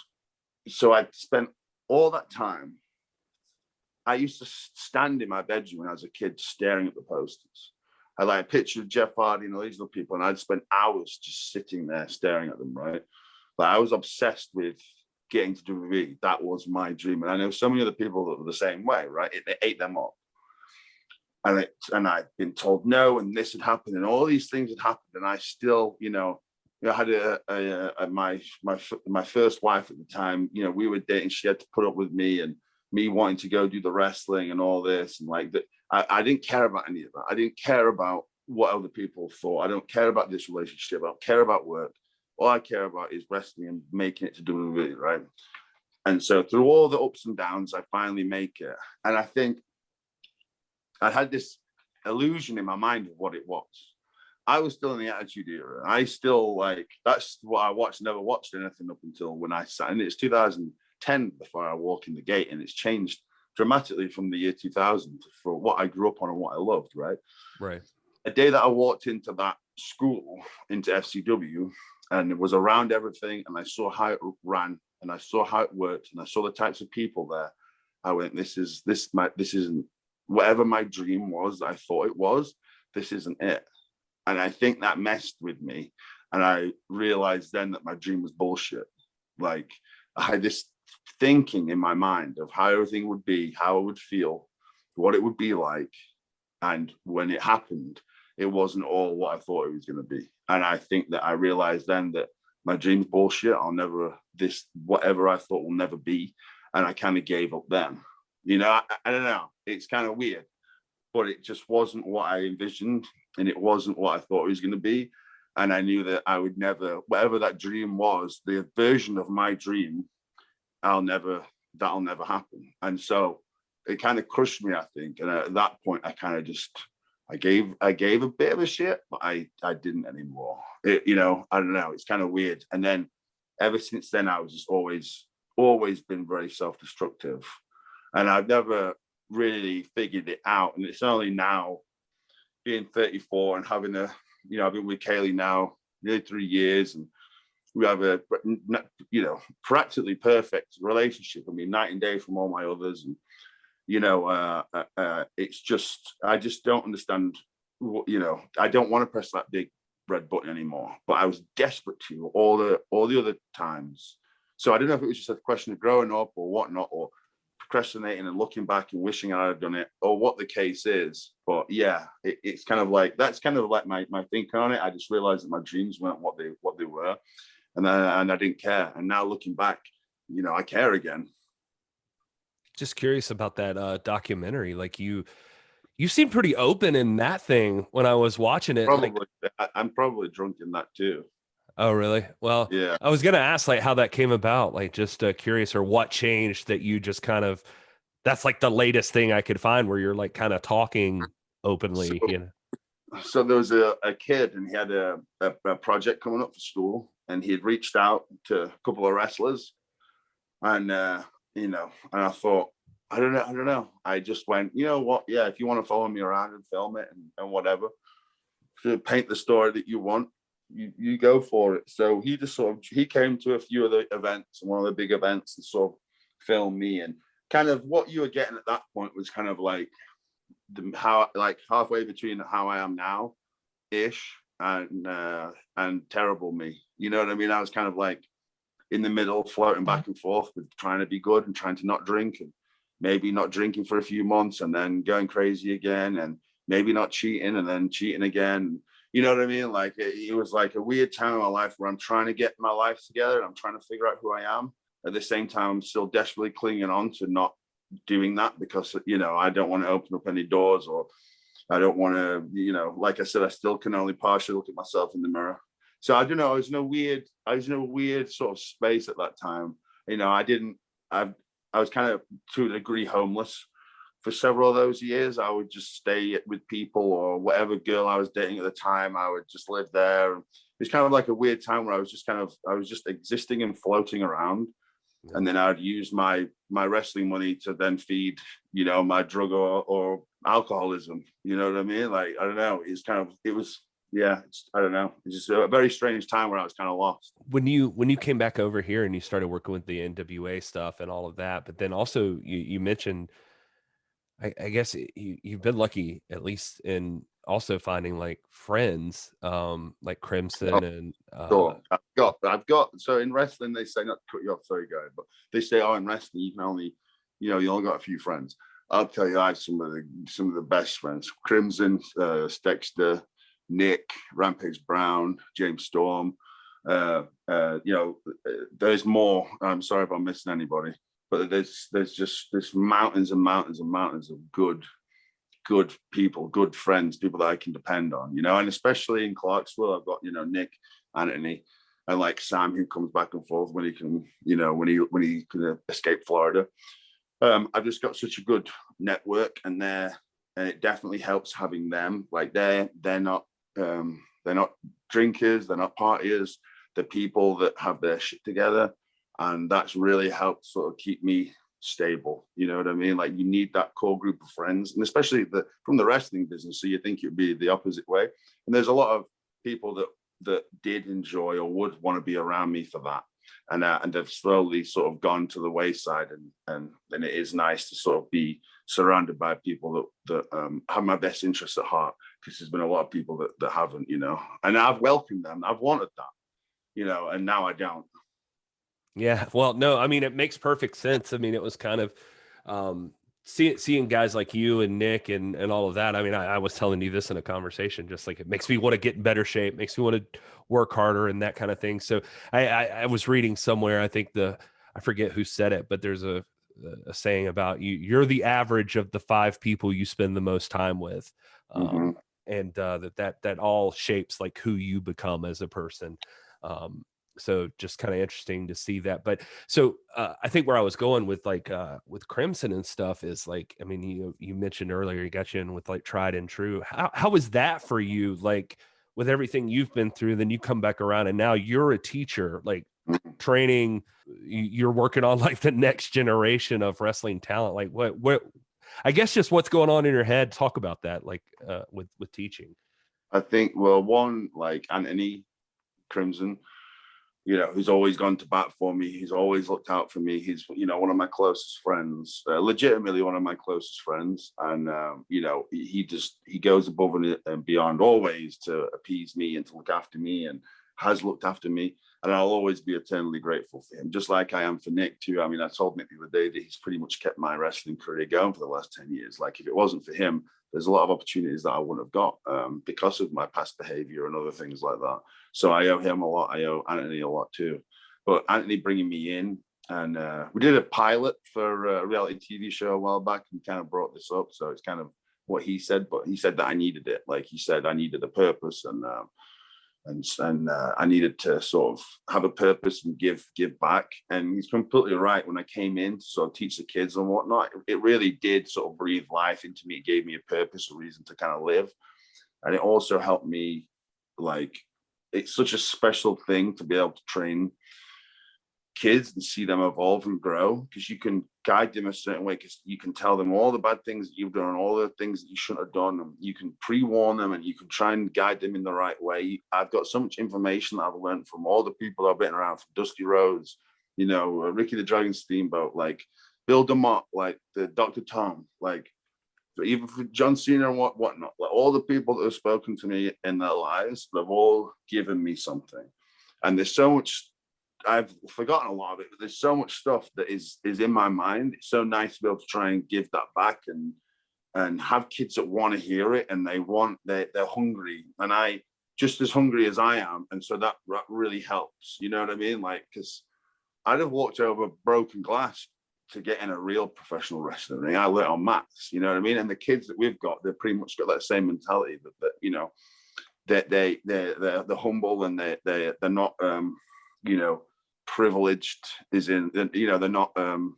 so I spent all that time. I used to stand in my bedroom when I was a kid staring at the posters. I like a picture of Jeff Hardy and all these little people, and I'd spend hours just sitting there staring at them, right? But I was obsessed with getting to WWE. That was my dream. And I know so many other people that were the same way, right? It ate them up. And I'd been told no, and this had happened, and all these things had happened, and I still, I had my first wife at the time. We were dating. She had to put up with me and me wanting to go do the wrestling and all this, and like that. I didn't care about any of that. I didn't care about what other people thought. I don't care about this relationship. I don't care about work. All I care about is wrestling and making it to WWE, right? And so through all the ups and downs, I finally make it. And I think I had this illusion in my mind of what it was. I was still in the Attitude Era. I still that's what I watched. Never watched anything up until when I sat. And it's 2010 before I walk in the gate, and it's changed dramatically from the year 2000 for what I grew up on and what I loved, right? Right. A day that I walked into that school, into FCW, and it was around everything, and I saw how it ran, and I saw how it worked, and I saw the types of people there. I went, this isn't whatever my dream was. I thought it was. This isn't it. And I think that messed with me. And I realized then that my dream was bullshit. Like, I had this thinking in my mind of how everything would be, how I would feel, what it would be like. And when it happened, it wasn't all what I thought it was going to be. And I think that I realized then that my dream's bullshit. Whatever I thought will never be. And I kind of gave up then. I don't know. It's kind of weird, but it just wasn't what I envisioned, and it wasn't what I thought it was going to be. And I knew that I would never, whatever that dream was, the version of my dream, that'll never happen. And so it kind of crushed me, I think. And at that point, I kind of just, I gave a bit of a shit, but I didn't anymore. I don't know. It's kind of weird. And then ever since then, I was just always been very self-destructive. And I've never really figured it out. And it's only now, being 34 and having I've been with Kaylee now nearly 3 years, and we have a, practically perfect relationship. I mean, night and day from all my others. And, it's just, I just don't understand, I don't want to press that big red button anymore, but I was desperate to all the other times. So I don't know if it was just a question of growing up or whatnot, or procrastinating and looking back and wishing I had done it, or what the case is. But yeah, it's kind of like, that's kind of like my thinking on it. I just realized that my dreams weren't what they were, and I didn't care. And now looking back, I care again. Just curious about that documentary. Like you seem pretty open in that thing when I was watching it. Probably, I'm probably drunk in that too. Oh, really? Well, yeah. I was going to ask how that came about, just curious, or what changed that you just kind of, that's the latest thing I could find where you're kind of talking openly. So there was a kid, and he had a project coming up for school, and he had reached out to a couple of wrestlers, and, and I thought, I don't know. I just went, you know what? Yeah, if you want to follow me around and film it and whatever, to paint the story that you want, you go for it. So he just he came to a few of the events, one of the big events, and sort of filmed me. And kind of what you were getting at that point was kind of halfway between how I am now ish and terrible me. You know what I mean? I was kind of in the middle, floating back and forth with trying to be good and trying to not drink, and maybe not drinking for a few months and then going crazy again, and maybe not cheating and then cheating again. You know what I mean? It was a weird time in my life where I'm trying to get my life together, and I'm trying to figure out who I am. At the same time, I'm still desperately clinging on to not doing that, because, I don't want to open up any doors, or I don't want to, like I said, I still can only partially look at myself in the mirror. So I don't know. I was in a weird sort of space at that time. I was kind of, to a degree, homeless. For several of those years, I would just stay with people, or whatever girl I was dating at the time, I would just live there. It was kind of a weird time where I was just existing and floating around. Yeah. And then I'd use my wrestling money to then feed, my drug or alcoholism. You know what I mean? I don't know. It was I don't know. It's just a very strange time where I was kind of lost. When you came back over here and you started working with the NWA stuff and all of that, but then also you mentioned, I guess you've been lucky at least in also finding like friends, like Crimson and So I've got. So in wrestling, they say, not to cut you off, sorry, guy, but they say, oh, in wrestling, you can only, you only got a few friends. I'll tell you, I have some of the best friends. Crimson, Dexter, Nick, Rampage Brown, James Storm. There's more. I'm sorry if I'm missing anybody, but there's mountains and mountains and mountains of good people, good friends, people that I can depend on, and especially in Clarksville, I've got, Nick, Anthony, and like Sam, who comes back and forth when he can, when he can escape Florida. I've just got such a good network, and it definitely helps having them. Like they're not drinkers, they're not partiers, they're people that have their shit together, and that's really helped sort of keep me stable. You know what I mean? Like you need that core group of friends, and especially from the wrestling business. So you think it would be the opposite way, and there's a lot of people that did enjoy or would want to be around me for that. And they've slowly sort of gone to the wayside, and then it is nice to sort of be surrounded by people that have my best interests at heart, because there's been a lot of people that haven't, and I've welcomed them. I've wanted that, and now I don't. Yeah, well, no, I mean, it makes perfect sense. I mean, it was kind of seeing guys like you and Nick and all of that. I mean, I was telling you this in a conversation, just like it makes me want to get in better shape, makes me want to work harder and that kind of thing. So I was reading somewhere, I think I forget who said it, but there's a saying about you're the average of the 5 people you spend the most time with. And that all shapes like who you become as a person. So just kind of interesting to see that. But so I think where I was going with with Crimson and stuff is like, I mean, you mentioned earlier, you got you in with like Tried and True. How was that for you? Like with everything you've been through, then you come back around and now you're a teacher, like training, you're working on like the next generation of wrestling talent. Like what, I guess just what's going on in your head. Talk about that, like with teaching. I think, well, one, like Anthony Crimson, who's always gone to bat for me. He's always looked out for me. He's, one of my closest friends, legitimately one of my closest friends. And, he goes above and beyond always to appease me and to look after me, and has looked after me. And I'll always be eternally grateful for him, just like I am for Nick too. I mean, I told Nick the other day that he's pretty much kept my wrestling career going for the last 10 years. Like if it wasn't for him, there's a lot of opportunities that I wouldn't have got because of my past behavior and other things like that. So I owe him a lot. I owe Anthony a lot too. But Anthony bringing me in, and we did a pilot for a reality TV show a while back, and kind of brought this up. So it's kind of what he said, but he said that I needed it. Like he said, I needed a purpose, and I needed to sort of have a purpose and give back. And he's completely right. When I came in to sort of teach the kids and whatnot, it really did sort of breathe life into me. It gave me a purpose, a reason to kind of live. And it also helped me, like, it's such a special thing to be able to train kids and see them evolve and grow, because you can guide them a certain way, because you can tell them all the bad things that you've done and all the things that you shouldn't have done, and you can pre-warn them, and you can try and guide them in the right way. I've got so much information that I've learned from all the people I've been around, from Dusty Rhodes, Ricky the Dragon Steamboat, like Bill DeMott, like the Dr. Thom, like even for John Cena and whatnot, like all the people that have spoken to me in their lives, they've all given me something. And there's so much, I've forgotten a lot of it, but there's so much stuff that is in my mind. It's so nice to be able to try and give that back, and have kids that want to hear it, and they're hungry, and I just as hungry as I am. And so that really helps, you know what I mean? Like, because I'd have walked over broken glass to get in a real professional wrestling ring. I learned on mats, you know what I mean? And the kids that we've got, they've pretty much got that same mentality, that they're humble, and they're not privileged, is in, they're not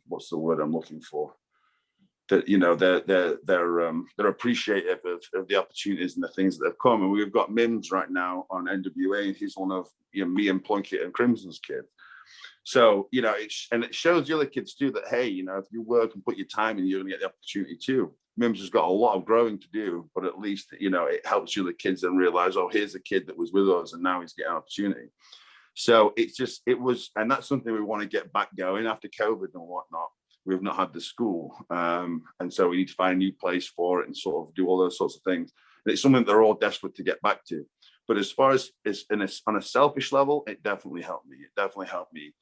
what's the word I'm looking for, that they're appreciative of the opportunities and the things that have come. And we've got Mims right now on NWA, and he's one of me and Plunkett and Crimson's kids. So it shows the other kids too that, hey, if you work and put your time in, you're gonna get the opportunity too. Mims has got a lot of growing to do, but at least, you know, it helps you, the kids, then realize, oh, here's a kid that was with us and now he's getting an opportunity. So and that's something we want to get back going after COVID and whatnot. We've not had the school. And so we need to find a new place for it and sort of do all those sorts of things. And it's something they're all desperate to get back to. But as far as on a selfish level, it definitely helped me. It definitely helped me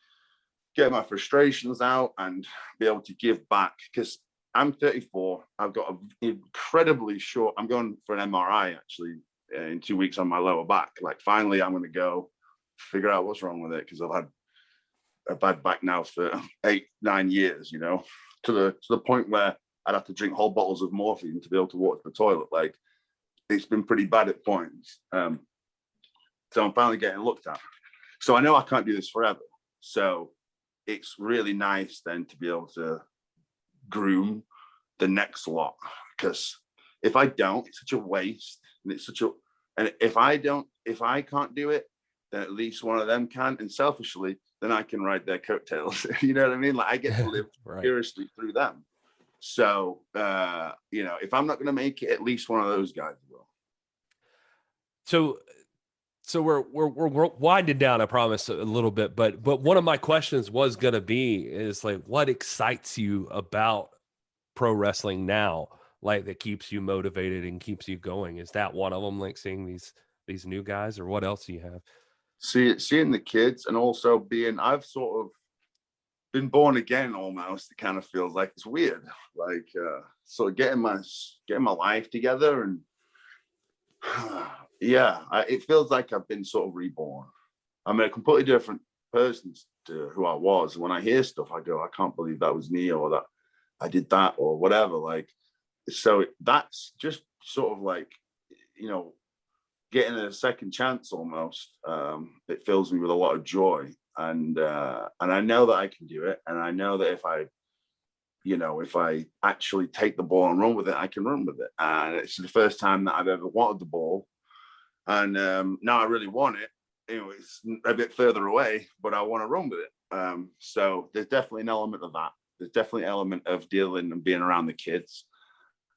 get my frustrations out and be able to give back. Because I'm 34. I've got an incredibly short, I'm going for an MRI actually in 2 weeks on my lower back. Like finally, I'm going to go figure out what's wrong with it, because I've had a bad back now for 8-9 years, you know, to the point where I'd have to drink whole bottles of morphine to be able to walk to the toilet. Like it's been pretty bad at points. So I'm finally getting looked at. So I know I can't do this forever. So it's really nice then to be able to groom the next lot, because if I don't, it's such a waste, and if I can't do it, then at least one of them can, and selfishly, then I can ride their coattails. You know what I mean? Like I get to live seriously through them. So you know, if I'm not going to make it, at least one of those guys will. So we're winding down, I promise, a little bit, but one of my questions was going to be is like, what excites you about pro wrestling now, like that keeps you motivated and keeps you going? Is that one of them, like seeing these new guys, or what else do you have? Seeing the kids, and also I've sort of been born again almost. It kind of feels like it's weird, like sort of getting my life together, and yeah, it feels like I've been sort of reborn. I'm a completely different person to who I was. When I hear stuff, I go, I can't believe that was me, or that I did that, or whatever. Like, so that's just sort of like, you know, getting a second chance almost. It fills me with a lot of joy, and I know that I can do it, and I know that if I actually take the ball and run with it, I can run with it. And it's the first time that I've ever wanted the ball, and now I really want it. You know, it's a bit further away, but I want to run with it. So there's definitely an element of that. There's definitely an element of dealing and being around the kids.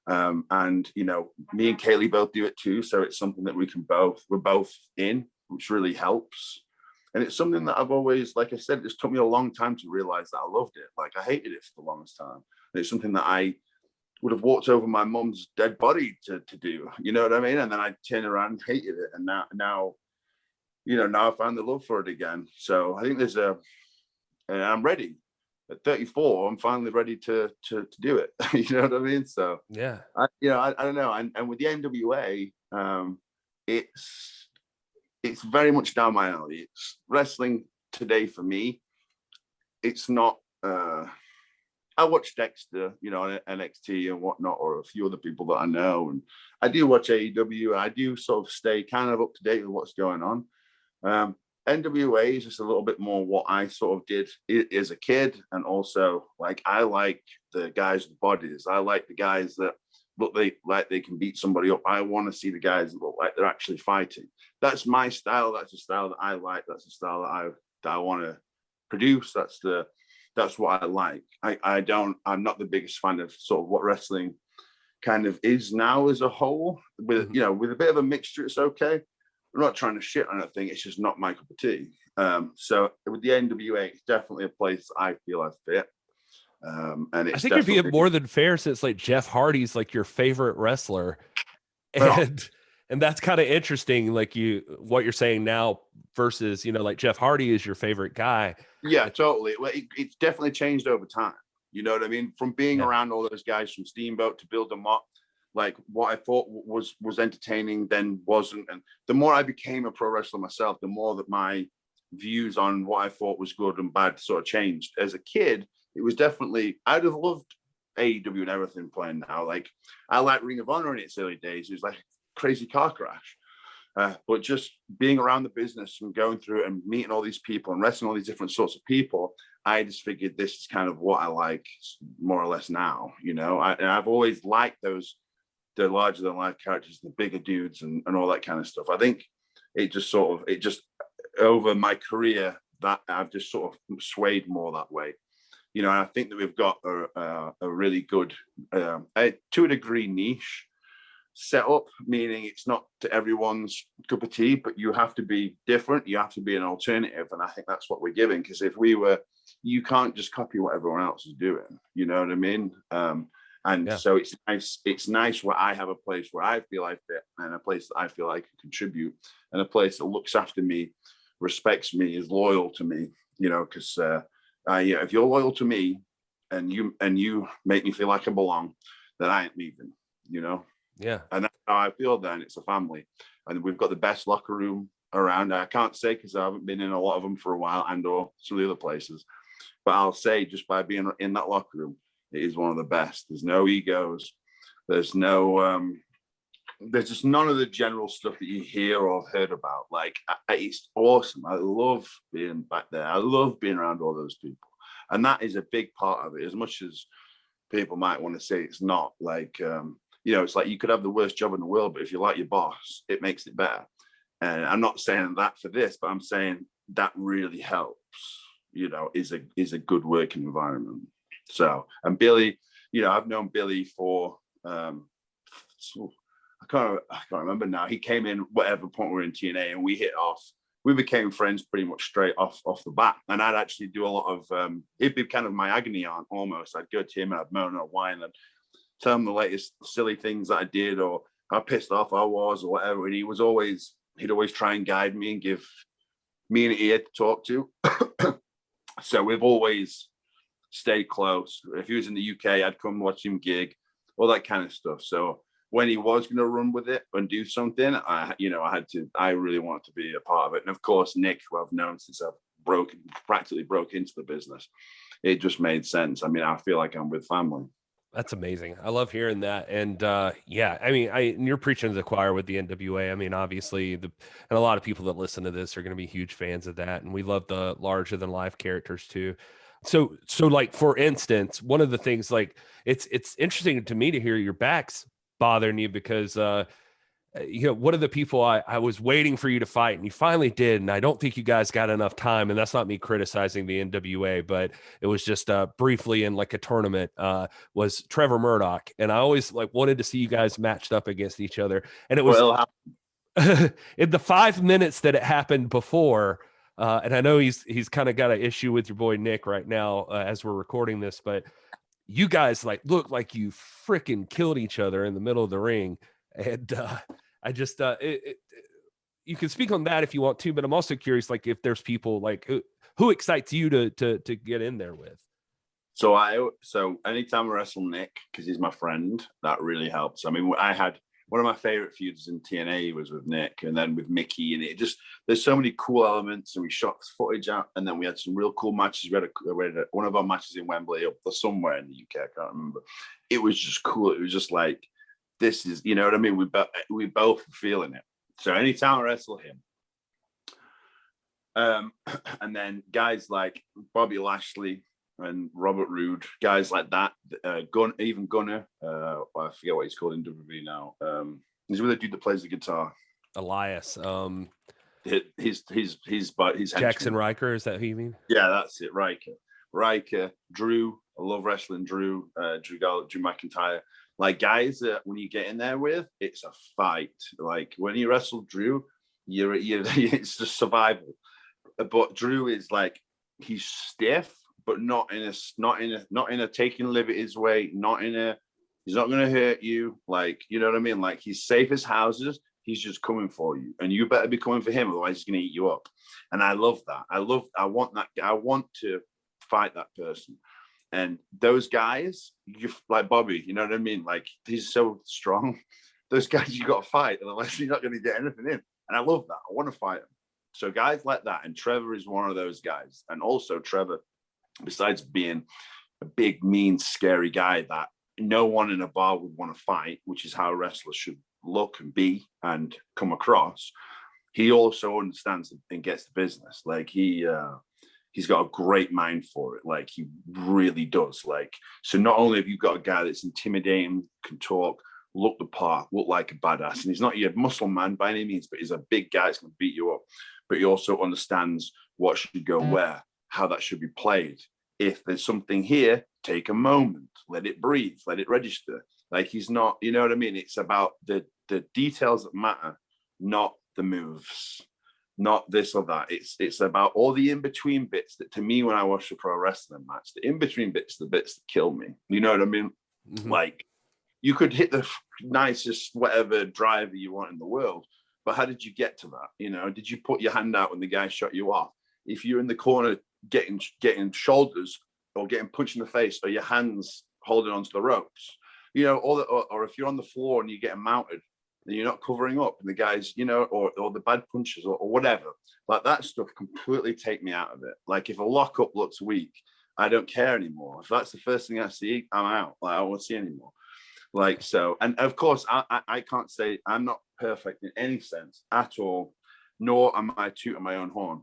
And you know, me and Kaylee both do it too, so it's something that we're both in, which really helps. And it's something that I've always, like I said, it took me a long time to realize that I loved it. Like I hated it for the longest time. And it's something that I would have walked over my mum's dead body to do, you know what I mean? And then I turned around and hated it, and now you know, now I found the love for it again. So I think and I'm ready. At 34, I'm finally ready to do it. You know what I mean? So yeah, I don't know. And with the NWA, it's very much down my alley. It's wrestling today for me. It's not. I watch Dexter, you know, on NXT and whatnot, or a few other people that I know, and I do watch AEW. I do sort of stay kind of up to date with what's going on. NWA is just a little bit more what I sort of did as a kid, and also like I like the guys with bodies. I like the guys that look like they can beat somebody up. I want to see the guys that look like they're actually fighting. That's my style. That's the style that I like. That's the style that I want to produce. That's what I like. I'm not the biggest fan of sort of what wrestling kind of is now as a whole. With you know, with a bit of a mixture, it's okay. I'm not trying to shit on anything. It's just not my cup of tea. So with the NWA, it's definitely a place I feel I fit. And it's I think you're being more than fair, since like Jeff Hardy's like your favorite wrestler, and that's kind of interesting. Like what you're saying now versus, you know, like Jeff Hardy is your favorite guy. Yeah, totally. Well, it's definitely changed over time. You know what I mean? From being around all those guys from Steamboat to build them up, like what I thought was entertaining then wasn't. And the more I became a pro wrestler myself, the more that my views on what I thought was good and bad sort of changed. As a kid, it was definitely, I'd have loved AEW and everything playing now. Like I like Ring of Honor in its early days. It was like a crazy car crash. But just being around the business and going through it and meeting all these people and wrestling all these different sorts of people, I just figured this is kind of what I like more or less now, you know. And I've always liked the larger than life characters, the bigger dudes and all that kind of stuff. I think it just over my career that I've just sort of swayed more that way. you know, and I think that we've got a really good, to a degree, niche set up, meaning it's not to everyone's cup of tea, but you have to be different. You have to be an alternative. And I think that's what we're giving, because if we were, you can't just copy what everyone else is doing. You know what I mean? So it's nice where I have a place where I feel I fit, and a place that I feel I can contribute, and a place that looks after me, respects me, is loyal to me, you know, because if you're loyal to me and you make me feel like I belong, then I ain't leaving, you know? Yeah. And that's how I feel then. It's a family. And we've got the best locker room around. I can't say because I haven't been in a lot of them for a while, and or some of the other places. But I'll say, just by being in that locker room, it is one of the best. There's no egos. There's no there's just none of the general stuff that you hear or have heard about. Like, it's awesome. I love being back there. I love being around all those people. And that is a big part of it, as much as people might want to say it's not. Like, you know, it's like you could have the worst job in the world, but if you like your boss, it makes it better. And I'm not saying that for this, but I'm saying that really helps, you know, is a good working environment. So, and Billy, you know, I've known Billy for, I can't remember now. He came in whatever point we were in TNA, and we hit off. We became friends pretty much straight off the bat. And I'd actually do a lot of, he'd be kind of my agony aunt almost. I'd go to him and I'd moan and whine and tell him the latest silly things that I did or how pissed off I was or whatever. And he'd always try and guide me and give me an ear to talk to. So we've always stayed close. If he was in the UK, I'd come watch him gig, all that kind of stuff. So when he was going to run with it and do something, I really wanted to be a part of it. And of course, Nick, who I've known since I practically broke into the business, it just made sense. I mean, I feel like I'm with family. That's amazing. I love hearing that. And yeah, I mean, you're preaching to the choir with the NWA. I mean, obviously, and a lot of people that listen to this are going to be huge fans of that. And we love the larger than life characters too. So like, for instance, one of the things, like, it's interesting to me to hear your back's bothering you, because you know, one of the people I was waiting for you to fight, and you finally did, and I don't think you guys got enough time, and that's not me criticizing the NWA, but it was just briefly in like a tournament, was Trevor Murdoch, and I always like wanted to see you guys matched up against each other, and it was in the 5 minutes that it happened before, and I know he's kind of got an issue with your boy Nick right now as we're recording this, but you guys like look like you freaking killed each other in the middle of the ring. And I just you can speak on that if you want to, but I'm also curious, like, if there's people like who excites you to get in there with. So anytime I wrestle Nick, because he's my friend, that really helps. I mean, I had one of my favorite feuds in TNA was with Nick, and then with Mickey, and it just, there's so many cool elements, and we shot footage out, and then we had some real cool matches. We had one of our matches in Wembley or somewhere in the UK, I can't remember. It was just cool. It was just like, this is, you know what I mean? We both were feeling it. So anytime I wrestle him, and then guys like Bobby Lashley and Robert Roode, guys like that, Gunner, I forget what he's called in WWE now. He's with the dude that plays the guitar. Elias. His Jackson Riker, is that who you mean? Yeah, that's it. Riker, Drew. I love wrestling Drew. Drew McIntyre. Like, guys that when you get in there with, it's a fight. Like when you wrestle Drew, you're it's just survival. But Drew is like, he's stiff, but not in a taking liberties way. He's not going to hurt you. Like, you know what I mean? Like, he's safe as houses. He's just coming for you, and you better be coming for him, otherwise he's going to eat you up. And I love that. I want that. I want to fight that person. And those guys, you like Bobby, you know what I mean? Like, he's so strong. Those guys you got to fight, otherwise you're not going to get anything in. And I love that. I want to fight him. So guys like that, and Trevor is one of those guys. And also Trevor, besides being a big, mean, scary guy that no one in a bar would want to fight, which is how wrestlers should look and be and come across, he also understands and gets the business. Like, he's got a great mind for it. Like, he really does. Like, so not only have you got a guy that's intimidating, can talk, look the part, look like a badass, and he's not your muscle man by any means, but he's a big guy that's going to beat you up. But he also understands what should go where, how that should be played. if there's something here, take a moment, let it breathe, let it register. Like he's not, you know what I mean? It's about the details that matter, not the moves, not this or that. It's about all the in-between bits that, to me, when I watch a pro wrestling match, the in-between bits, the bits that kill me. You know what I mean? Mm-hmm. Like, you could hit the nicest whatever driver you want in the world, but how did you get to that? You know, did you put your hand out when the guy shot you off? If you're in the corner getting shoulders or getting punched in the face, or your hands holding onto the ropes, you know, or if you're on the floor and you're getting mounted and you're not covering up, and the guys, you know, or the bad punches or whatever, like that stuff completely take me out of it. Like if a lockup looks weak, I don't care anymore. If that's the first thing I see, I'm out. Like I won't see anymore. Like, so, and of course, I can't say I'm not perfect in any sense at all, nor am I tooting my own horn,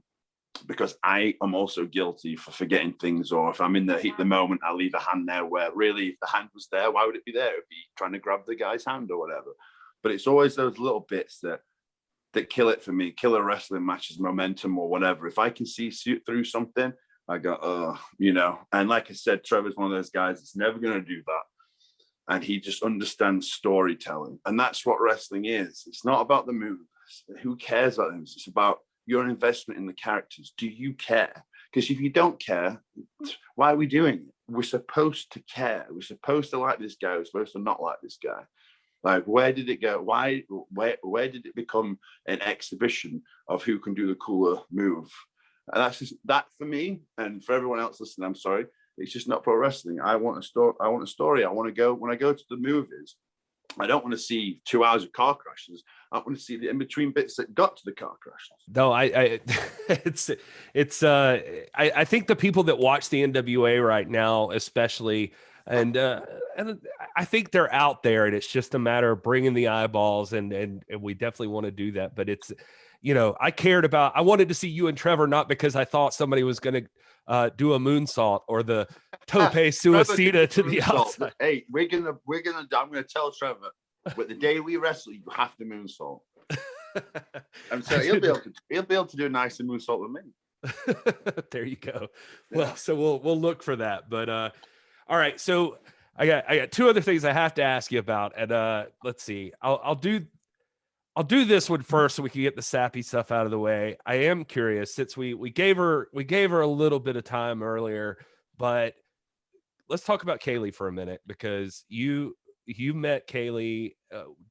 because I am also guilty for forgetting things, or if I'm in the heat of the moment, I leave a hand there where really, if the hand was there, why would it be there? It would be trying to grab the guy's hand or whatever. But it's always those little bits that kill it for me, kill a wrestling match's momentum or whatever. If I can see through something, I go, oh, you know. And like I said, Trevor's one of those guys that's never going to do that. And he just understands storytelling. And that's what wrestling is. It's not about the moves. Who cares about them? It's about your investment in the characters. Do you care? Because if you don't care, why are we doing it? We're supposed to care. We're supposed to like this guy. We're supposed to not like this guy. Like, where did it go? Where did it become an exhibition of who can do the cooler move? And that's just that for me, and for everyone else listening, I'm sorry. It's just not pro wrestling. I want a story. I want to go, when I go to the movies, I don't want to see 2 hours of car crashes. I want to see the in-between bits that got to the car crashes. No, I think the people that watch the NWA right now, especially, and I think they're out there, and it's just a matter of bringing the eyeballs, and we definitely want to do that. But it's, you know, I wanted to see you and Trevor, not because I thought somebody was going to do a moonsault or the tope suicida to the outside. Hey, I'm gonna tell Trevor, but the day we wrestle, you have to moonsault. And so he'll be able to do a nice moonsault with me. There you go. Yeah. Well, so we'll look for that. But all right, so I got two other things I have to ask you about, and let's see. I'll do this one first so we can get the sappy stuff out of the way. I am curious, since we gave her a little bit of time earlier, but let's talk about Kaylee for a minute, because you met Kaylee.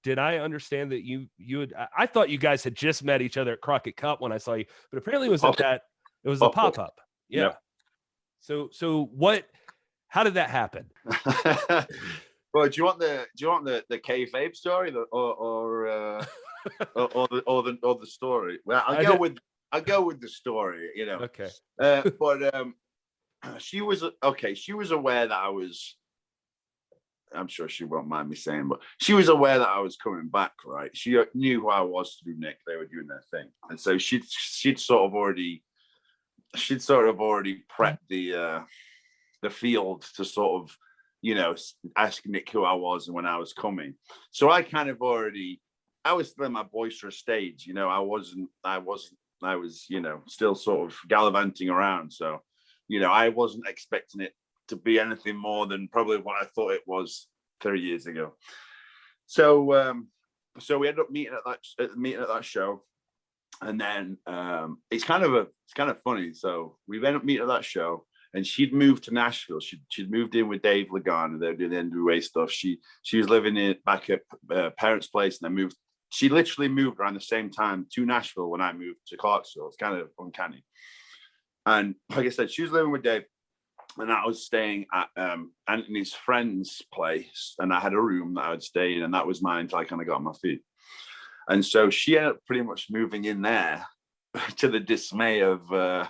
Did I understand that you had? I thought you guys had just met each other at Crockett Cup when I saw you, but apparently it was it was a pop-up. Yeah. Yep. So what? How did that happen? Well, do you want the kayfabe story or the story? Well, I'll go with the story. You know. Okay. But she was aware that I was. I'm sure she won't mind me saying, but she was aware that I was coming back, right? She knew who I was through Nick. They were doing their thing, and so she'd sort of already prepped the field to sort of, you know, ask Nick who I was and when I was coming. So I was still in my boisterous stage, you know. I was, you know, still sort of gallivanting around. So, you know, I wasn't expecting it to be anything more than probably what I thought it was 3 years ago. So we ended up meeting at that show, and then it's kind of funny. So we ended up meeting at that show, and she'd moved to Nashville. She'd moved in with Dave Lagan, and they were doing the NWA stuff. She was living back at parents' place, and she literally moved around the same time to Nashville when I moved to Clarksville. It's kind of uncanny. And like I said, she was living with Dave, and I was staying at Anthony's friend's place, and I had a room that I would stay in, and that was mine until I kind of got on my feet. And so she ended up pretty much moving in there, to the dismay of the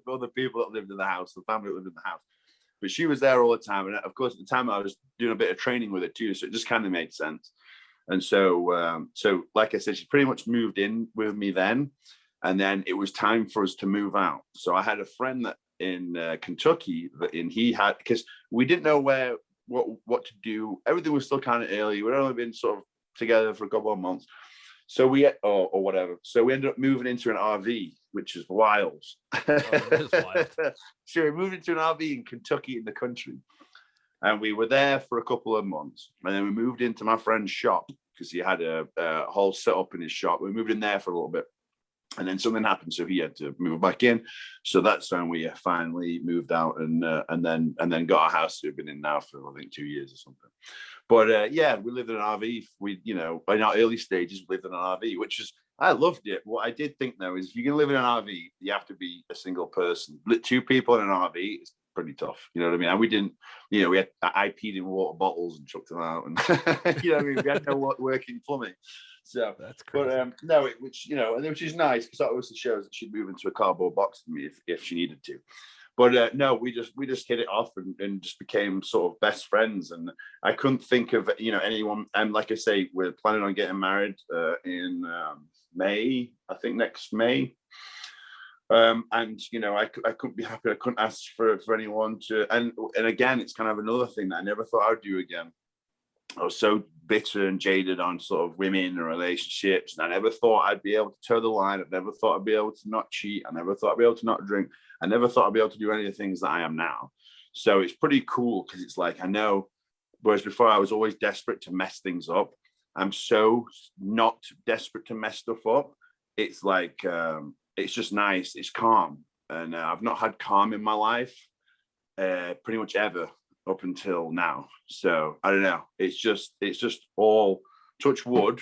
other people that lived in the house, the family that lived in the house. But she was there all the time, and of course at the time I was doing a bit of training with her too, so it just kind of made sense. And so like I said, she pretty much moved in with me then, and then it was time for us to move out. So I had a friend that in Kentucky, and he had, because we didn't know what to do. Everything was still kind of early. We'd only been sort of together for a couple of months, so we or whatever. So we ended up moving into an RV which is wild. It is wild. So we moved into an RV in Kentucky in the country. And we were there for a couple of months. And then we moved into my friend's shop because he had a whole setup in his shop. We moved in there for a little bit. And then something happened, so he had to move back in. So that's when we finally moved out and then got our house we've been in now for, I think, 2 years or something. But yeah, we lived in an RV. We, in our early stages, we lived in an RV, which is, I loved it. What I did think though is if you can live in an RV, you have to be a single person. 2 people in an RV is pretty tough. You know what I mean? And we didn't, I peed in water bottles and chucked them out, and we had no working plumbing. So that's crazy. But which is nice because that obviously shows that she'd move into a cardboard box for me if she needed to. But no, we just hit it off and just became sort of best friends. And I couldn't think of anyone. And like I say, we're planning on getting married in May, I think next May. And I couldn't be happy. I couldn't ask for anyone to. And again, it's kind of another thing that I never thought I'd do again. I was so bitter and jaded on sort of women and relationships, and I never thought I'd be able to toe the line. I never thought I'd be able to not cheat. I never thought I'd be able to not drink. I never thought I'd be able to do any of the things that I am now. So it's pretty cool because it's like I know, whereas before I was always desperate to mess things up. I'm so not desperate to mess stuff up. It's like it's just nice. It's calm, and I've not had calm in my life pretty much ever up until now. So I don't know. It's just all touch wood.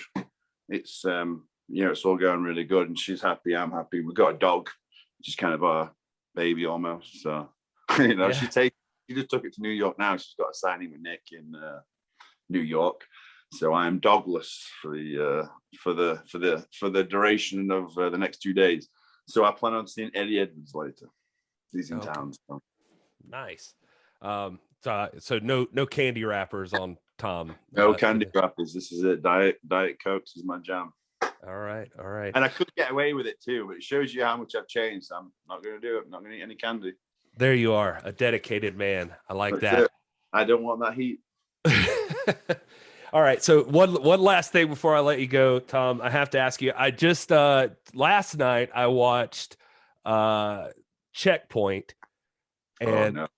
It's it's all going really good, and she's happy. I'm happy. We've got a dog, which is kind of our baby almost. So she just took it to New York now. She's got a signing with Nick in New York. So I am dogless for the duration of the next 2 days. So I plan on seeing Eddie Edwards later. He's in town. So. Nice. So no candy wrappers on Thom. No candy wrappers. This is it. Diet Cokes is my jam. All right. And I could get away with it too, but it shows you how much I've changed. I'm not going to do it. I'm not going to eat any candy. There you are, a dedicated man. I like That's that. It. I don't want that heat. All right. So one last thing before I let you go, Thom, I have to ask you. I just last night I watched Checkpoint, and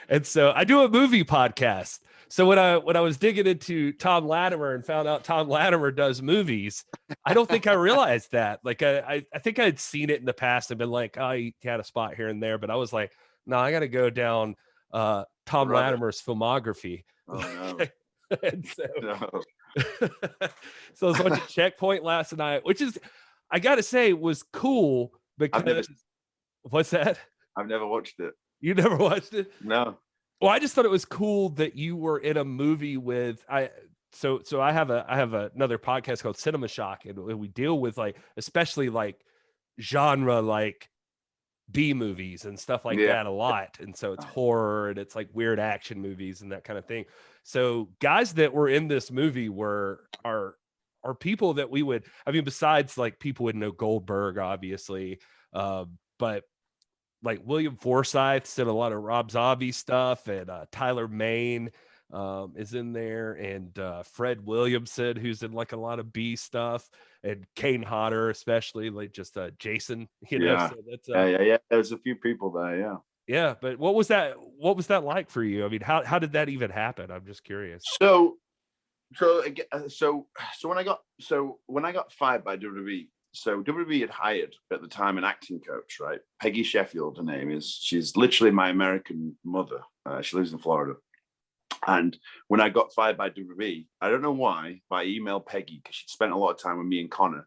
and so I do a movie podcast. So when I was digging into Thom Latimer and found out Thom Latimer does movies, I don't think I realized that. Like I think I'd seen it in the past and been like, oh, he had a spot here and there, but I was like, no, I got to go down Thom Latimer's filmography. Oh, no. And so I was watching Checkpoint last night, which is, I got to say, was cool because what's that? I've never watched it. You never watched it? No. Well, I just thought it was cool that you were in a movie with So I have another podcast called Cinema Shock, and we deal with especially genre B movies and stuff like that a lot. And so it's horror and it's like weird action movies and that kind of thing. So guys that were in this movie are people that we would, besides people would know Goldberg, obviously, but like William Forsythe's did a lot of Rob Zombie stuff, and Tyler Mane is in there, and Fred Williamson, who's in a lot of B stuff, and Kane Hodder, especially Jason, So that's, yeah. There's a few people there. Yeah. But what was that like for you? How did that even happen? I'm just curious. So when I got fired by WWE, so WWE had hired at the time an acting coach, right? Peggy Sheffield, her name is. She's literally my American mother. She lives in Florida. And when I got fired by WWE, I don't know why, but I emailed Peggy because she'd spent a lot of time with me and Connor,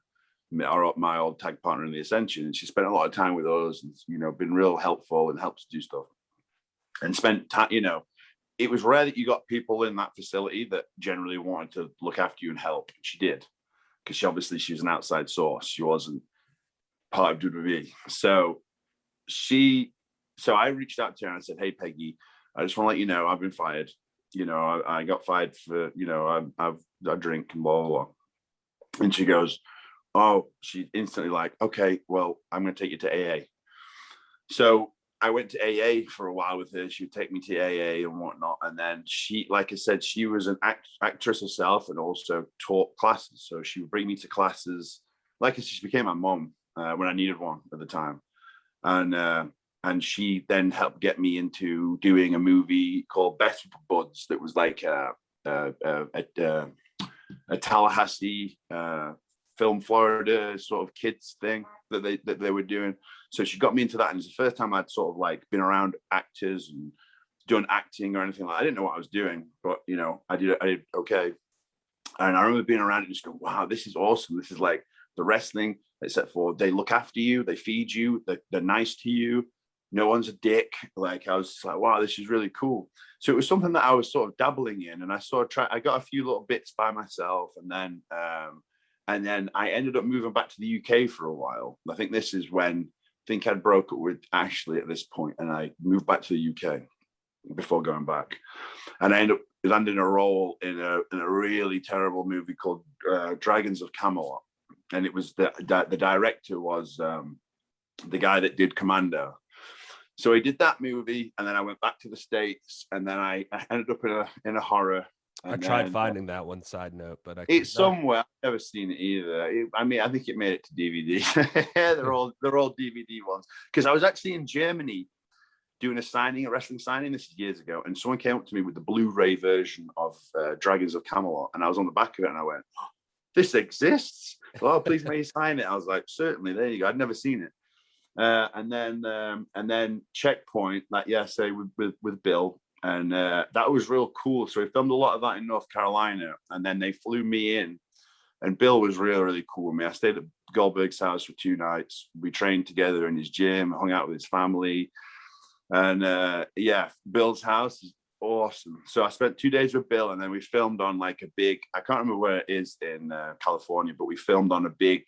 my old tag partner in the Ascension, and she spent a lot of time with us, and been real helpful and helped us do stuff. And spent time, it was rare that you got people in that facility that generally wanted to look after you and help. She did, because she was an outside source. She wasn't part of WWE. So I reached out to her and I said, "Hey Peggy, I just want to let you know I've been fired. I got fired for, I drink and blah, blah, blah." And she goes, "Oh," she instantly like, "Okay, well, I'm going to take you to AA." So I went to AA for a while with her. She would take me to AA and whatnot. And then she, like I said, she was an actress herself and also taught classes. So she would bring me to classes like I said, she became my mom when I needed one at the time. And she then helped get me into doing a movie called Best Buds that was like a Tallahassee, Film Florida sort of kids thing that they were doing. So she got me into that, and it's the first time I'd sort of like been around actors and done acting or anything like that. I didn't know what I was doing, but you know, I did okay. And I remember being around it and just going, wow, this is awesome. This is like the wrestling, except for they look after you, they feed you, they're nice to you. No one's a dick. Like, I was like, wow, this is really cool. So it was something that I was sort of dabbling in, and I I got a few little bits by myself, and then I ended up moving back to the UK for a while. I think this is when I think I'd broke up with Ashley at this point, and I moved back to the UK before going back. And I ended up landing a role in a really terrible movie called Dragons of Camelot. And it was the director was the guy that did Commando. So I did that movie, and then I went back to the States, and then I ended up in a horror. I tried finding that one, side note, but it's somewhere. I've never seen it either. I mean, I think it made it to DVD. they're all DVD ones. Because I was actually in Germany doing a wrestling signing. This is years ago, and someone came up to me with the Blu-ray version of Dragons of Camelot, and I was on the back of it, and I went, oh, "This exists? Oh, please may you sign it." I was like, "Certainly." There you go. I'd never seen it. And then Checkpoint, like say with Bill, and that was real cool. So we filmed a lot of that in North Carolina, and then they flew me in, and Bill was really cool with me. I stayed at Goldberg's house for 2 nights. We trained together in his gym, hung out with his family, and Bill's house is awesome. So I spent 2 days with Bill, and then we filmed on like a big, I can't remember where it is in California, but we filmed on a big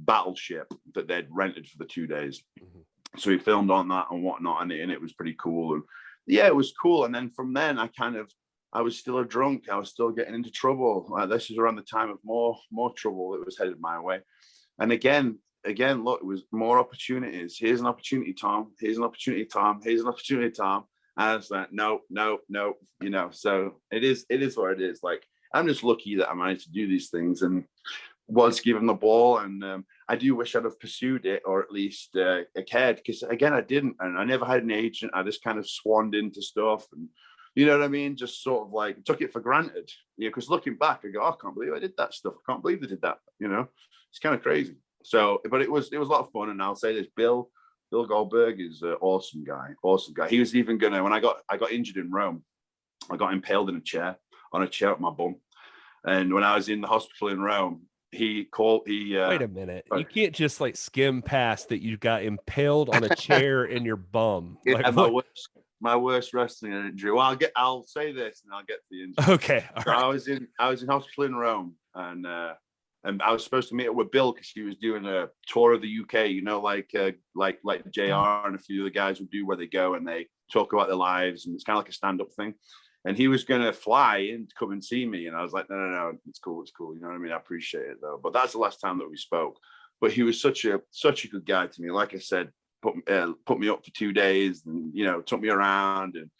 battleship that they'd rented for the 2 days. Mm-hmm. So we filmed on that and whatnot, and it was pretty cool. And yeah, it was cool. And then from then I was still a drunk. I was still getting into trouble. This is around the time of more trouble that was headed my way. And again, look, it was more opportunities. Here's an opportunity, Thom. Here's an opportunity, Thom. Here's an opportunity, Thom. And I was like, no, you know. So it is what it is. Like, I'm just lucky that I managed to do these things and was given the ball, and I do wish I'd have pursued it, or at least cared, because again, I didn't, and I never had an agent. I just kind of swanned into stuff, and you know what I mean, just sort of like took it for granted. Yeah, because looking back, I go, oh, I can't believe I did that stuff. I can't believe they did that. You know, it's kind of crazy. So, but it was a lot of fun, and I'll say this: Bill Goldberg is an awesome guy. He was even gonna, when I got injured in Rome, I got impaled in a chair with my bum, and when I was in the hospital in Rome, wait a minute, you can't just like skim past that you got impaled on a chair in your bum. Like, my worst wrestling injury. Well, I'll say this and I'll get to the injury. Okay. All so right. I was in hospital in Rome, and I was supposed to meet up with Bill because he was doing a tour of the UK, you know, like JR and a few of the guys would do, where they go and they talk about their lives, and it's kind of like a stand-up thing. And he was going to fly in to come and see me. And I was like, no, it's cool. You know what I mean? I appreciate it, though. But that's the last time that we spoke. But he was such a good guy to me. Like I said, put me up for 2 days, and, you know, took me around. And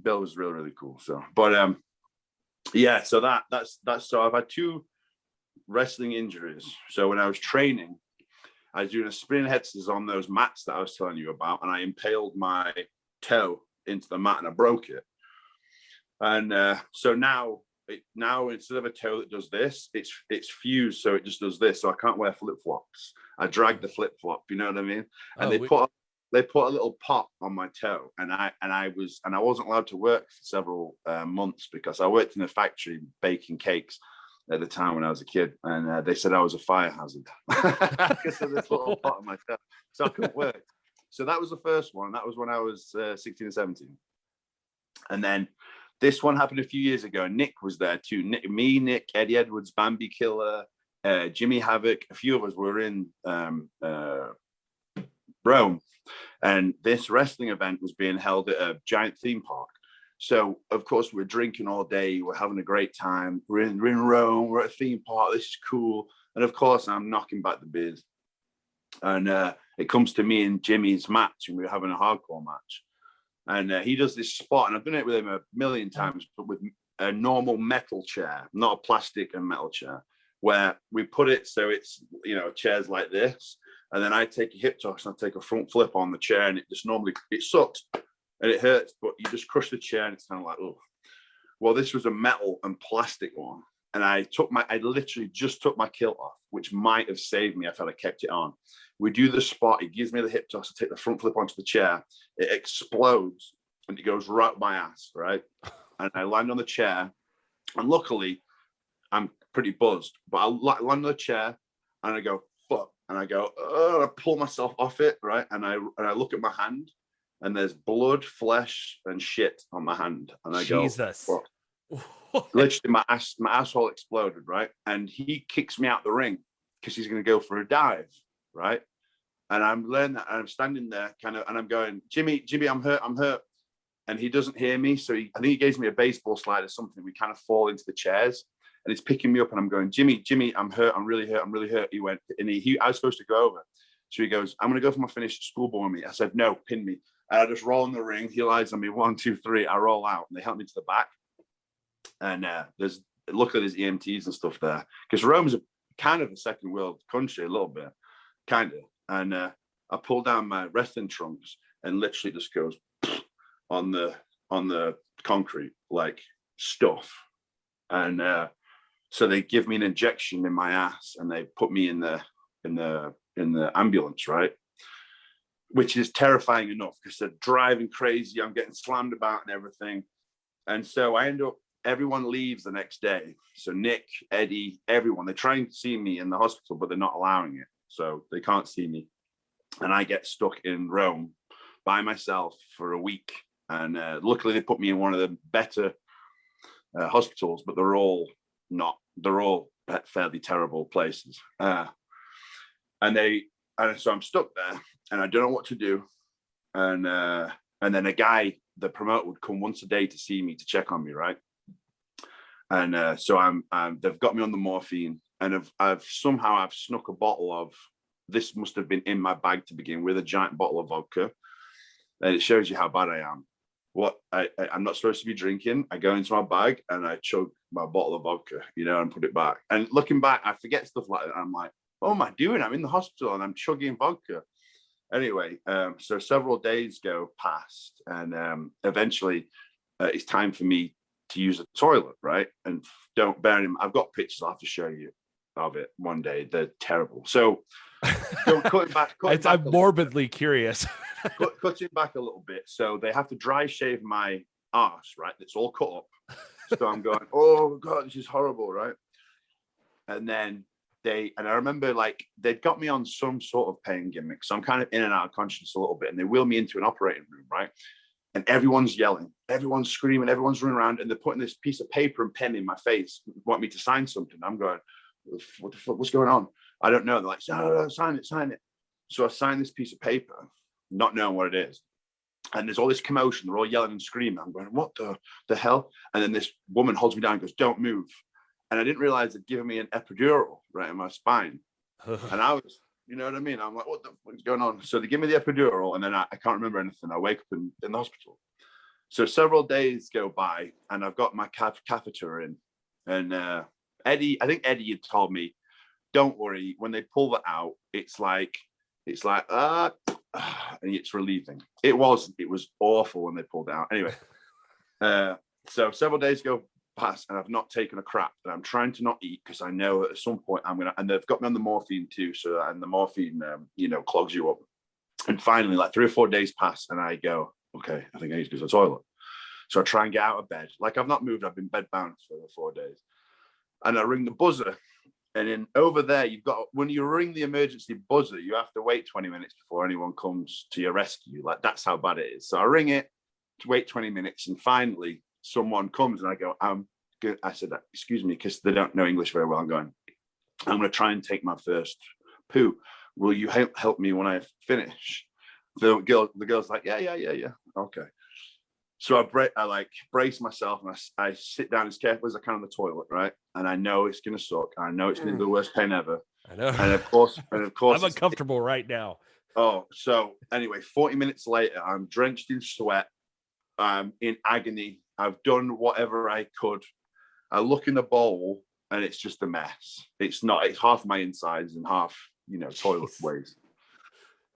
Bill was really, really cool. So, but yeah, so that's so I've had 2 wrestling injuries. So when I was training, I was doing a spinning headstands on those mats that I was telling you about, and I impaled my toe into the mat and I broke it. And so now instead of a toe that does this, it's fused, so it just does this. So I can't wear flip flops. I drag the flip flop. You know what I mean? And they put a little pop on my toe, and I wasn't allowed to work for several months because I worked in a factory baking cakes at the time when I was a kid, and they said I was a fire hazard because of this little pot on my toe. So I couldn't work. So that was the first one. That was when I was 16 or 17, and then. This one happened a few years ago. Nick was there too. Nick, Eddie Edwards, Bambi Killer, Jimmy Havoc. A few of us were in Rome, and this wrestling event was being held at a giant theme park. So, of course, we're drinking all day. We're having a great time. We're in Rome. We're at a theme park. This is cool. And, of course, I'm knocking back the beers. And it comes to me and Jimmy's match, and we were having a hardcore match. And he does this spot, and I've done it with him a million times, but with a normal metal chair, not a plastic and metal chair. where we put it so it's, you know, chairs like this, and then I take a hip toss and I take a front flip on the chair, and it just normally, it sucks and it hurts, but you just crush the chair and it's kind of like, oh. Well, this was a metal and plastic one, and I literally just took my kilt off, which might have saved me if I'd have kept it on. We do the spot, it gives me the hip toss, I take the front flip onto the chair, it explodes and it goes right up my ass, right? And I land on the chair, and luckily I'm pretty buzzed, but I land on the chair and I go, fuck, and I go, oh, I pull myself off it, right? And I look at my hand, and there's blood, flesh, and shit on my hand, and I go, fuck. Literally, my asshole exploded, right? And he kicks me out the ring because he's going to go for a dive, right? And I'm learning that, and I'm standing there, kind of, and I'm going, Jimmy, I'm hurt. And he doesn't hear me, so I think he gives me a baseball slide or something. We kind of fall into the chairs, and he's picking me up, and I'm going, Jimmy, I'm hurt, I'm really hurt. He went, and I was supposed to go over, so he goes, I'm going to go for my finish schoolboy me. I said, no, pin me. And I just roll in the ring. He lies on me, 1, 2, 3. I roll out, and they help me to the back. And luckily there's EMTs and stuff there, because Rome's a kind of a second world country, a little bit, kind of. And I pull down my wrestling trunks, and literally just goes on the concrete like stuff. And so they give me an injection in my ass, and they put me in the ambulance, right? Which is terrifying enough because they're driving crazy. I'm getting slammed about and everything. And so I end up, everyone leaves the next day. So Nick, Eddie, everyone, they're trying to see me in the hospital, but they're not allowing it. So they can't see me. And I get stuck in Rome by myself for a week. And luckily they put me in one of the better hospitals, but they're all fairly terrible places. So I'm stuck there, and I don't know what to do. And then a guy, the promoter, would come once a day to see me, to check on me, right? And so they've got me on the morphine, and I've snuck a bottle of, this must have been in my bag to begin with, a giant bottle of vodka. And it shows you how bad I am. I'm not supposed to be drinking. I go into my bag and I chug my bottle of vodka, and put it back. And looking back, I forget stuff like that. I'm like, what am I doing? I'm in the hospital and I'm chugging vodka. Anyway, so several days go past, and eventually it's time for me to use the toilet, right? And don't bear in mind, I've got pictures I'll have to show you of it one day. They're terrible. So cutting back I'm morbidly curious. Cutting back a little bit. So they have to dry shave my arse, right? It's all cut up. So I'm going, oh God, this is horrible, right? And then I remember, like, they'd got me on some sort of pain gimmick. So I'm kind of in and out of consciousness a little bit. And they wheel me into an operating room, right? And everyone's yelling, everyone's screaming, everyone's running around, and they're putting this piece of paper and pen in my face, want me to sign something. I'm going, what the fuck, what's going on? I don't know. They're like, no, sign it. So I sign this piece of paper, not knowing what it is. And there's all this commotion. They're all yelling and screaming. I'm going, what the hell? And then this woman holds me down and goes, don't move. And I didn't realize they'd given me an epidural right in my spine. And I was, you know what I mean? I'm like, what the fuck's going on? So they give me the epidural, and then I can't remember anything. I wake up in the hospital. So several days go by, and I've got my catheter in. And I think Eddie had told me, don't worry, when they pull that out, it's like, and it's relieving. It was awful when they pulled it out. Anyway, so several days go past, and I've not taken a crap, and I'm trying to not eat because I know at some point and they've got me on the morphine too. So, and the morphine, clogs you up. And finally, like 3 or 4 days pass, and I go, okay, I think I need to go to the toilet. So I try and get out of bed. Like, I've not moved. I've been bedbound for 4 days. And I ring the buzzer. And then over there, when you ring the emergency buzzer, you have to wait 20 minutes before anyone comes to your rescue. Like, that's how bad it is. So I ring it, to wait 20 minutes, and finally someone comes, and I go, I'm good. I said, excuse me, because they don't know English very well. I'm going to try and take my first poo. Will you help me when I finish? The girl's like, yeah. Okay. So I brace myself, and I sit down as careful as I can on the toilet, right? And I know it's gonna suck. I know it's gonna be the worst pain ever. I know. And of course, I'm uncomfortable right now. Oh, so anyway, 40 minutes later, I'm drenched in sweat. I'm in agony. I've done whatever I could. I look in the bowl, and it's just a mess. It's half my insides and half, toilet waste.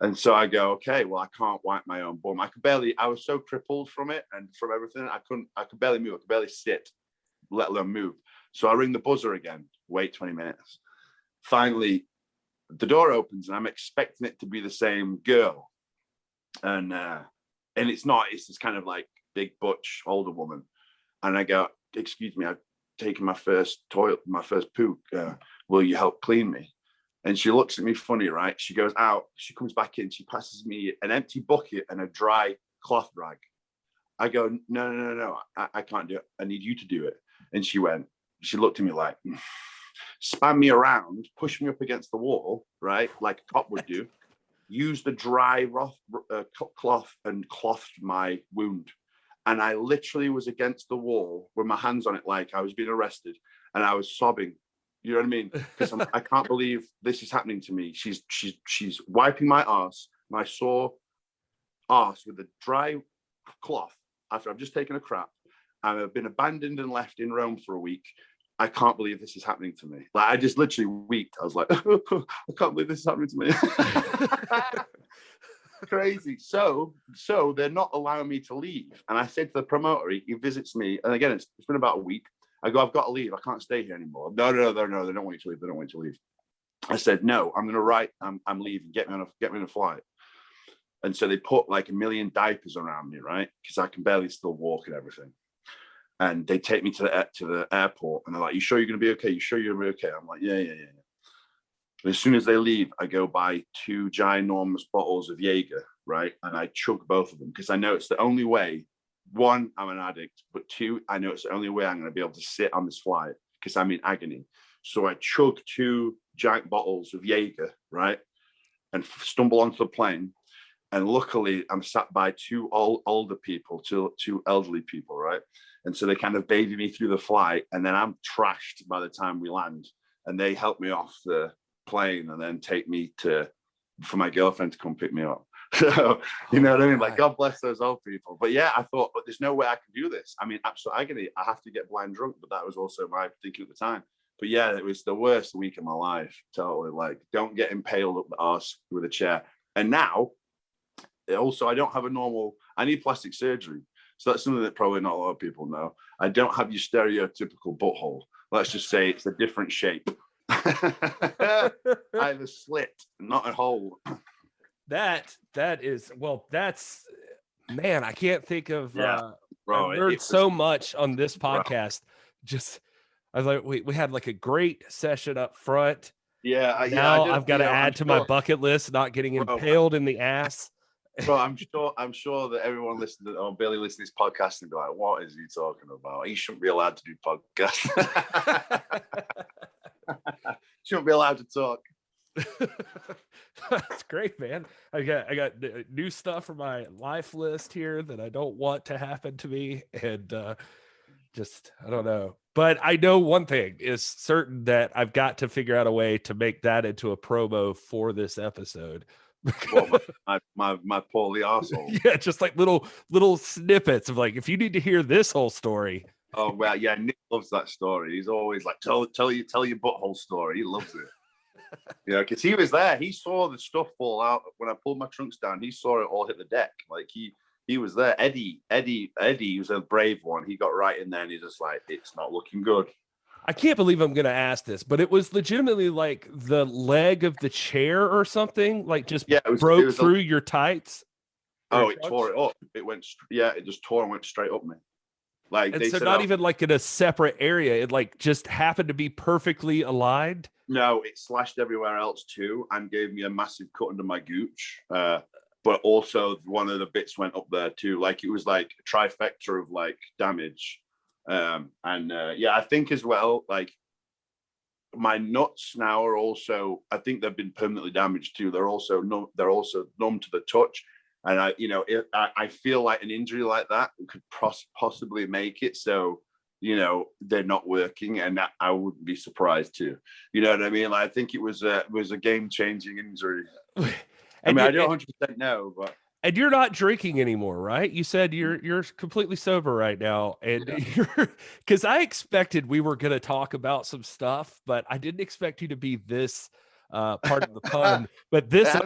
And so I go, okay, well, I can't wipe my own bum. I was so crippled from it and from everything. I could barely move. I could barely sit, let alone move. So I ring the buzzer again, wait 20 minutes. Finally, the door opens and I'm expecting it to be the same girl. And it's not, it's this kind of like big butch older woman. And I go, excuse me, I've taken my first poo. Will you help clean me? And she looks at me funny, right? She goes out, she comes back in, she passes me an empty bucket and a dry cloth rag. I go, no, I can't do it. I need you to do it. And she looked at me like, span me around, push me up against the wall, right? Like a cop would do. Use the dry cloth and clothed my wound. And I literally was against the wall with my hands on it like I was being arrested. And I was sobbing. You know what I mean? Because I can't believe this is happening to me. She's wiping my arse, my sore arse with a dry cloth after I've just taken a crap. I've been abandoned and left in Rome for a week. I can't believe this is happening to me. Like I just literally weeped. I was like, I can't believe this is happening to me. Crazy. So they're not allowing me to leave. And I said to the promoter, he visits me, and again, it's been about a week. I go, I've got to leave. I can't stay here anymore. No, they don't want you to leave. They don't want you to leave. I said, no, I'm going to write. I'm leaving. Get me on a flight. And so they put like a million diapers around me, right? Because I can barely still walk and everything. And they take me to the airport, and they're like, "You sure you're going to be okay? You sure you're going to be okay?" I'm like, "Yeah." And as soon as they leave, I go buy 2 ginormous bottles of Jaeger, right? And I chug both of them because I know it's the only way. 1, I'm an addict, but 2, I know it's the only way I'm going to be able to sit on this flight because I'm in agony. So I chug 2 giant bottles of Jaeger, right? And stumble onto the plane. And luckily, I'm sat by 2 older people, two elderly people, right? And so they kind of baby me through the flight, and then I'm trashed by the time we land. And they help me off the plane and then take me for my girlfriend to come pick me up. So, you know what I mean? Like, God bless those old people. But yeah, I thought, but there's no way I can do this. I mean, absolute agony. I have to get blind drunk, but that was also my thinking at the time. But yeah, it was the worst week of my life. Totally. Like, don't get impaled up the arse with a chair. And now, also, I don't have I need plastic surgery. So that's something that probably not a lot of people know. I don't have your stereotypical butthole. Let's just say it's a different shape. I have a slit, not a hole. That's man, I can't think of Bro, I've learned so much on this podcast. Just I was like, we had like a great session up front. Yeah. I've got to add to my bucket list, not getting impaled in the ass. Bro, I'm sure that everyone listening or barely listening to this podcast and be like, what is he talking about? He shouldn't be allowed to do podcasts. Shouldn't be allowed to talk. That's great, man. I got new stuff for my life list here that I don't want to happen to me, and just I don't know. But I know one thing is certain, that I've got to figure out a way to make that into a promo for this episode. What, my poorly arsehole. Yeah, just like little snippets of like, if you need to hear this whole story. Oh well, yeah, Nick loves that story. He's always like, tell your butthole story. He loves it. Yeah, because he was there. He saw the stuff fall out when I pulled my trunks down. He saw it all hit the deck. Like he was there. Eddie was a brave one. He got right in there, and he's just like, it's not looking good. I can't believe I'm going to ask this, but it was legitimately like the leg of the chair or something, like just broke through your tights. Oh, it tore it up. It went, it just tore and went straight up me. Like, and so not even like in a separate area. It like just happened to be perfectly aligned. No, it slashed everywhere else too, and gave me a massive cut under my gooch. But also one of the bits went up there too. Like it was like a trifecta of like damage. I think as well, like my nuts now are also, I think they've been permanently damaged too. They're also numb to the touch. And I feel like an injury like that could possibly make it so, they're not working, and I wouldn't be surprised too. You know what I mean? Like, I think it was a game-changing injury. I don't 100% know, but And you're not drinking anymore, right? You said you're completely sober right now, and you're because I expected we were going to talk about some stuff, but I didn't expect you to be this part of the pun. But this, I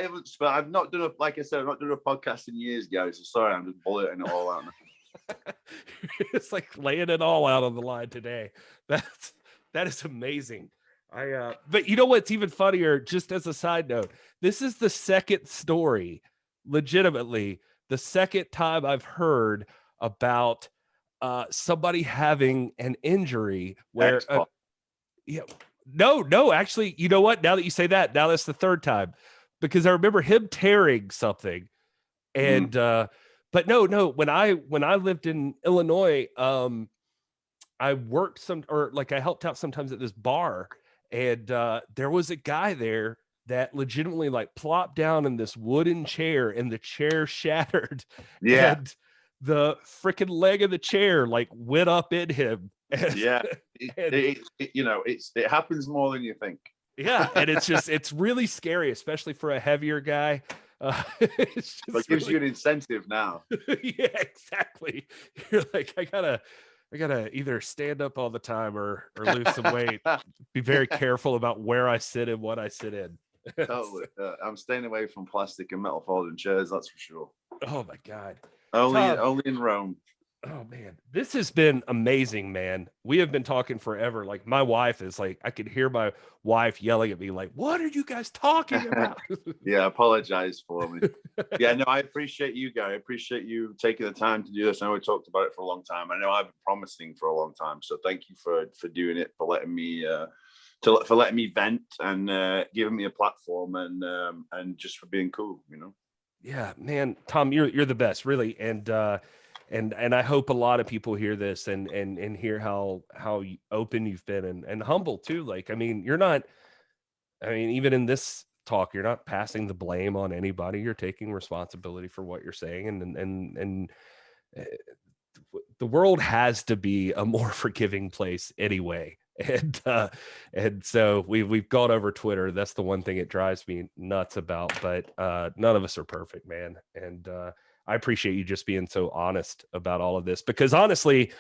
haven't. I've not done like I said, I've not done a podcast in years, guys. So sorry, I'm just blurting it all out now. it's like laying it all out on the line today. That is amazing. But you know what's even funnier, just as a side note, this is the second story, legitimately, the second time I've heard about somebody having an injury where no, actually, you know what? Now that you say that, now that's the third time, because I remember him tearing something. And but no, when I lived in Illinois, I worked I helped out sometimes at this bar. And there was a guy there that legitimately like plopped down in this wooden chair and the chair shattered. Yeah. And the freaking leg of the chair like went up in him. Yeah. It happens more than you think. Yeah. And it's really scary, especially for a heavier guy. It gives you an incentive now. Yeah, exactly. You're like, I gotta either stand up all the time or lose some weight. Be very careful about where I sit and what I sit in. Totally. I'm staying away from plastic and metal folding chairs, that's for sure. Oh my God. Only in Rome. Oh man, this has been amazing, man. We have been talking forever. Like my wife is like, I could hear my wife yelling at me like, what are you guys talking about? Yeah, apologize for me. Yeah, no, I appreciate you, Gary. I appreciate you taking the time to do this. I know we talked about it for a long time. I know I've been promising for a long time. So thank you for doing it, for letting me for letting me vent and giving me a platform and just for being cool, you know. Yeah, man, Thom, you're the best, really. And I hope a lot of people hear this and hear how open you've been and humble too. Like, I mean, even in this talk, you're not passing the blame on anybody. You're taking responsibility for what you're saying. And the world has to be a more forgiving place anyway. And so we've gone over Twitter. That's the one thing it drives me nuts about, but none of us are perfect, man. And I appreciate you just being so honest about all of this, because honestly,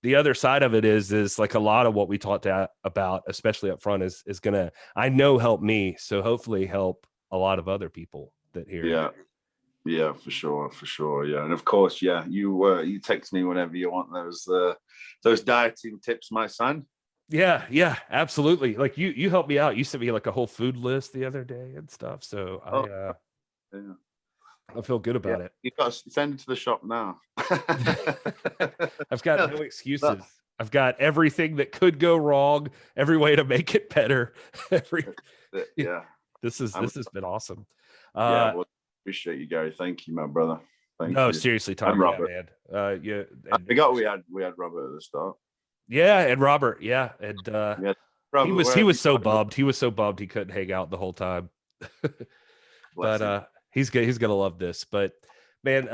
the other side of it is like a lot of what we talked about, especially up front, is gonna, I know, help me. So hopefully help a lot of other people that hear. Yeah, for sure. Yeah. And of course, yeah, you text me whenever you want those dieting tips, my son. Yeah, absolutely. Like you helped me out. You sent me like a whole food list the other day and stuff. So I feel good about it. You got to send it to the shop now. I've got no excuses. I've got everything that could go wrong, every way to make it better. This has been awesome. Well, appreciate you, Gary. Thank you, my brother. Thank you. Seriously, Thom, Robert. Man. I forgot we had Robert at the start. Yeah, and Robert, and Robert, he was so bummed. He was so bummed he couldn't hang out the whole time. But he's gonna love this. But man,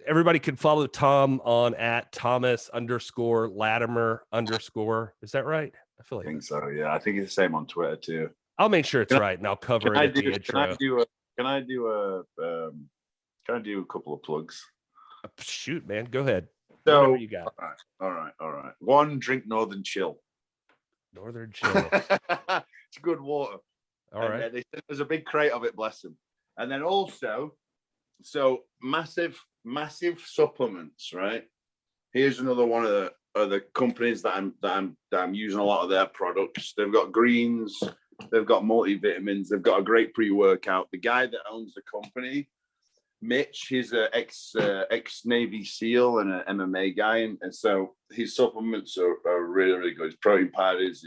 everybody can follow Thom on @Thomas_Latimer_. Is that right? I feel like I think so. Yeah, I think it's the same on Twitter too. I'll make sure it's right, and I'll cover it in the intro. Can I do a couple of plugs? Shoot, man, go ahead. So whatever you got. All right. One, drink Northern Chill. Northern Chill. It's good water. All right. There's a big crate of it, bless them. And then also, so massive supplements, right? Here's another one of the companies that I'm using a lot of their products. They've got greens, they've got multivitamins, they've got a great pre-workout. The guy that owns the company, Mitch, he's an ex Navy SEAL and an MMA guy, and so his supplements are really, really good. His protein powders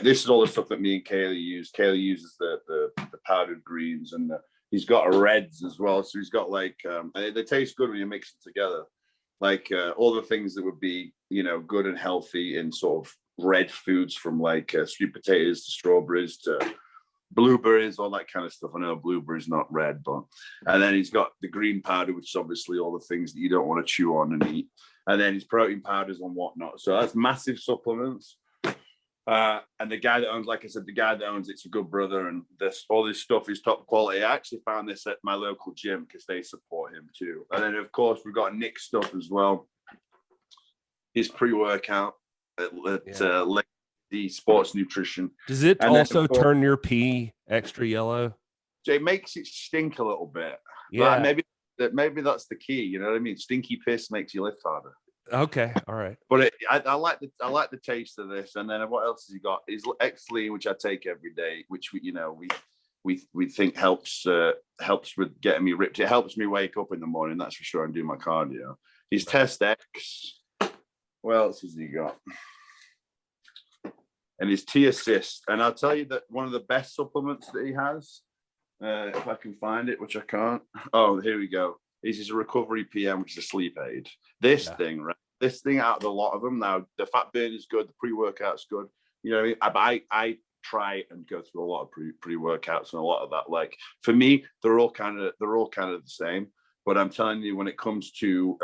this is all the stuff that me and Kaylee use. Kaylee uses the powdered greens, and he's got a reds as well. So he's got like and they taste good when you mix them together. Like all the things that would be good and healthy in sort of red foods, from like sweet potatoes to strawberries to blueberries, all that kind of stuff. I know blueberries not red, but and then he's got the green powder, which is obviously all the things that you don't want to chew on and eat, and then his protein powders and whatnot. So that's massive supplements. And the guy that owns, like I said, the guy that owns it's a good brother, and all this stuff is top quality. I actually found this at my local gym because they support him too. And then of course we've got Nick's stuff as well. His pre-workout at Legacy Sports Nutrition. Does it And then, also of course, turn your pee extra yellow? so it makes it stink a little bit. Yeah. But maybe that's the key. You know what I mean? Stinky piss makes you lift harder. Okay. All right. But I like the taste of this. And then what else has he got? Is X-Lean, which I take every day, which we think helps with getting me ripped. It helps me wake up in the morning, that's for sure, and do my cardio. His Test X. What else has he got? And his T-Assist. And I'll tell you that one of the best supplements that he has, if I can find it, which I can't. Oh, here we go. Is his Recovery PM, which is a sleep aid. This thing, right? This thing out of a lot of them. Now, the fat burn is good. The pre-workout's good. You know what I mean? I try and go through a lot of pre-workouts and a lot of that. Like, for me, they're all kind of the same. But I'm telling you, when it comes to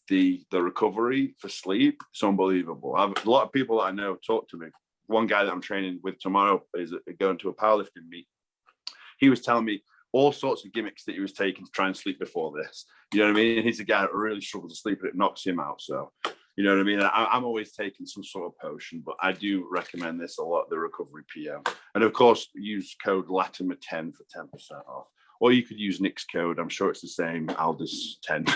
the recovery for sleep, it's unbelievable. A lot of people that I know talk to me. One guy that I'm training with tomorrow is going to a powerlifting meet. He was telling me all sorts of gimmicks that he was taking to try and sleep before this. You know what I mean? And he's a guy that really struggles to sleep, and it knocks him out. So, you know what I mean? I'm always taking some sort of potion, but I do recommend this a lot, the Recovery PM. And of course, use code Latimer 10 for 10% off. Or you could use Nick's code. I'm sure it's the same, Aldis 10.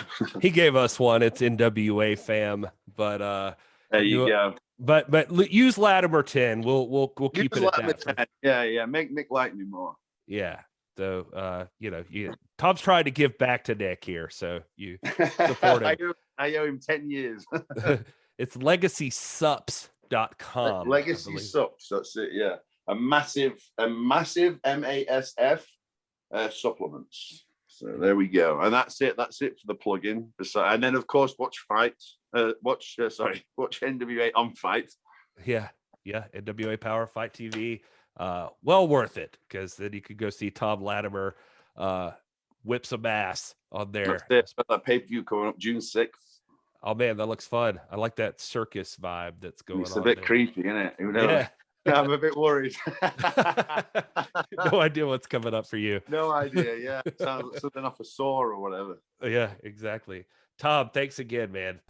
He gave us one. It's NWA fam, but there you go. But use Latimer 10. We'll keep it at that. Yeah. Make Nick like me more. Yeah. So Tom's trying to give back to Nick here, so you support him. I owe him 10 years. It's legacysups.com. Legacy Sups, that's it, yeah. A massive MASF supplements. So there we go. And that's it for the plug-in. And then of course watch NWA on Fight. Yeah, NWA Power Fight TV. Well worth it, because then you could go see Thom Latimer whip some ass on there. That's it. That pay-per-view coming up June 6th. Oh man, that looks fun. I like that circus vibe that's going on. It's a bit there. creepy, isn't it? Yeah. I'm a bit worried. No idea what's coming up for you. No idea. Yeah, sounds like something off a saw or whatever. Yeah, exactly. Thom, thanks again, man.